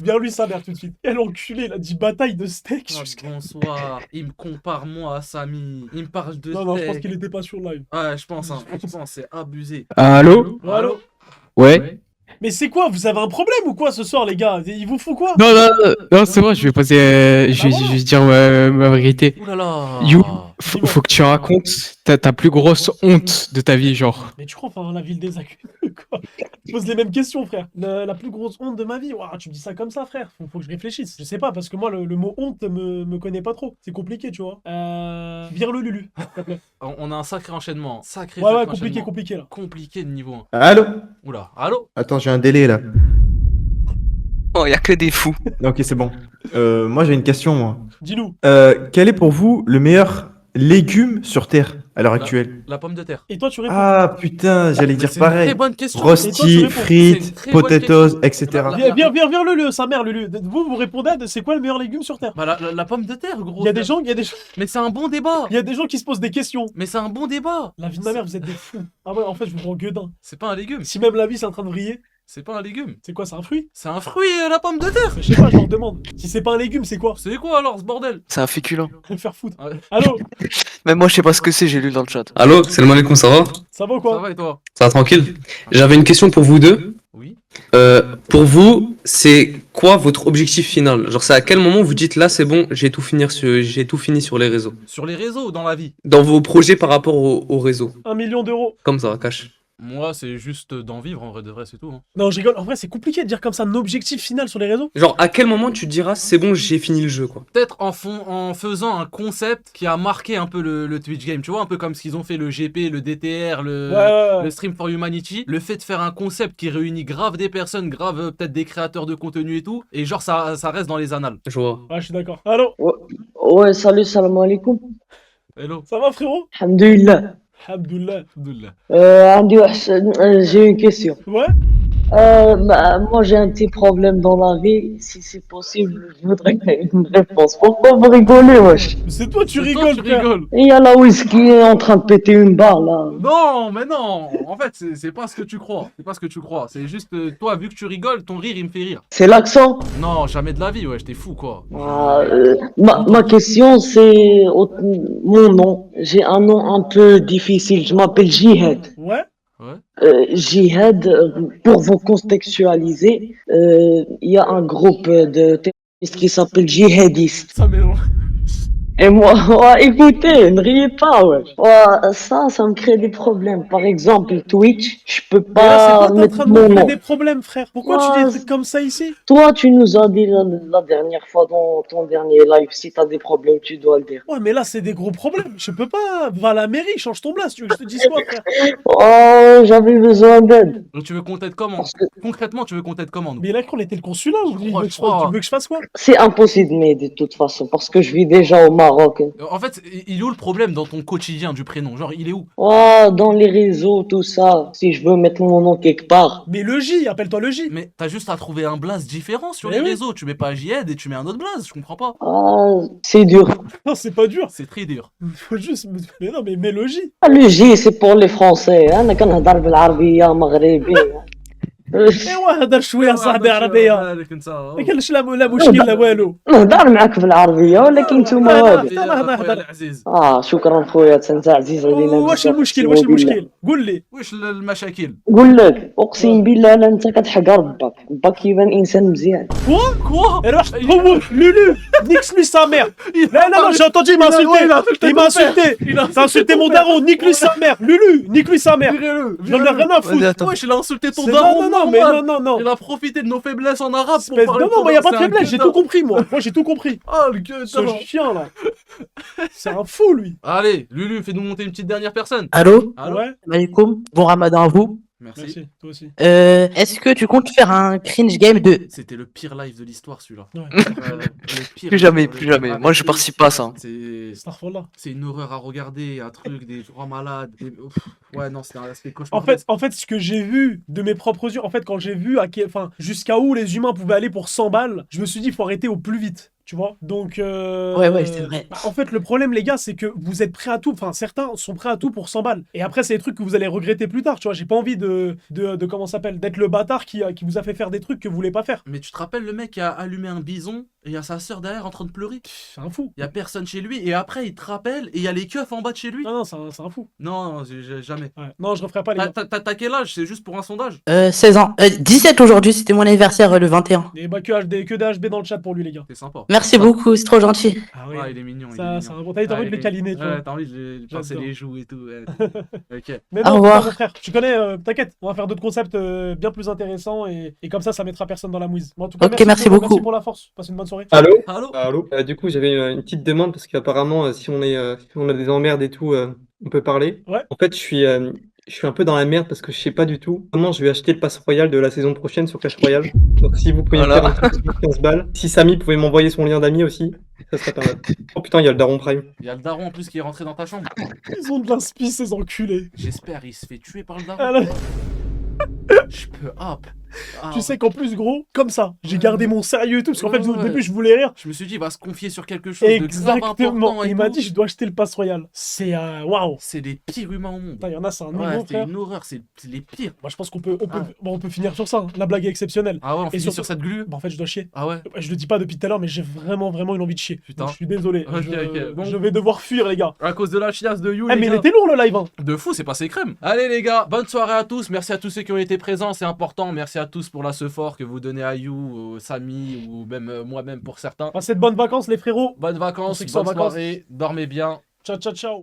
Viens lui sa mère tout de suite. Quel enculé, il a dit bataille de steak. Oh, bonsoir. Il me compare moi à Samy. Il me parle de Non, je pense steak. qu'il était pas sur le live. Ouais, je pense, c'est abusé. Allô? Ouais, allô? Ouais. Mais c'est quoi? Vous avez un problème ou quoi ce soir, les gars? Il vous fout quoi? Non, c'est bon, je vais poser. Je vais dire ma vérité. Ouh là là. You, faut que tu racontes ta plus grosse honte de ta vie, genre. Mais tu crois, enfin, la ville des accus, quoi? Je pose les mêmes questions, frère. La plus grosse honte de ma vie. Ouah, tu me dis ça comme ça, frère. Faut que je réfléchisse. Je sais pas, parce que moi, le mot honte me connaît pas trop. C'est compliqué, tu vois. Vire le Lulu, s'il te plaît. On a un sacré enchaînement. Sacré Ouais, enchaînement. compliqué là. Compliqué de niveau 1. Allô? Oula, allô? Attends, j'ai un délai là. Oh, y a que des fous. Ok, c'est bon. Moi, j'ai une question, moi. Dis-nous. Quel est pour vous le meilleur légume sur Terre à l'heure actuelle? La pomme de terre. Et toi, tu réponds. Ah putain, j'allais dire C'est une pareil. très bonne question. Et toi, tu Rosti, réponds. C'est frites, une très bonne potatoes, question. etc. Viens, Lulu, sa mère, Lulu. Vous répondez à c'est quoi le meilleur légume sur Terre? Bah, la pomme de terre, gros. Il y a des gens, Mais c'est un bon débat. il y a des gens qui se posent des questions. Mais c'est un bon débat. La vie de ma mère, vous êtes des fous. Ah ouais, en fait, je vous prends gueudin. C'est pas un légume. Si même la vie, c'est en train de briller, C'est pas un légume. c'est quoi, c'est un fruit? C'est un fruit, la pomme de terre. Je sais pas, je leur demande. Si c'est pas un légume, c'est quoi? C'est quoi alors ce bordel? C'est un féculent. Me faire foutre. Ouais. Allô? Même moi, je sais pas ce que c'est, j'ai lu dans le chat. Allô, salam alaikum, ça va? Ça va ou Ça quoi? va et toi? Ça va tranquille? J'avais une question pour vous deux. Oui. Pour vous, c'est quoi votre objectif final? Genre, c'est à quel moment vous dites là, c'est bon, j'ai tout fini sur les réseaux? Sur les réseaux, dans la vie. Dans vos projets par rapport au réseau. 1 million d'euros. Comme ça, cash. Moi, c'est juste d'en vivre, en vrai de vrai, c'est tout. Hein. Non, je rigole. En vrai, c'est compliqué de dire comme ça un objectif final sur les réseaux. Genre, à quel moment tu te diras, c'est bon, j'ai fini le jeu, quoi? Peut-être en faisant un concept qui a marqué un peu le Twitch game, tu vois, un peu comme ce qu'ils ont fait le GP, le DTR, Ouais. le Stream for Humanity. Le fait de faire un concept qui réunit grave des personnes, grave peut-être des créateurs de contenu et tout, et genre ça reste dans les annales. Je vois. Ouais, je suis d'accord. Allô? Ouais, salut, salam alaikum. Hello. Ça va, frérot? Alhamdulillah. Alhamdoulilah. J'ai une question. Ouais? Moi, j'ai un petit problème dans la vie. Si c'est possible, je voudrais une réponse. Pourquoi vous rigolez, wesh? Mais c'est toi, tu C'est toi, rigoles, tu frère. rigoles. Il y a la Wiz qui est en train de péter une barre, là. Non, mais non. En fait, c'est pas ce que tu crois. C'est pas ce que tu crois. C'est juste toi, vu que tu rigoles, ton rire, il me fait rire. C'est l'accent? Non, jamais de la vie, ouais, t'es fou, quoi. Ma question, c'est mon nom. J'ai un nom un peu difficile. Je m'appelle Jihad. Ouais? Jihad, pour vous contextualiser, il y a un groupe de terroristes qui s'appelle Jihadistes. Ça mélange. Et moi, ouais, écoutez, ne riez pas, ouais. Ouais, ça me crée des problèmes. Par exemple, Twitch, je peux Mais là, c'est pas quoi, t'es en mettre train de mon me créer nom. des problèmes, frère? Pourquoi tu dis Ouais, des trucs comme ça ici? Toi, tu nous as dit la dernière fois dans ton dernier live, si t'as des problèmes, tu dois le dire. Ouais, mais là, c'est des gros problèmes. Je peux pas. Va à la mairie, change ton blast. Tu veux que je te dise quoi, frère? Oh, j'avais besoin d'aide. Donc tu veux qu'on t'aide comment? Parce que Concrètement, tu veux qu'on t'aide comment, nous? Mais là, on était le consulat ou tu veux que je fasse quoi? c'est impossible de m'aider de toute façon, parce que je vis déjà au Maroc. En fait, il est où le problème dans ton quotidien du prénom? Genre, il est où? Oh, dans les réseaux, tout ça. Si je veux mettre mon nom quelque part. Mais le J, appelle-toi le J. Mais t'as juste à trouver un blaze différent sur Mais les oui. réseaux. Tu mets pas JED et tu mets un autre blaze, je comprends pas. Ah, c'est dur. Non, c'est pas dur. C'est très dur. Faut juste. Mais non, mais mets le J. Ah, le J, c'est pour les Français. أنا كنهضر بالعربية مغربي. ايوا هضر شويه صاحبي عربيه. ما كاينش لا مشكل لا والو. نهضر معاك بالعربية ولكن نتوما هادي. هضر. شكرا خويا انت عزيز علينا. واش المشكل واش المشكل؟ قول لي. واش المشاكل؟ قول لك اقسم بالله لا انت كتحقر باك. باك كيبان انسان مزيان. Quoi? Oh, Lulu, nique-lui sa mère. Non, j'ai entendu, il m'a insulté. Il m'a insulté. Il a insulté mon daron. Nique-lui sa mère. Lulu, nique-lui sa mère. J'en ai rien à foutre. Wesh, il a insulté ton C'est- daron. non, mais normal. non. Il a profité de nos faiblesses en arabe pour Espèce- parler. Non, mais y a pas de faiblesse, j'ai tout compris, moi. Moi, j'ai tout compris. Oh, le gueule, Ce chien, là. C'est un fou, lui. Allez, Lulu, fais-nous monter une petite dernière personne. Allô? Allô? Ouais, Alaikum, bon ramadan à vous. Merci. toi aussi. Est-ce que tu comptes faire un cringe game de... C'était le pire live de l'histoire, celui-là. Ouais. Le pire. Plus jamais, plus jamais. Moi, je participe pas à ça. C'est une horreur à regarder, un truc, des gens malades. Ouf. Ouais, non, c'était un aspect cauchemar. En fait, ce que j'ai vu de mes propres yeux, en fait, quand j'ai vu jusqu'à où les humains pouvaient aller pour 100 balles, je me suis dit, il faut arrêter au plus vite. Tu vois? Donc. Ouais, c'est vrai. En fait, le problème, les gars, c'est que vous êtes prêts à tout. Enfin, certains sont prêts à tout pour 100 balles. Et après, c'est des trucs que vous allez regretter plus tard. Tu vois, j'ai pas envie de comment ça s'appelle, d'être le bâtard qui vous a fait faire des trucs que vous voulez pas faire. Mais tu te rappelles le mec qui a allumé un bison et il y a sa sœur derrière en train de pleurer. C'est un fou. Il y a personne chez lui, et après il te rappelle, et il y a les keufs en bas de chez lui. Non, non, c'est un fou. Non, jamais. Ouais. Non, je referai pas les gars. T'as quel âge? C'est juste pour un sondage? 16 ans. 17 aujourd'hui, c'était mon anniversaire le 21. Et bah que des HB dans le chat pour lui les gars. C'est sympa. Merci beaucoup, c'est trop gentil. Ah oui. Il est mignon. Ça, c'est un bon. T'as envie de les câliner, tu vois. Ouais, t'as envie de les passer J'adore. les joues et tout. Ouais. Ok. Mais Au non, revoir. mon frère, tu connais, t'inquiète, on va faire d'autres concepts bien plus intéressants et comme ça mettra personne dans la mouise. Bon, en tout cas, Ok, merci beaucoup. Merci pour la force. Passe une bonne soirée. Allô? Allô? Allô? Du coup, j'avais une petite demande parce qu'apparemment, si on a des emmerdes et tout, on peut parler. Ouais. En fait, je suis un peu dans la merde parce que je sais pas du tout comment je vais acheter le pass royal de la saison prochaine sur Clash Royale. Donc, si vous pouvez me faire un petit 15 balles. Si Samy pouvait m'envoyer son lien d'amis aussi, ça serait pas mal. Oh putain, il y a le Daron Prime. Il y a le daron en plus qui est rentré dans ta chambre. Ils ont de l'inspi, ces enculés. J'espère, il se fait tuer par le daron. Ah, là, Je peux hop. Ah, tu sais qu'en plus, gros, comme ça, j'ai gardé mon sérieux et tout, parce qu'en fait, au début, je voulais rire. Je me suis dit, il va se confier sur quelque chose de grave Exactement. important. et Il m'a tout. dit, je dois acheter le pass royal. C'est waouh. C'est les pires humains au monde. Putain, il y en a, c'est un Ouais, niveau, c'est frère. une horreur, c'est les pires. Moi, je pense qu'on peut, Ah. bon, on peut finir sur ça. Hein. La blague est exceptionnelle. Ah ouais, on Et finit surtout- sur cette glu. Bah, en fait, je dois chier. Ah ouais. Je le dis pas depuis tout à l'heure, mais j'ai vraiment une envie de chier. Putain. Donc, je suis désolé. Ok, je, ok. Bon. je vais devoir fuir, les gars. À cause de la chiasse de You, Eh, les mais il gars. était lourd le live, hein. De fou, c'est passé crème. Allez les gars, bonne soirée à tous. Merci à tous ceux qui ont été présents, c'est important. Merci à tous pour la sephore que vous donnez à You, Samy ou même moi-même pour certains. Passez de bonnes vacances, les frérots. Bonnes On vacances, sait que c'est en bonne vacances. soirée, dormez bien. Ciao, ciao, ciao.